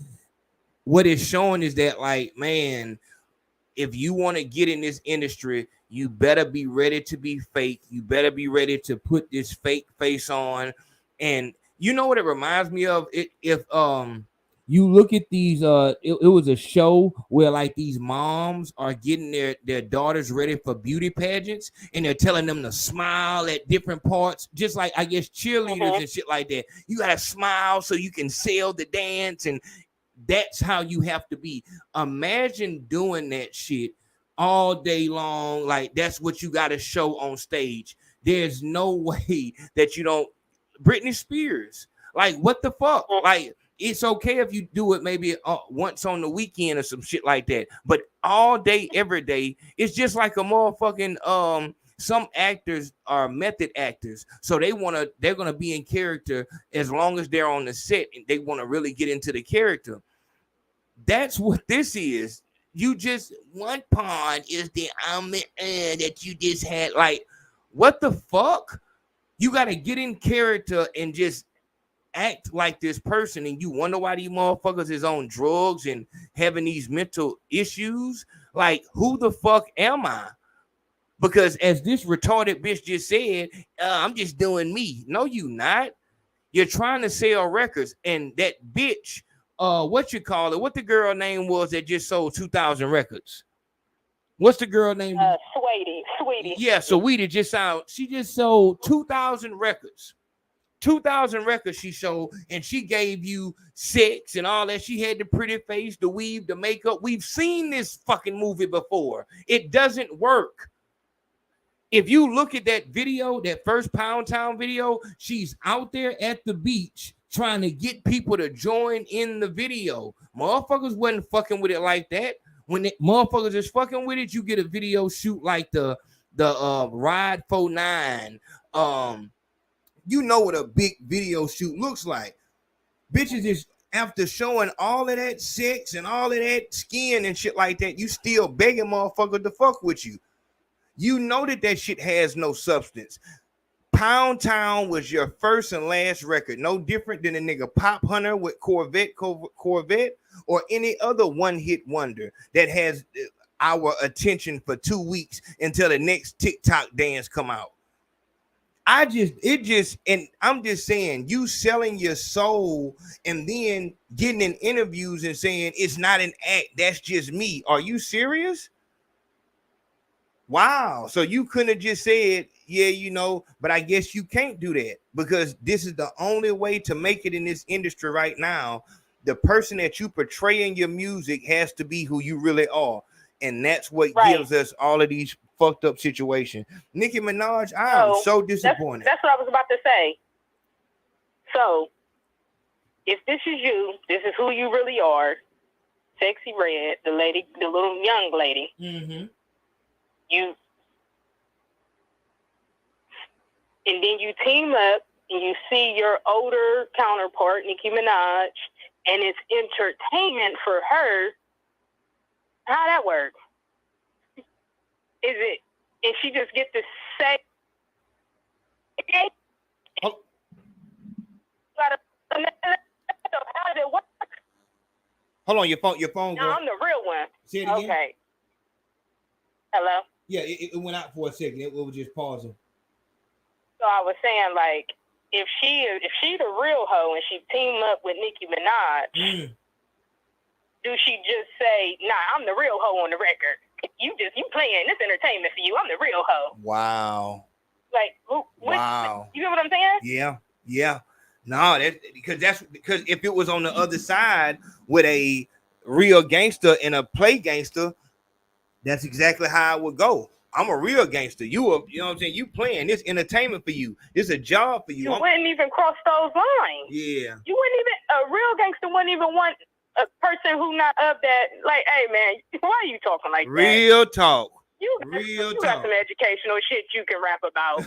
what it's showing is that, like, man, if you want to get in this industry, you better be ready to be fake. You better be ready to put this fake face on. And you know what it reminds me of? If you look at these, it was a show where like these moms are getting their daughters ready for beauty pageants, and they're telling them to smile at different parts, just like I guess cheerleaders and shit like that. You gotta smile so you can sell the dance, and that's how you have to be. Imagine doing that shit all day long. Like that's what you got to show on stage. There's no way that you don't. Britney Spears, like what the fuck? Like it's okay if you do it maybe once on the weekend or some shit like that, but all day, every day, it's just like a motherfucking some actors are method actors, so they're gonna be in character as long as they're on the set and they want to really get into the character. That's what this is. You just one part is the that you just had. Like, what the fuck? You got to get in character and just act like this person, and you wonder why these motherfuckers is on drugs and having these mental issues. Like, who the fuck am I? Because as this retarded bitch just said, I'm just doing me. No, you not. You're trying to sell records, and that bitch. What you call it? What the girl name was that just sold 2,000 records? What's the girl name? Sweetie. Yeah, Sweetie she just sold 2,000 records. 2,000 records she sold, and she gave you sex and all that. She had the pretty face, the weave, the makeup. We've seen this fucking movie before. It doesn't work. If you look at that video, that first Pound Town video, she's out there at the beach trying to get people to join in the video. Motherfuckers wasn't fucking with it like that. When motherfuckers is fucking with it, you get a video shoot like the Ride 49. You know what a big video shoot looks like. Bitches is after showing all of that sex and all of that skin and shit like that, you still begging motherfuckers to fuck with you. You know that shit has no substance. Pound Town was your first and last record, no different than a nigga Pop Hunter with Corvette, or any other one-hit wonder that has our attention for 2 weeks until the next TikTok dance come out. And I'm just saying, you selling your soul and then getting in interviews and saying it's not an act, that's just me. Are you serious? Wow. So you couldn't have just said, yeah, you know, but I guess you can't do that because this is the only way to make it in this industry right now. The person that you portray in your music has to be who you really are. And that's what gives us all of these fucked up situations. Nicki Minaj, I am so disappointed. That's what I was about to say. So, if this is you, this is who you really are, Sexy Red, the lady, the little young lady. And then you team up and you see your older counterpart, Nicki Minaj, and it's entertainment for her. How that work? Is it? And she just get to say, "Hey, how does it work?" Hold on, your phone. No, I'm the real one. Say it again. Okay. Hello. Yeah, it went out for a second. It was just pausing. So I was saying, like, if she the real hoe and she teamed up with Nicki Minaj, do she just say, "Nah, I'm the real hoe on the record. You playing this entertainment for you. I'm the real hoe." Wow. Like, wow. You know what I'm saying? Yeah. No, because if it was on the other side with a real gangster and a play gangster, that's exactly how it would go. I'm a real gangster. You know what I'm saying? You playing this entertainment for you. It's a job for you. You wouldn't even cross those lines. Yeah. You wouldn't even, a real gangster wouldn't even want a person who not of that, like, hey man, why are you talking like Real that? talk. You got some educational shit you can rap about.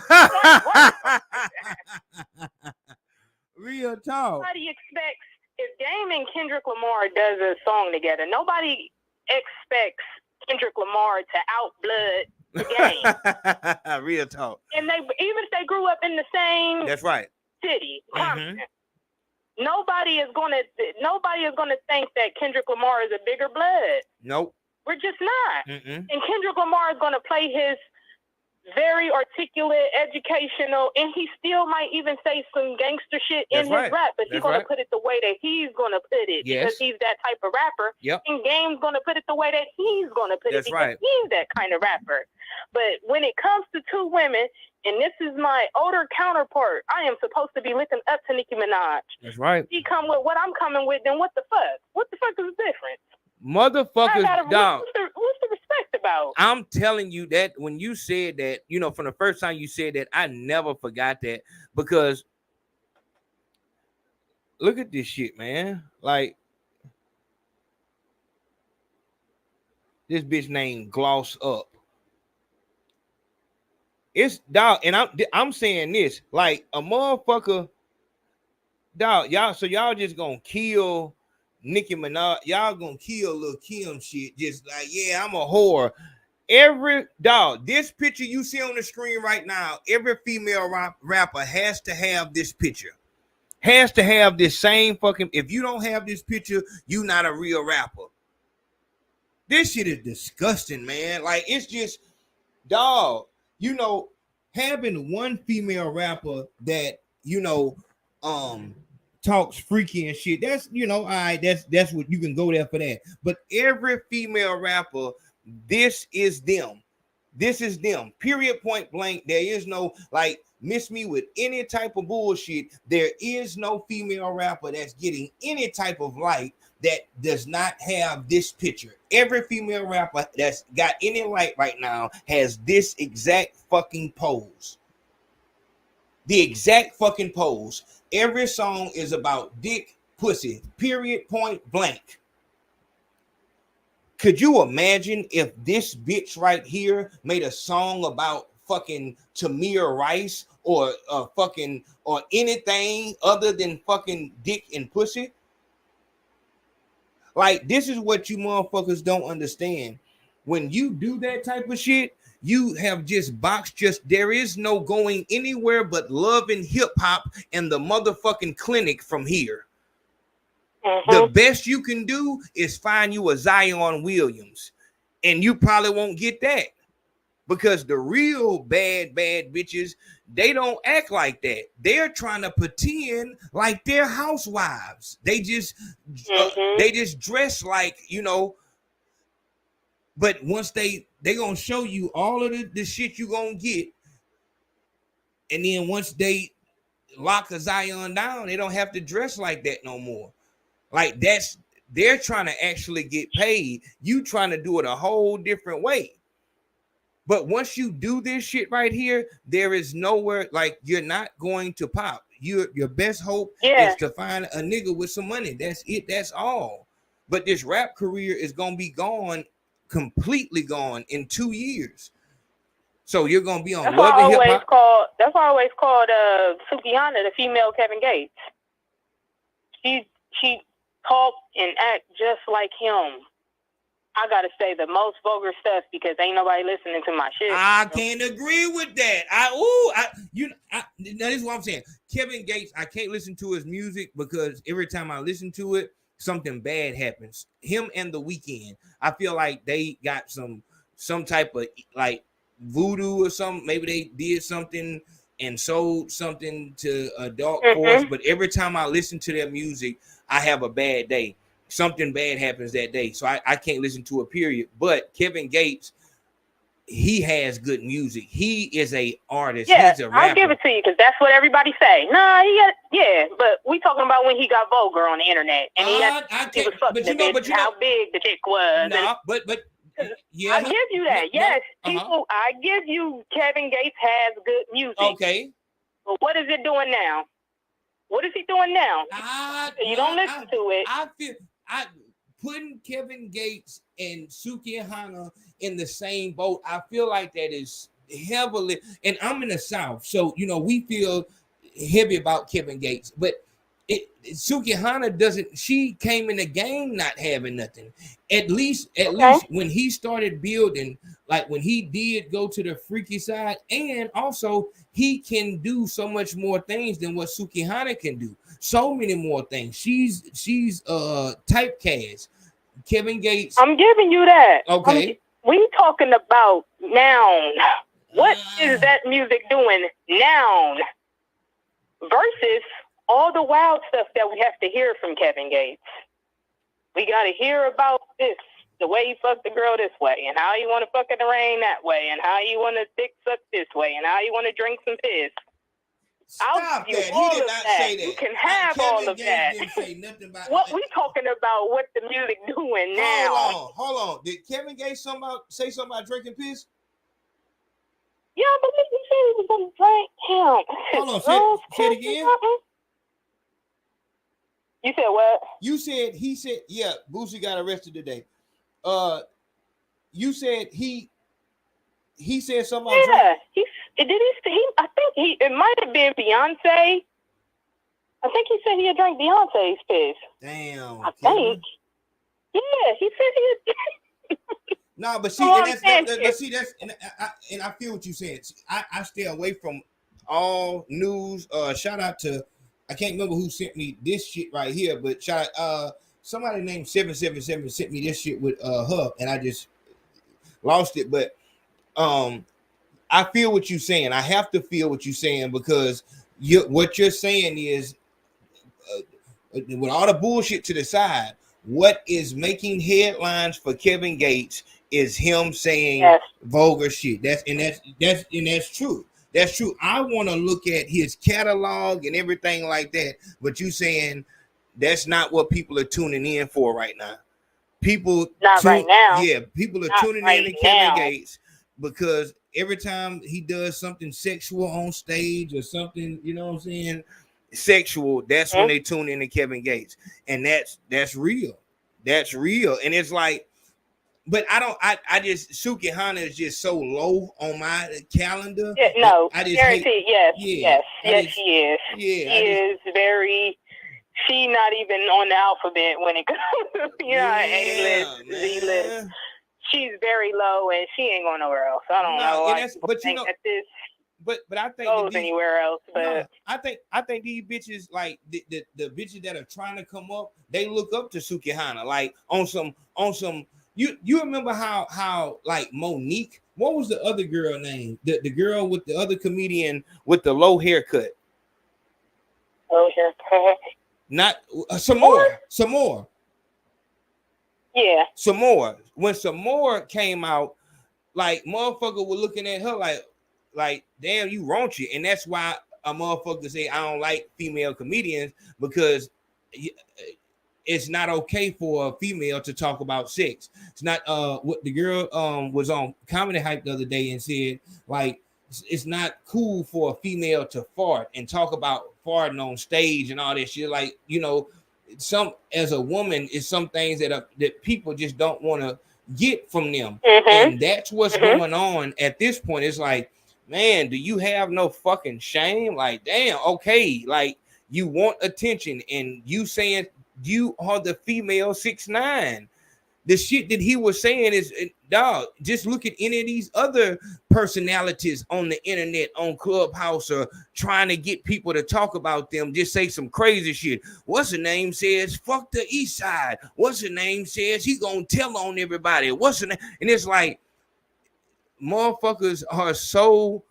Real talk. Nobody expects, if Game and Kendrick Lamar does a song together, nobody expects Kendrick Lamar to outblood the Game. Real talk. And they, even if they grew up in the same That's right. city, Compton, nobody is gonna think that Kendrick Lamar is a bigger blood. Nope. We're just not. And Kendrick Lamar is gonna play his very articulate, educational, and he still might even say some gangster shit in his rap, but he's gonna put it the way that he's gonna put it because he's that type of rapper. And Game's gonna put it the way that he's gonna put it because he's that kind of rapper. But when it comes to two women, and this is my older counterpart, I am supposed to be looking up to Nicki Minaj. That's right. He come with what I'm coming with, then what the fuck? What the fuck is the difference? Motherfuckers, dog. What's the respect about? I'm telling you that when you said that, you know, from the first time you said that, I never forgot that because look at this shit, man. Like this bitch named Gloss Up. It's dog, and I'm saying this like a motherfucker, dog. Y'all just gonna kill Nicki Minaj, y'all gonna kill Lil Kim shit, just like, yeah, I'm a whore. Every dog, this picture you see on the screen right now, every female rapper has to have this picture, has to have this same fucking. If you don't have this picture, you not a real rapper. This shit is disgusting, man. Like it's just, dog. You know, having one female rapper that talks freaky and shit, that's, all right, that's what you can go there for that. But every female rapper, this is them. This is them. Period, point blank. There is no, like, miss me with any type of bullshit. There is no female rapper that's getting any type of light that does not have this picture. Every female rapper that's got any light right now has this exact fucking pose. The exact fucking pose. Every song is about dick, pussy, period, point blank. Could you imagine if this bitch right here made a song about fucking Tamir Rice or anything other than fucking dick and pussy? Like, this is what you motherfuckers don't understand. When you do that type of shit, you have just boxed there is no going anywhere but love and hip hop and the motherfucking clinic from here. The best you can do is find you a Zion Williams, and you probably won't get that. Because the real bad bitches, they don't act like that. They're trying to pretend like they're housewives. They just dress like, you know. But once they gonna show you all of the shit you gonna get, and then once they lock a Zion down, they don't have to dress like that no more. Like they're trying to actually get paid. You trying to do it a whole different way. But once you do this shit right here, there is nowhere, like, you're not going to pop. Your best hope is to find a nigga with some money. That's it. That's all. But this rap career is gonna be gone, completely gone in 2 years. So you're gonna be on That's why I always called Sukihana the female Kevin Gates. She talk and act just like him. I gotta say the most vulgar stuff because ain't nobody listening to my shit. I can't agree with that. This is what I'm saying. Kevin Gates, I can't listen to his music because every time I listen to it, something bad happens. Him and The Weeknd, I feel like they got some type of like voodoo or something. Maybe they did something and sold something to a dark force. But every time I listen to their music, I have a bad day. Something bad happens that day, so I can't listen to it, period. But Kevin Gates, he has good music. He is a artist. Yeah, he's a rapper. I'll give it to you because that's what everybody say. But we talking about when he got vulgar on the internet and he was fucking the bitch, how big the chick was. I give you that. Yes, people. I give you Kevin Gates has good music. Okay, but what is it doing now? What is he doing now? You don't listen to it. I feel putting Kevin Gates and Sukihana in the same boat. I feel like that is heavily, and I'm in the South, so you know we feel heavy about Kevin Gates, but Sukihana doesn't. She came in the game not having nothing. At least when he started building, like when he did go to the freaky side, and also he can do so much more things than what Sukihana can do. So many more things. She's typecast. Kevin Gates. I'm giving you that. Okay. We talking about noun. What is that music doing noun versus all the wild stuff that we have to hear from Kevin Gates? We got to hear about this, the way he fucked the girl this way, and how you want to fuck in the rain that way, and how you want to dick suck this way, and how you want to drink some piss. Stop that. He did not say that. You can have all of that. Didn't say nothing about what we talking about, what the music doing now. Hold on. Did Kevin Gates say something about drinking piss? Yeah, but he said he was going to drink him. Hold on, say it again. You said what? He said, yeah, Boosie got arrested today. You said he said something about I think it might have been Beyonce. I think he said he had drank Beyonce's piss. Damn. I think. Yeah, he said he had. No, but see, and I feel what you said. I stay away from all news. Shout out to, I can't remember who sent me this shit right here, but shout out somebody named 777 sent me this shit with her, and I just lost it. But I feel what you're saying. I have to feel what you're saying because what you're saying is with all the bullshit to the side, what is making headlines for Kevin Gates is him saying vulgar shit. That's true. That's true. I want to look at his catalog and everything like that, but you saying that's not what people are tuning in for right now. People right now. Yeah, people are tuning in to Kevin Gates because every time he does something sexual on stage or something, you know what I'm saying, sexual, that's when they tune in to Kevin Gates. And that's real. That's real. And it's like, but I just, Sukihana is just so low on my calendar. Yeah, no, I just guaranteed. Yes, she is. Yeah, she is very. She not even on the alphabet when it comes. A-list, Z-list. She's very low, and she ain't going nowhere else. I don't know. But you know, but I think goes anywhere else. But I think these bitches, like the bitches that are trying to come up, they look up to Sukihana, like on some You remember how like Monique? What was the other girl name? The girl with the other comedian with the low haircut. Low haircut. Not some more. Yeah. Some more. When some more came out, like motherfucker were looking at her like damn, you raunchy, and that's why a motherfucker say I don't like female comedians because it's not okay for a female to talk about sex. It's not what the girl was on Comedy Hype the other day and said like it's not cool for a female to fart and talk about farting on stage and all that shit. Like, you know, some as a woman is some things that people just don't want to get from them. And that's what's going on at this point. It's like, man, do you have no fucking shame? Like, damn, okay, like you want attention and you saying you are the female 6ix9ine. The shit that he was saying is, dog, just look at any of these other personalities on the internet, on Clubhouse, or trying to get people to talk about them. Just say some crazy shit. What's her name says, fuck the East Side. What's her name says, he gonna tell on everybody. What's her name? And it's like, motherfuckers are so,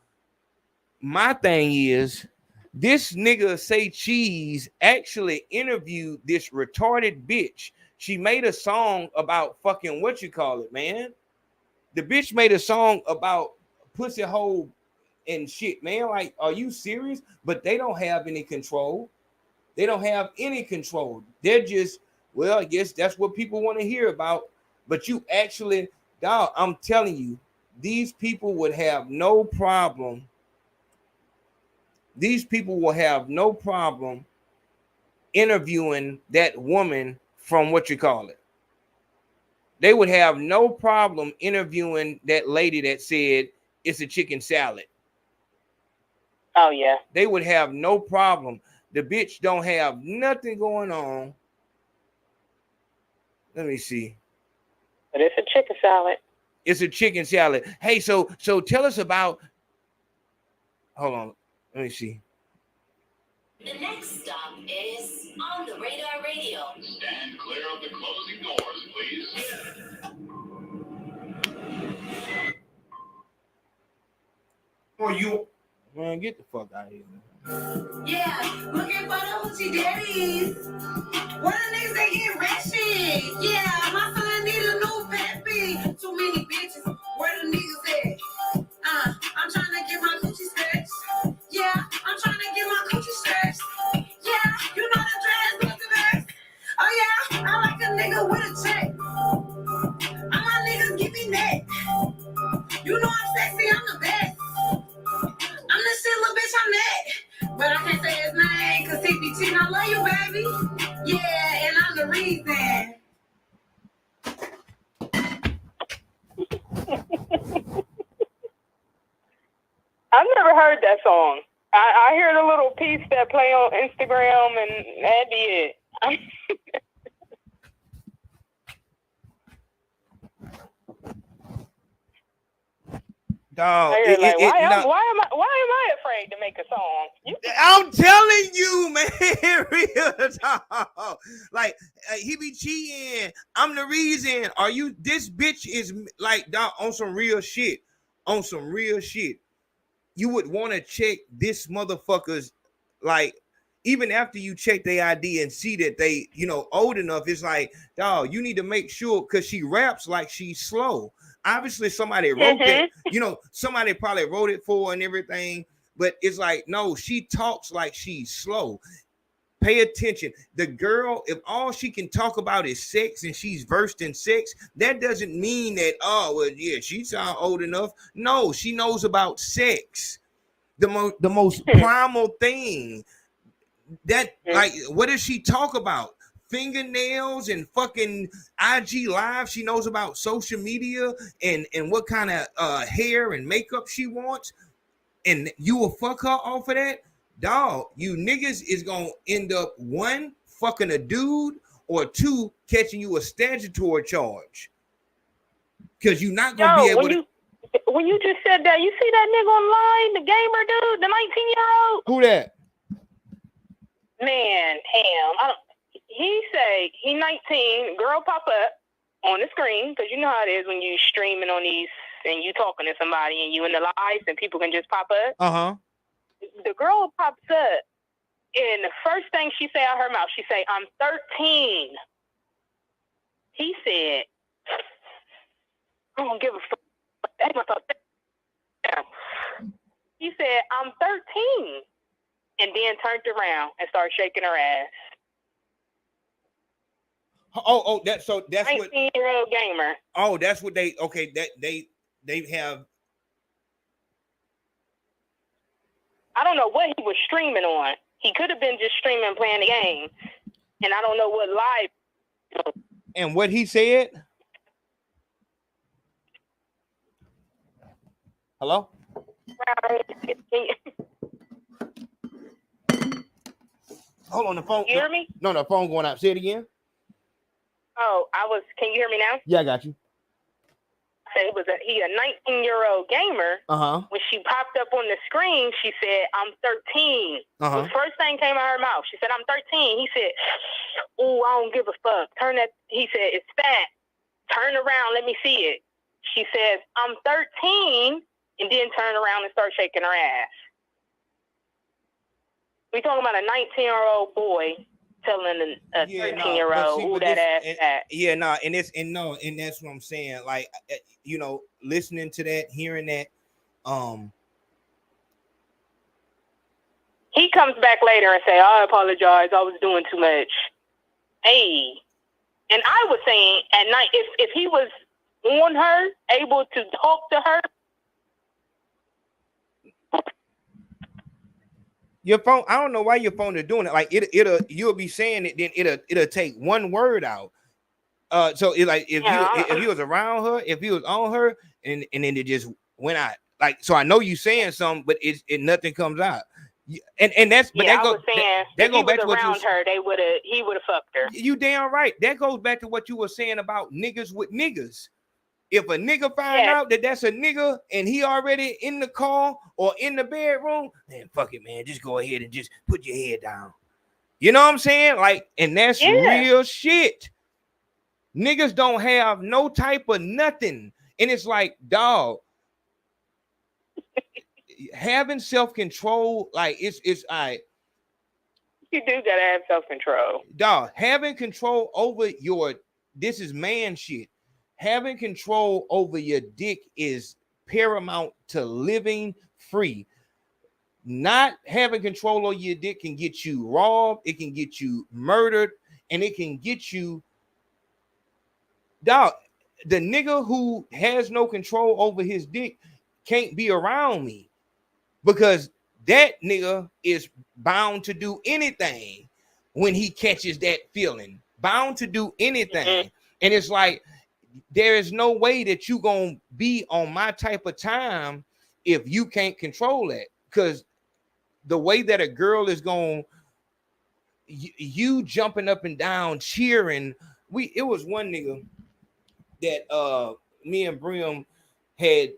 my thing is, this nigga Say Cheese actually interviewed this retarded bitch. She made a song about fucking what you call it, man. The bitch made a song about pussy hole and shit, man. Like, are you serious? But they don't have any control. They don't have any control. They're just, well, I guess that's what people want to hear about. But you actually, dog, I'm telling you, these people would have no problem. These people will have no problem interviewing that woman from what you call it. They would have no problem interviewing that lady that said it's a chicken salad. Oh, yeah. They would have no problem. The bitch don't have nothing going on. Let me see. But it's a chicken salad. It's a chicken salad. Hey, so tell us about, hold on. Let me see. The next stop is On the Radar Radio. Stand clear of the closing doors, please. Or you, man, get the fuck out of here. Yeah, looking for the hoochie daddies. What the niggas they get ratchet? Yeah, my son need a new pappy. Too many bitches. Where the niggas at? I'm trying to get my coochie stretched. Yeah, I'm trying to get my coochie stretched. Yeah, you know the dress look the best. Oh yeah, I like a nigga with a check. All my niggas give me neck. You know I'm sexy, I'm the best. I'm the shit, little bitch, I'm that. But I can't say his name, cause he be cheating. I love you, baby. Yeah, and I'm the reason. I've never heard that song. I heard a little piece that play on Instagram, and that'd be it. Dog, why am I afraid to make a song? I'm telling you, man, real talk. Like he be cheating. I'm the reason. Are you? This bitch is like, dog, on some real shit. On some real shit. You would want to check this motherfucker's, like, even after you check their ID and see that they, you know, old enough. It's like, dog, you need to make sure, because she raps like she's slow. Obviously, somebody wrote that, you know, somebody probably wrote it for her and everything, but it's like, no, she talks like she's slow. Pay attention. The girl, if all she can talk about is sex and she's versed in sex, that doesn't mean that, oh, well, yeah, she sounds old enough. No, she knows about sex. The most primal thing. That, like, what does she talk about? Fingernails and fucking IG Live. She knows about social media and what kind of hair and makeup she wants. And you will fuck her off of that? Dog, you niggas is gonna end up, one, fucking a dude, or two, catching you a statutory charge. Because you're not gonna be able to. When you just said that, you see that nigga online, the gamer dude, the 19-year-old? Who that? Man, him. He say he 19, girl pop up, on the screen, because you know how it is when you streaming on these and you talking to somebody and you in the lives and people can just pop up. The girl pops up, and the first thing she say out her mouth, she say, "I'm 13." He said, "I don't give a fuck." He said, "I'm 13," and then turned around and started shaking her ass. That's what 19-year-old gamer. Oh, that's what they they have. I don't know what he was streaming on. He could have been just streaming playing the game, and I don't know what live. And what he said. Hello? Hold on, the phone. You hear me? No, the phone going out. Say it again. Oh, can you hear me now? Yeah, I got you. He a 19-year-old gamer. When she popped up on the screen, she said, "I'm 13." The first thing came out of her mouth. She said, "I'm 13." He said, "Oh, I don't give a fuck." He said, "It's fat. Turn around, let me see it." She says, "I'm 13," and then turned around and started shaking her ass. We talking about a 19-year-old boy telling a 13-year-old who that ass at. Yeah, no, and that's what I'm saying. Like, you know, listening to that, hearing that, he comes back later and say, "I apologize, I was doing too much." Hey, and I was saying at night, if he was on her, able to talk to her. Your phone, I don't know why your phone is doing it. Like you'll be saying it, then it'll take one word out. So it like if he was around her, if he was on her, and then it just went out. Like, so I know you saying something, but it nothing comes out. And that's that goes back to what you her, he would have fucked her. You damn right. That goes back to what you were saying about niggas with niggas. If a nigga find out that that's a nigga and he already in the car or in the bedroom, man, fuck it, man. Just go ahead and just put your head down. You know what I'm saying? Like, and that's real shit. Niggas don't have no type of nothing. And it's like, dog, having self-control, like it's all right. You do gotta have self-control. Dog, having control over this is man shit. Having control over your dick is paramount to living free. Not having control over your dick can get you robbed, it can get you murdered, and it can get you, dog, the nigga who has no control over his dick can't be around me, because that nigga is bound to do anything when he catches that feeling. Bound to do anything. And it's like, there is no way that you gonna be on my type of time if you can't control that. Because the way that a girl is going, you jumping up and down, cheering. It was one nigga that me and Brim had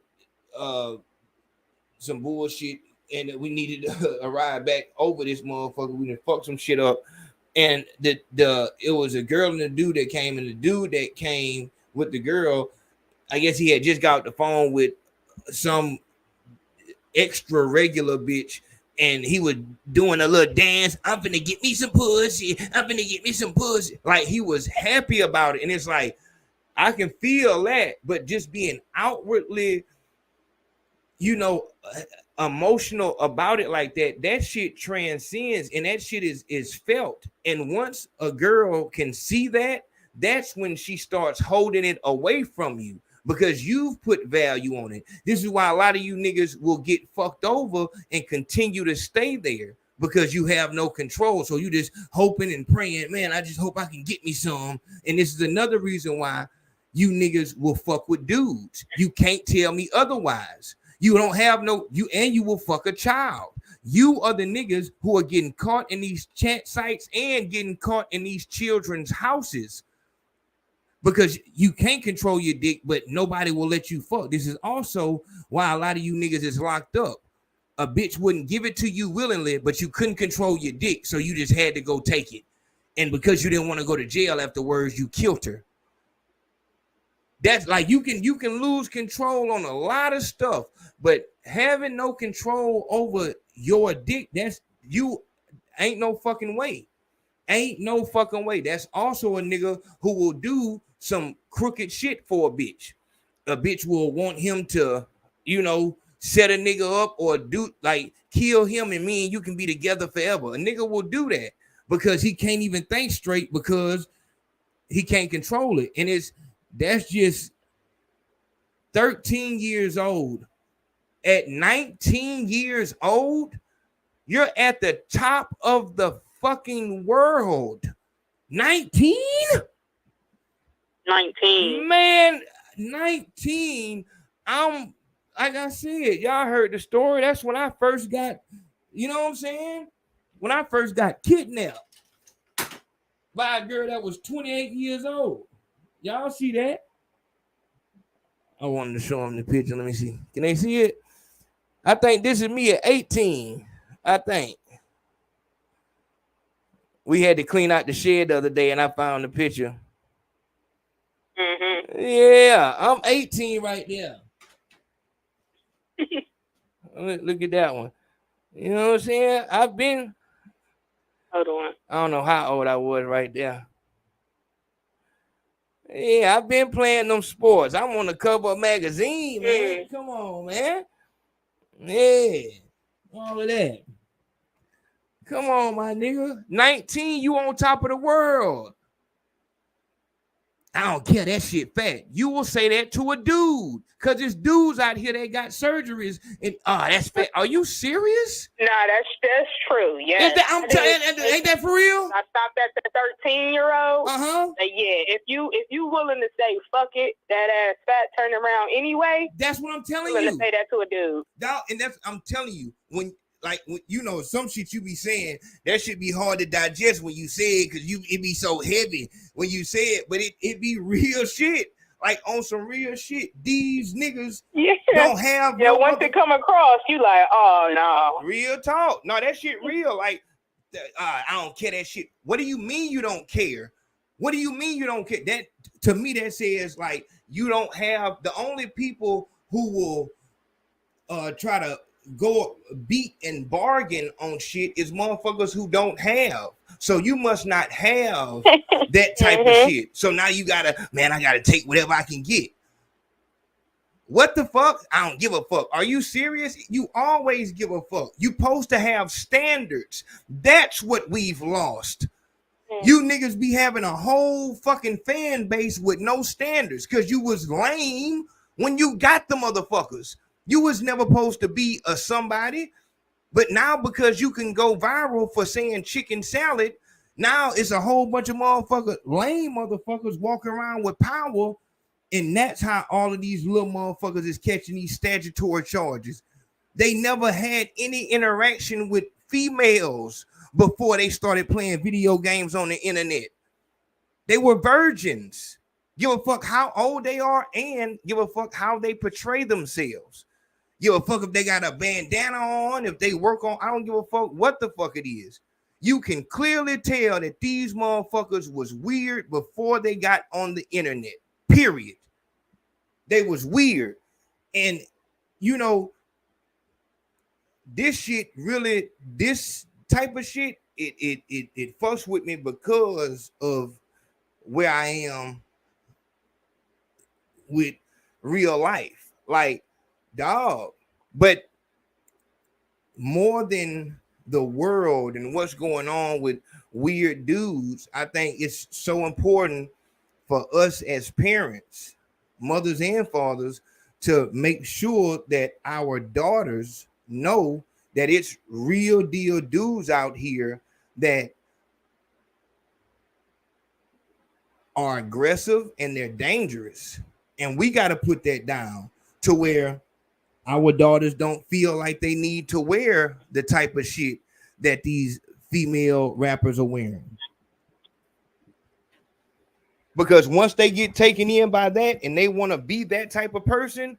some bullshit, and we needed a ride back over this motherfucker. We done fucked some shit up, and it was a girl and a dude that came, and the dude that came with the girl, I guess he had just got the phone with some extra regular bitch, and he was doing a little dance. I'm finna get me some pussy. I'm finna get me some pussy. Like, he was happy about it. And it's like, I can feel that, but just being outwardly, you know, emotional about it like that shit transcends, and that shit is felt. And once a girl can see that, that's when she starts holding it away from you, because you've put value on it. This is why a lot of you niggas will get fucked over and continue to stay there, because you have no control. So you just hoping and praying, man, I just hope I can get me some. And this is another reason why you niggas will fuck with dudes. You can't tell me otherwise. You don't have you will fuck a child. You are the niggas who are getting caught in these chat sites and getting caught in these children's houses, because you can't control your dick, but nobody will let you fuck. This is also why a lot of you niggas is locked up. A bitch wouldn't give it to you willingly, but you couldn't control your dick, so you just had to go take it. And because you didn't want to go to jail afterwards, you killed her. That's like you can lose control on a lot of stuff, but having no control over your dick, that's you ain't no fucking way. Ain't no fucking way. That's also a nigga who will do some crooked shit for a bitch. A bitch will want him to, set a nigga up or do like kill him and me and you can be together forever. A nigga will do that because he can't even think straight because he can't control it. And that's just 13 years old. At 19 years old, you're at the top of the fucking world. 19? 19. Man, 19. I'm like I said, y'all heard the story. That's when I first got, you know what I'm saying? When I first got kidnapped by a girl that was 28 years old. Y'all see that? I wanted to show them the picture. Let me see. Can they see it? I think this is me at 18. I think. We had to clean out the shed the other day and I found the picture. Mm-hmm. Yeah, I'm 18 right there. Look at that one. You know what I'm saying? I've been. Hold on. I don't know how old I was right there. Yeah, I've been playing them sports. I'm on the cover of a magazine, man. Come on, man. Yeah, all of that. Come on, my nigga. 19, you on top of the world. I don't care, that shit fat. You will say that to a dude. Because there's dudes out here that got surgeries and that's fat. Are you serious? Nah, that's true. Yeah. Ain't that for real? I stopped at the 13-year-old. Uh-huh. Yeah, if you willing to say fuck it, that ass fat turn around anyway. That's what I'm telling you. You Say that to a dude. And that's I'm telling you, when some shit you be saying, that should be hard to digest when you say it because it be so heavy when you say it, but it be real shit. Like on some real shit. These niggas don't have once it come across, you like, oh no. Real talk. No, that shit real. Like I don't care that shit. What do you mean you don't care? What do you mean you don't care? That to me that says like you don't have the only people who will try to go beat and bargain on shit is motherfuckers who don't have. So you must not have that type of shit. So now I gotta take whatever I can get. What the fuck? I don't give a fuck. Are you serious? You always give a fuck. You supposed to have standards. That's what we've lost. You niggas be having a whole fucking fan base with no standards because you was lame when you got the motherfuckers. You was never supposed to be a somebody, but now because you can go viral for saying chicken salad, now it's a whole bunch of lame motherfuckers walking around with power, and that's how all of these little motherfuckers is catching these statutory charges. They never had any interaction with females before they started playing video games on the internet. They were virgins. Give a fuck how old they are and give a fuck how they portray themselves. Give a fuck if they got a bandana on, if they work on, I don't give a fuck what the fuck it is. You can clearly tell that these motherfuckers was weird before they got on the internet, period. They was weird. And, this shit really, this type of shit, it fucks with me because of where I am with real life. Like, dog, but more than the world and what's going on with weird dudes, I think it's so important for us as parents, mothers and fathers, to make sure that our daughters know that it's real deal dudes out here that are aggressive and they're dangerous. And we got to put that down to where our daughters don't feel like they need to wear the type of shit that these female rappers are wearing. Because once they get taken in by that and they want to be that type of person,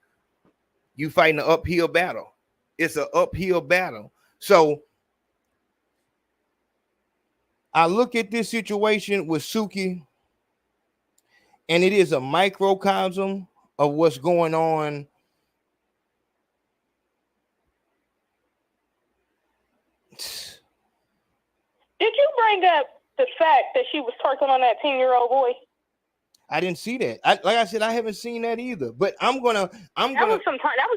you fighting an uphill battle. It's an uphill battle. So I look at this situation with Suki, and it is a microcosm of what's going on. Did you bring up the fact that she was twerking on that 10-year-old boy? I didn't see that. Like I said, I haven't seen that either. But that was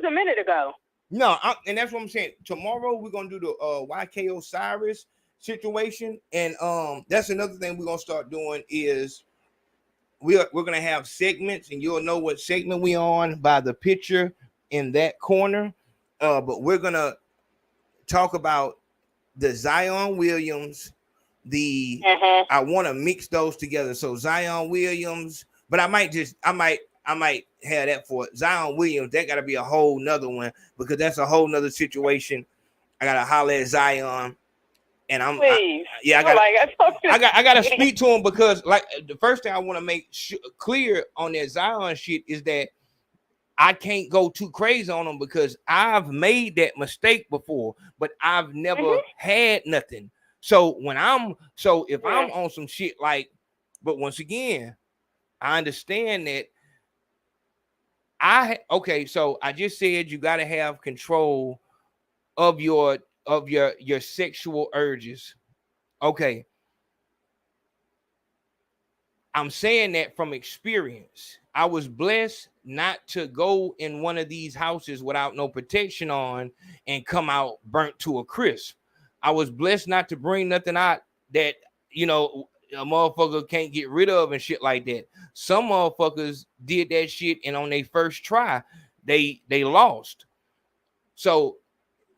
a minute ago. No, and that's what I'm saying. Tomorrow we're gonna do the YK Osiris situation, and that's another thing we're gonna start doing is we're gonna have segments, and you'll know what segment we on by the picture in that corner. But we're gonna talk about the Zion Williams. I want to mix those together. So Zion Williams, but I might have that for Zion Williams. That got to be a whole nother one because that's a whole nother situation. I gotta holler at Zion, and I gotta speak to him because like the first thing I want to make clear on that Zion shit is that I can't go too crazy on him because I've made that mistake before, but I've never had nothing. So if I'm on some shit like, but once again, I understand that so I just said you got to have control of your sexual urges. Okay. I'm saying that from experience. I was blessed not to go in one of these houses without no protection on and come out burnt to a crisp. I was blessed not to bring nothing out that, a motherfucker can't get rid of and shit like that. Some motherfuckers did that shit and on their first try, they lost. So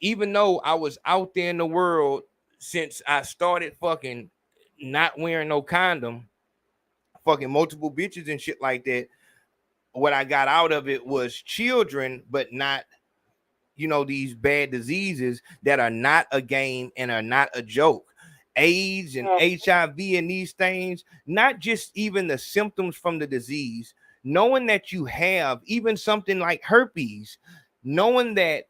even though I was out there in the world since I started fucking not wearing no condom, fucking multiple bitches and shit like that, what I got out of it was children, but not, these bad diseases that are not a game and are not a joke. AIDS and HIV and these things, not just even the symptoms from the disease, knowing that you have even something like herpes, knowing that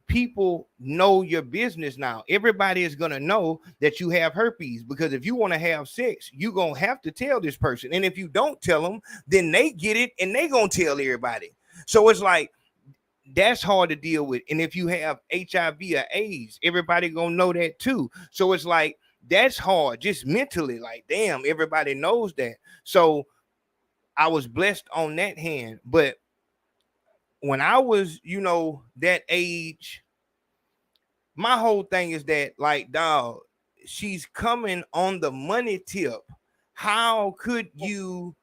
people know your business now. Everybody is going to know that you have herpes because if you want to have sex, you're going to have to tell this person. And if you don't tell them, then they get it and they going to tell everybody. So it's like, that's hard to deal with. And if you have HIV or AIDS, everybody going to know that too. So it's like, that's hard just mentally. Like, damn, everybody knows that. So I was blessed on that hand. But when I was, that age, my whole thing is that, like, dog, she's coming on the money tip. How could you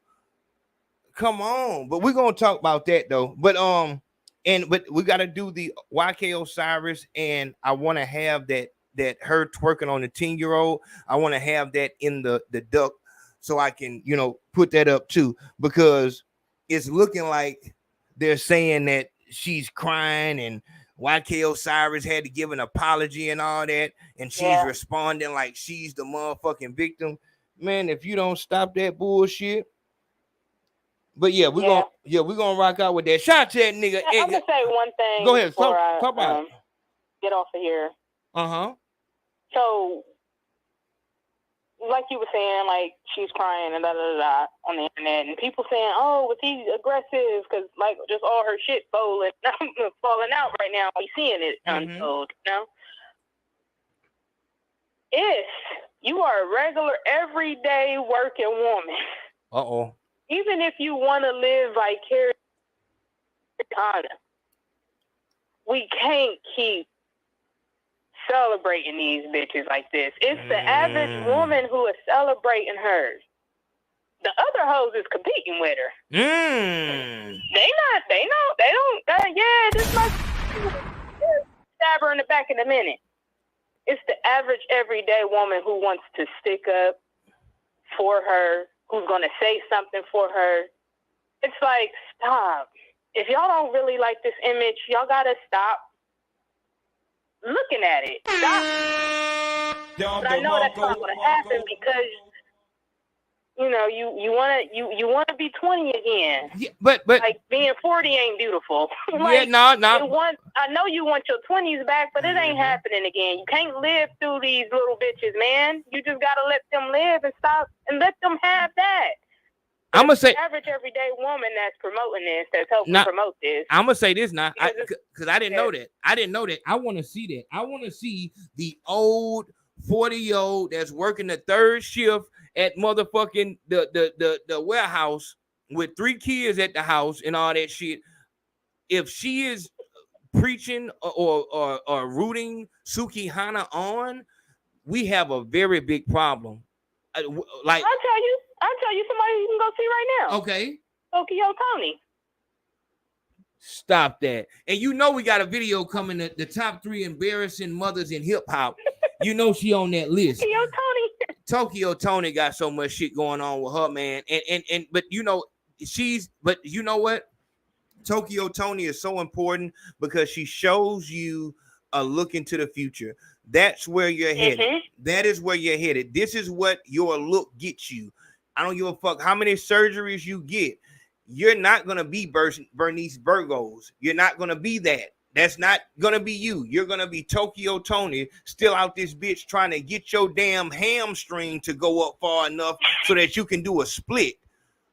come on? But we're gonna talk about that though. But we gotta do the YK Osiris, and I want to have that her twerking on the 10-year-old. I want to have that in the duck so I can, put that up too, because it's looking like they're saying that she's crying and YK Osiris had to give an apology and all that, and she's responding like she's the motherfucking victim. Man, if you don't stop that bullshit. But we're gonna rock out with that. Shout out to that nigga. I'm gonna say one thing. Go ahead, talk about it. Get off of here. So, like you were saying, like she's crying and on the internet, and people saying, "Oh, was he aggressive?" Because like just all her shit falling out right now. We seeing it unfold. If you are a regular, everyday working woman, even if you want to live vicariously, we can't keep celebrating these bitches like this. It's the average woman who is celebrating hers. The other hoes is competing with her. This might stab her in the back in a minute. It's the average everyday woman who wants to stick up for her, who's going to say something for her. It's like, stop. If y'all don't really like this image, y'all got to stop looking at it. Stop. But I know that's not going to happen because you know, you wanna be 20 again. Yeah, but like being 40 ain't beautiful. Like, yeah, no. I know you want your 20s back, but it ain't happening again. You can't live through these little bitches, man. You just gotta let them live and stop and let them have that. I'm gonna say average everyday woman that's promoting this, that's helping promote this. I'm gonna say this now, because I didn't know that. I didn't know that. I want to see that. I want to see the old 40-year-old that's working the third shift at motherfucking the warehouse with 3 kids at the house and all that shit. If she is preaching or rooting Sukihana on, we have a very big problem. Like I'll tell you somebody you can go see right now. Okay. Tokyo Tony. Stop that. And you know we got a video coming at the top 3 embarrassing mothers in hip hop. You know she on that list. Tokyo Tony got so much shit going on with her, man. And but you know you know what? Tokyo Tony is so important because she shows you a look into the future. That's where you're headed. That is where you're headed. This is what your look gets you. I don't give a fuck how many surgeries you get. You're not going to be Bernice Burgos. You're not going to be that. That's not going to be you. You're going to be Tokyo Tony, still out this bitch trying to get your damn hamstring to go up far enough so that you can do a split.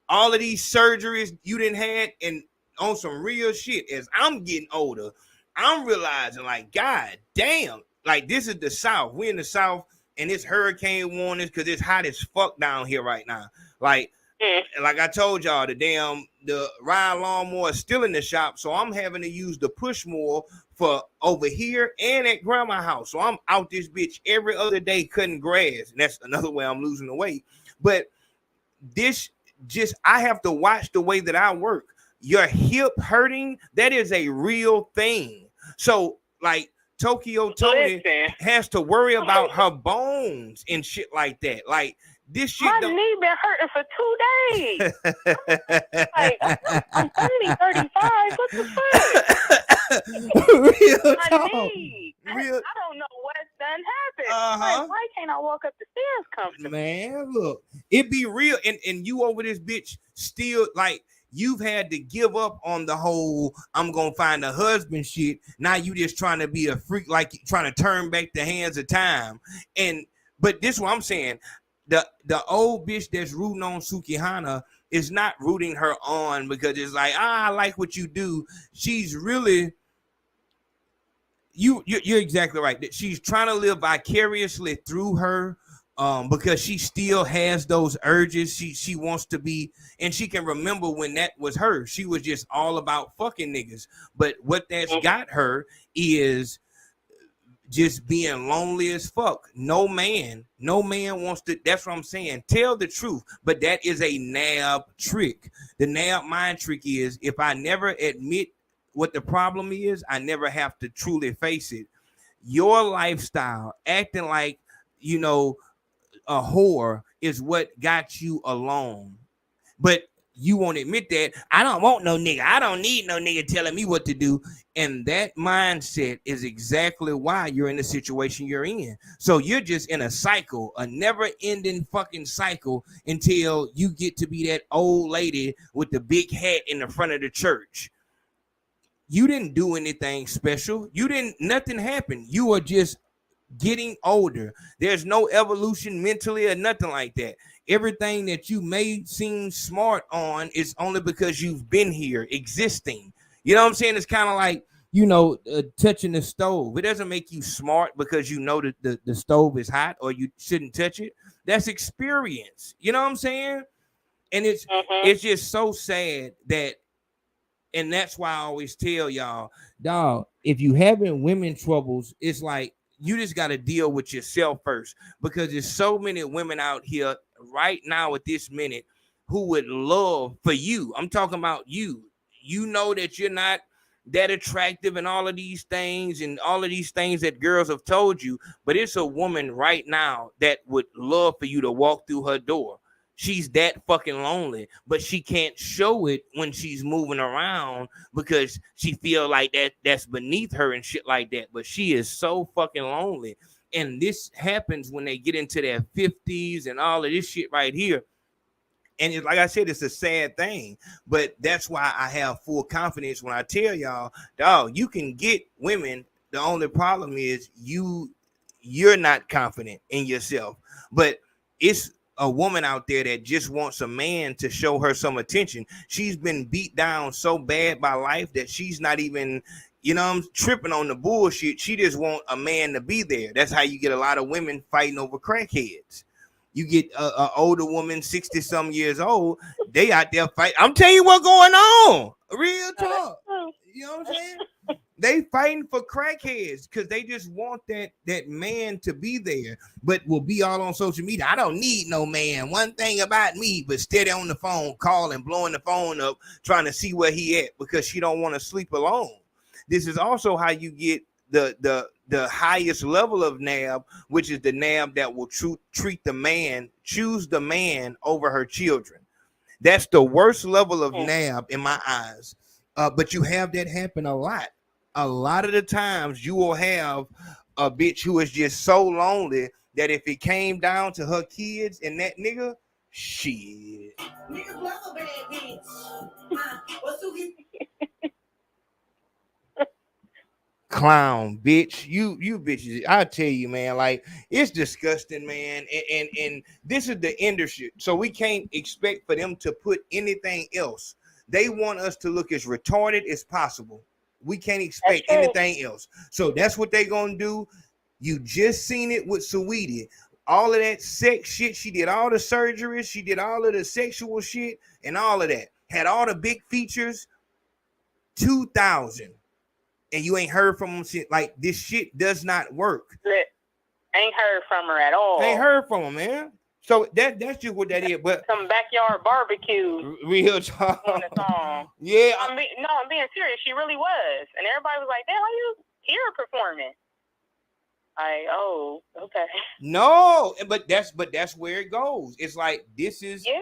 All of these surgeries you didn't had, and on some real shit, as I'm getting older, I'm realizing, like, God damn, like, this is the South. We're in the South, and it's hurricane warnings because it's hot as fuck down here right now. Like I told y'all, the ride lawnmower is still in the shop, so I'm having to use the push more for over here and at grandma's house. So I'm out this bitch every other day cutting grass, and that's another way I'm losing the weight. But this I have to watch the way that I work. Your hip hurting, that is a real thing. So, like, Tokyo Tony has to worry about her bones and shit like that. Like, this shit. My knee been hurting for 2 days. Like, I'm only 35. What the fuck? Real My talk. knee. I don't know what's done happened. Like, why can't I walk up the stairs comfortably? Man, look, it be real. And you over this bitch still, like, you've had to give up on the whole I'm gonna find a husband shit. Now you just trying to be a freak, like trying to turn back the hands of time. But this is what I'm saying. The old bitch that's rooting on Sukihana is not rooting her on because it's like, I like what you do. She's really you're exactly right. She's trying to live vicariously through her. Because she still has those urges. She wants to be, and she can remember when that was her. She was just all about fucking niggas. But what that's got her is just being lonely as fuck. No man wants to. That's what I'm saying. Tell the truth. But that is a nab trick. The nab mind trick is if I never admit what the problem is, I never have to truly face it. Your lifestyle, acting like, you know, a whore is what got you alone, but you won't admit that. I don't want no nigga. I don't need no nigga telling me what to do. And that mindset is exactly why you're in the situation you're in. So you're just in a cycle, a never-ending fucking cycle until you get to be that old lady with the big hat in the front of the church. You didn't do anything special. Nothing happened. You are just getting older. There's no evolution mentally or nothing like that. Everything that you may seem smart on is only because you've been here existing. You know what I'm saying? It's kind of like, you know, touching the stove. It doesn't make you smart because you know that the stove is hot or you shouldn't touch it. That's experience. You know what I'm saying? And it's just so sad that, and that's why I always tell y'all, dog, if you having women troubles, it's like, you just got to deal with yourself first, because there's so many women out here right now at this minute who would love for you. I'm talking about you. You know that you're not that attractive and all of these things that girls have told you, but it's a woman right now that would love for you to walk through her door. She's that fucking lonely, but she can't show it when she's moving around because she feel like that's beneath her and shit like that. But she is so fucking lonely. And this happens when they get into their 50s and all of this shit right here. And like I said, it's a sad thing, but that's why I have full confidence when I tell y'all, dog, you can get women. The only problem is you're not confident in yourself. But it's a woman out there that just wants a man to show her some attention. She's been beat down so bad by life that she's not even, I'm tripping on the bullshit. She just want a man to be there. That's how you get a lot of women fighting over crackheads. You get a older woman, 60 some years old, they out there fight. I'm telling you what's going on. Real talk. You know what I'm saying? They fighting for crackheads because they just want that man to be there, but will be all on social media. I don't need no man. One thing about me, but steady on the phone, calling, blowing the phone up, trying to see where he at because she don't want to sleep alone. This is also how you get the highest level of nab, which is the nab that will treat the man, choose the man over her children. That's the worst level of nab in my eyes. But you have that happen a lot. A lot of the times you will have a bitch who is just so lonely that if it came down to her kids and that nigga, shit. Niggas love a bad bitch. Clown, bitch. You bitches. I tell you, man, like it's disgusting, man. And this is the industry. So we can't expect for them to put anything else. They want us to look as retarded as possible. We can't expect anything else. So that's what they're gonna do. You just seen it with Saweetie. All of that sex shit. She did all the surgeries. She did all of the sexual shit and all of that. Had all the big features. 2000. And you ain't heard from them shit. Like this shit does not work. Ain't heard from her at all. Ain't heard from her, man. So that's just what that is. But some backyard barbecue. Real talk. On the song. Yeah. I'm being serious. She really was, and everybody was like, "Damn, how you hear her performing?" Oh, okay. No, but that's where it goes. It's like this is. Yeah.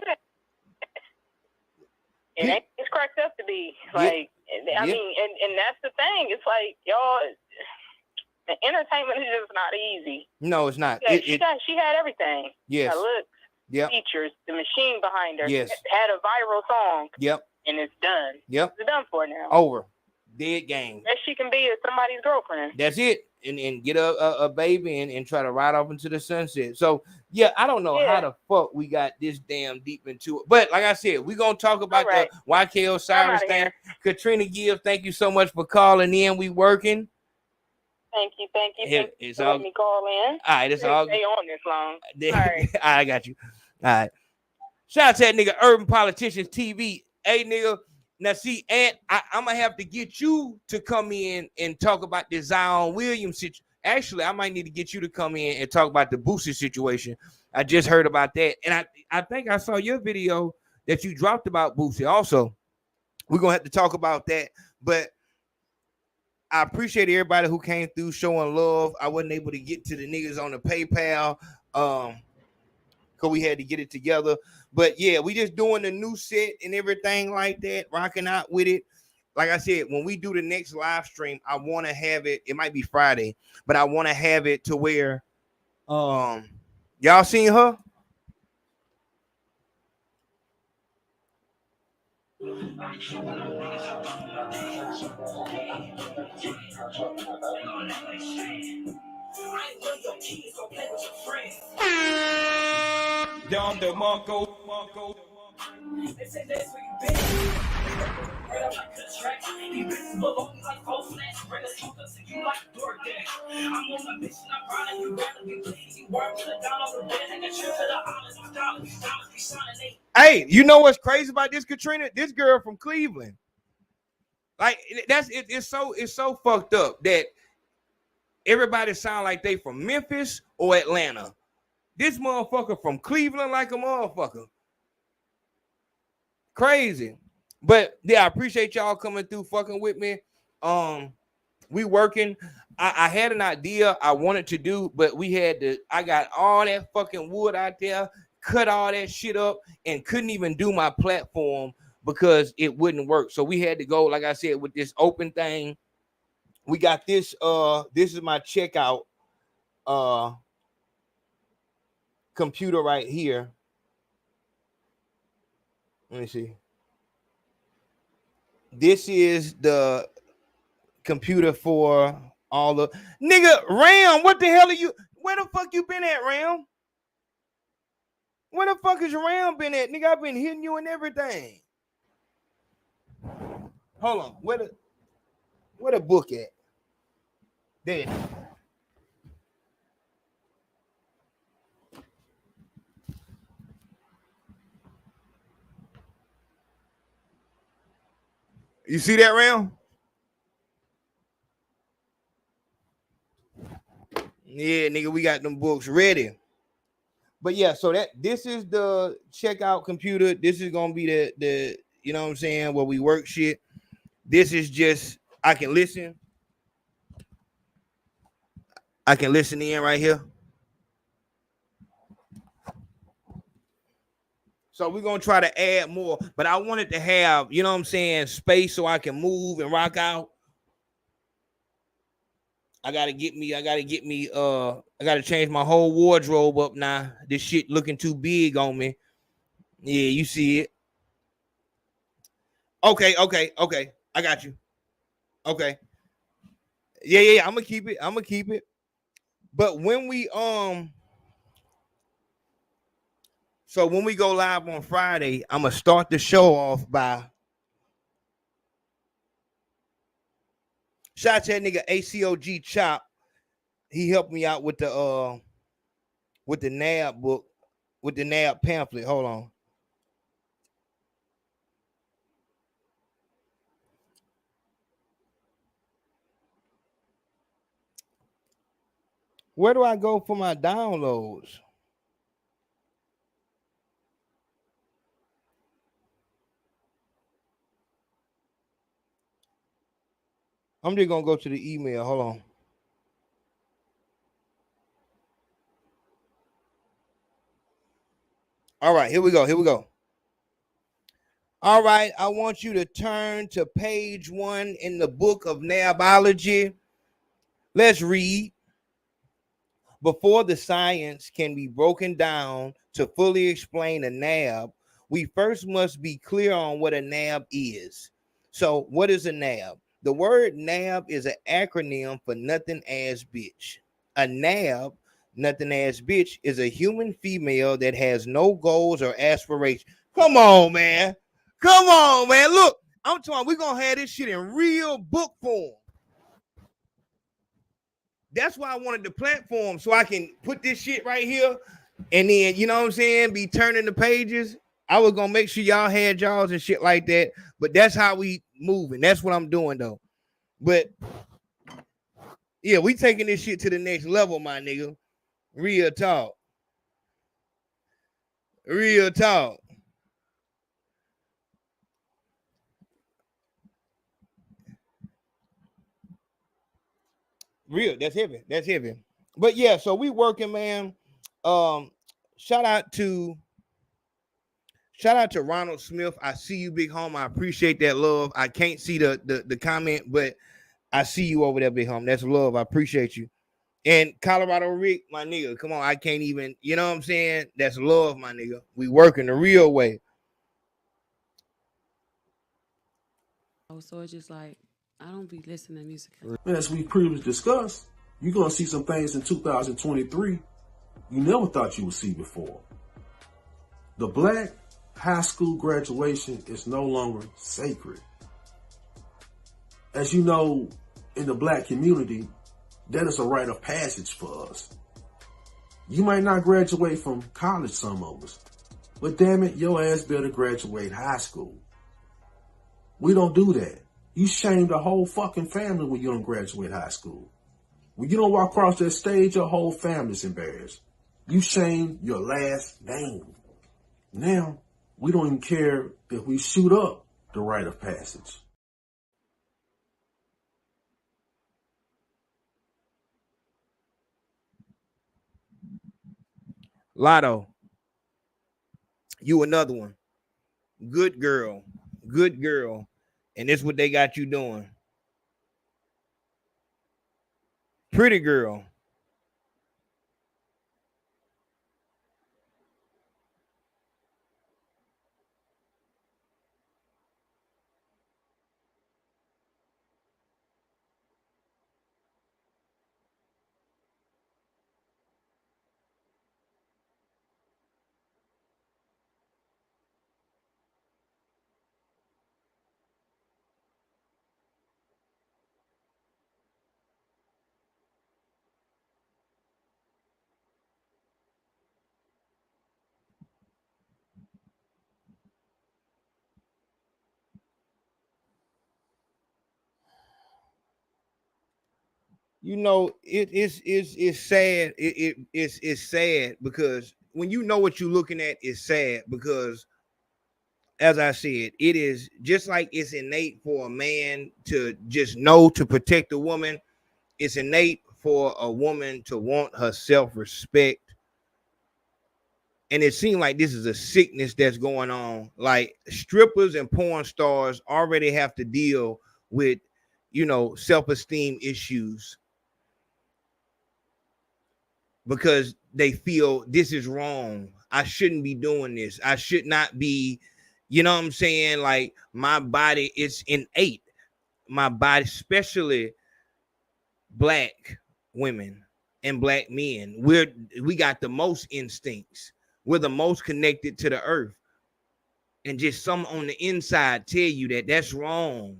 It ain't it's cracked up to be like. I mean, and that's the thing. It's like y'all. The entertainment is just not easy. No, it's not. Yeah, she had everything. Yes. Her looks, yep. Features, the machine behind her. Yes. Had a viral song. Yep. And it's done. Yep. It's done for now. Over. Dead game. Best she can be is somebody's girlfriend. That's it. And get a baby and try to ride off into the sunset. So yeah, I don't know how the fuck we got this damn deep into it. But like I said, we're gonna talk about the YK Osiris thing. Katrina Gibbs, thank you so much for calling in. We working. Thank you. It's for all. Let me call in. All right, it's all. Stay on this long. All right. I got you. All right. Shout out to that nigga, Urban Politicians TV. Hey, nigga. Now, see, Aunt, I'm going to have to get you to come in and talk about the Zion Williams situation. Actually, I might need to get you to come in and talk about the Boosie situation. I just heard about that. And I think I saw your video that you dropped about Boosie also. We're going to have to talk about that. But I appreciate everybody who came through showing love. I wasn't able to get to the niggas on the PayPal because we had to get it together. But yeah, we just doing the new set and everything like that, rocking out with it. Like I said, when we do the next live stream, I want to have it. It might be Friday, but I want to have it to where y'all seen her? Down the Marco. Hey, you know what's crazy about this, Katrina? This girl from Cleveland. Like it's so fucked up that everybody sound like they from Memphis or Atlanta. This motherfucker from Cleveland like a motherfucker. Crazy. But yeah, I appreciate y'all coming through fucking with me. We working. I had an idea I wanted to do, but I got all that fucking wood out there, cut all that shit up, and couldn't even do my platform because it wouldn't work. So we had to go, like I said, with this open thing. We got this. This is my checkout computer right here. Let me see. This is the computer for all the nigga Ram. What the hell are you? Where the fuck you been at, Ram? Where the fuck is Ram been at, nigga? I've been hitting you and everything. Hold on. Where the book at? There. You see that, Ram? Yeah, nigga, we got them books ready. But yeah, so this is the checkout computer. This is gonna be the you know what I'm saying, where we work shit. This is just I can listen in right here. So we're gonna try to add more, but I wanted to have, you know what I'm saying, space so I can move and rock out. I gotta change my whole wardrobe up now. This shit looking too big on me. Yeah, you see it. Okay. I got you. Okay. Yeah. I'm gonna keep it. But when we so when we go live on Friday, I'm gonna start the show off by shout out to that nigga ACOG Chop. He helped me out with the NAB book, with the NAB pamphlet. Hold on. Where do I go for my downloads? I'm just gonna go to the email. Hold on. All right, here we go. All right, I want you to turn to page 1 in the book of Nabology. Let's read. Before the science can be broken down to fully explain a NAB, we first must be clear on what a NAB is. So, what is a NAB? The word NAB is an acronym for nothing ass bitch. A NAB, nothing ass bitch, is a human female that has no goals or aspirations. Come on, man. Look, I'm talking, we're going to have this shit in real book form. That's why I wanted the platform, so I can put this shit right here and then, you know what I'm saying, be turning the pages. I was going to make sure y'all had y'alls and shit like that, but that's how we moving. That's what I'm doing, though. But, yeah, we taking this shit to the next level, my nigga. Real talk. Real, that's heavy. But yeah, so we working, man. Shout out to Ronald Smith. I see you, big home. I appreciate that love. I can't see the comment, but I see you over there, big home. That's love. I appreciate you. And Colorado Rick, my nigga, come on. I can't even, you know what I'm saying? That's love, my nigga. We working the real way. Oh, so it's just like, I don't be listening to music. As we previously discussed, you're going to see some things in 2023 you never thought you would see before. The black high school graduation is no longer sacred. As you know, in the black community, that is a rite of passage for us. You might not graduate from college, some of us, but damn it, your ass better graduate high school. We don't do that. You shame the whole fucking family when you don't graduate high school. When you don't walk across that stage, your whole family's embarrassed. You shame your last name. Now, we don't even care if we shoot up the rite of passage. Lotto, you another one. Good girl. And this what they got you doing. Pretty girl. you know, it's sad. It's sad because when you know what you're looking at, it's sad because, as I said, it is just like it's innate for a man to just know to protect a woman. It's innate for a woman to want her self-respect. And it seems like this is a sickness that's going on. Like strippers and porn stars already have to deal with, you know, self-esteem issues because they feel this is wrong. I shouldn't be doing this. I should not be, you know what I'm saying? Like my body is innate. My body, especially black women and black men, we got the most instincts. We're the most connected to the earth. And just some on the inside tell you that that's wrong.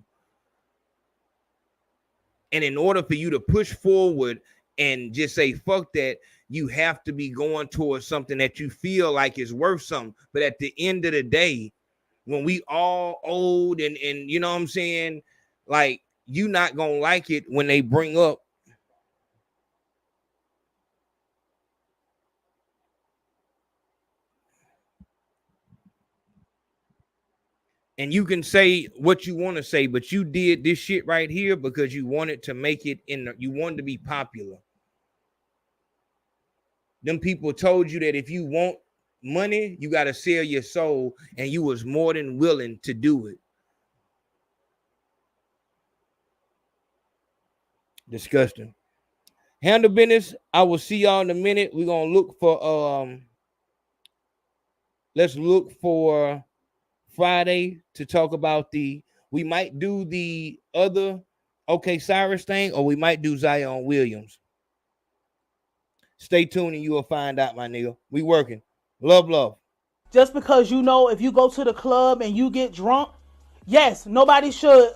And in order for you to push forward and just say, fuck that, you have to be going towards something that you feel like is worth something. But at the end of the day, when we all old and you know what I'm saying, like you not gonna like it when they bring up and you can say what you want to say, but you did this shit right here because you wanted to make it you wanted to be popular. Them people told you that if you want money, you got to sell your soul, and you was more than willing to do it. Disgusting. Handle business. I will see y'all in a minute. We're gonna look for let's look for Friday to talk about we might do the other OK Cyrus thing, or we might do Zion Williams. Stay tuned and you will find out, my nigga. We working. Love. Just because you know if you go to the club and you get drunk, yes, nobody should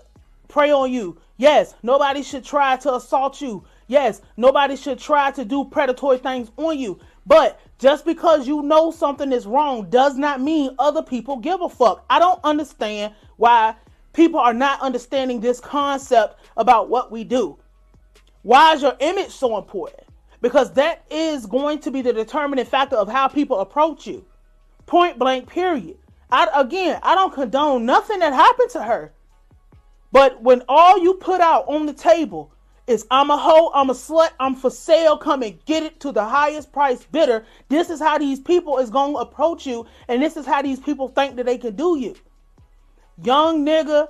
prey on you. Yes, nobody should try to assault you. Yes, nobody should try to do predatory things on you. But just because you know something is wrong does not mean other people give a fuck. I don't understand why people are not understanding this concept about what we do. Why is your image so important? Because that is going to be the determining factor of how people approach you. Point blank, period. I don't condone nothing that happened to her. But when all you put out on the table is I'm a hoe, I'm a slut, I'm for sale, come and get it to the highest price bidder, this is how these people is going to approach you, and this is how these people think that they can do you. Young nigga,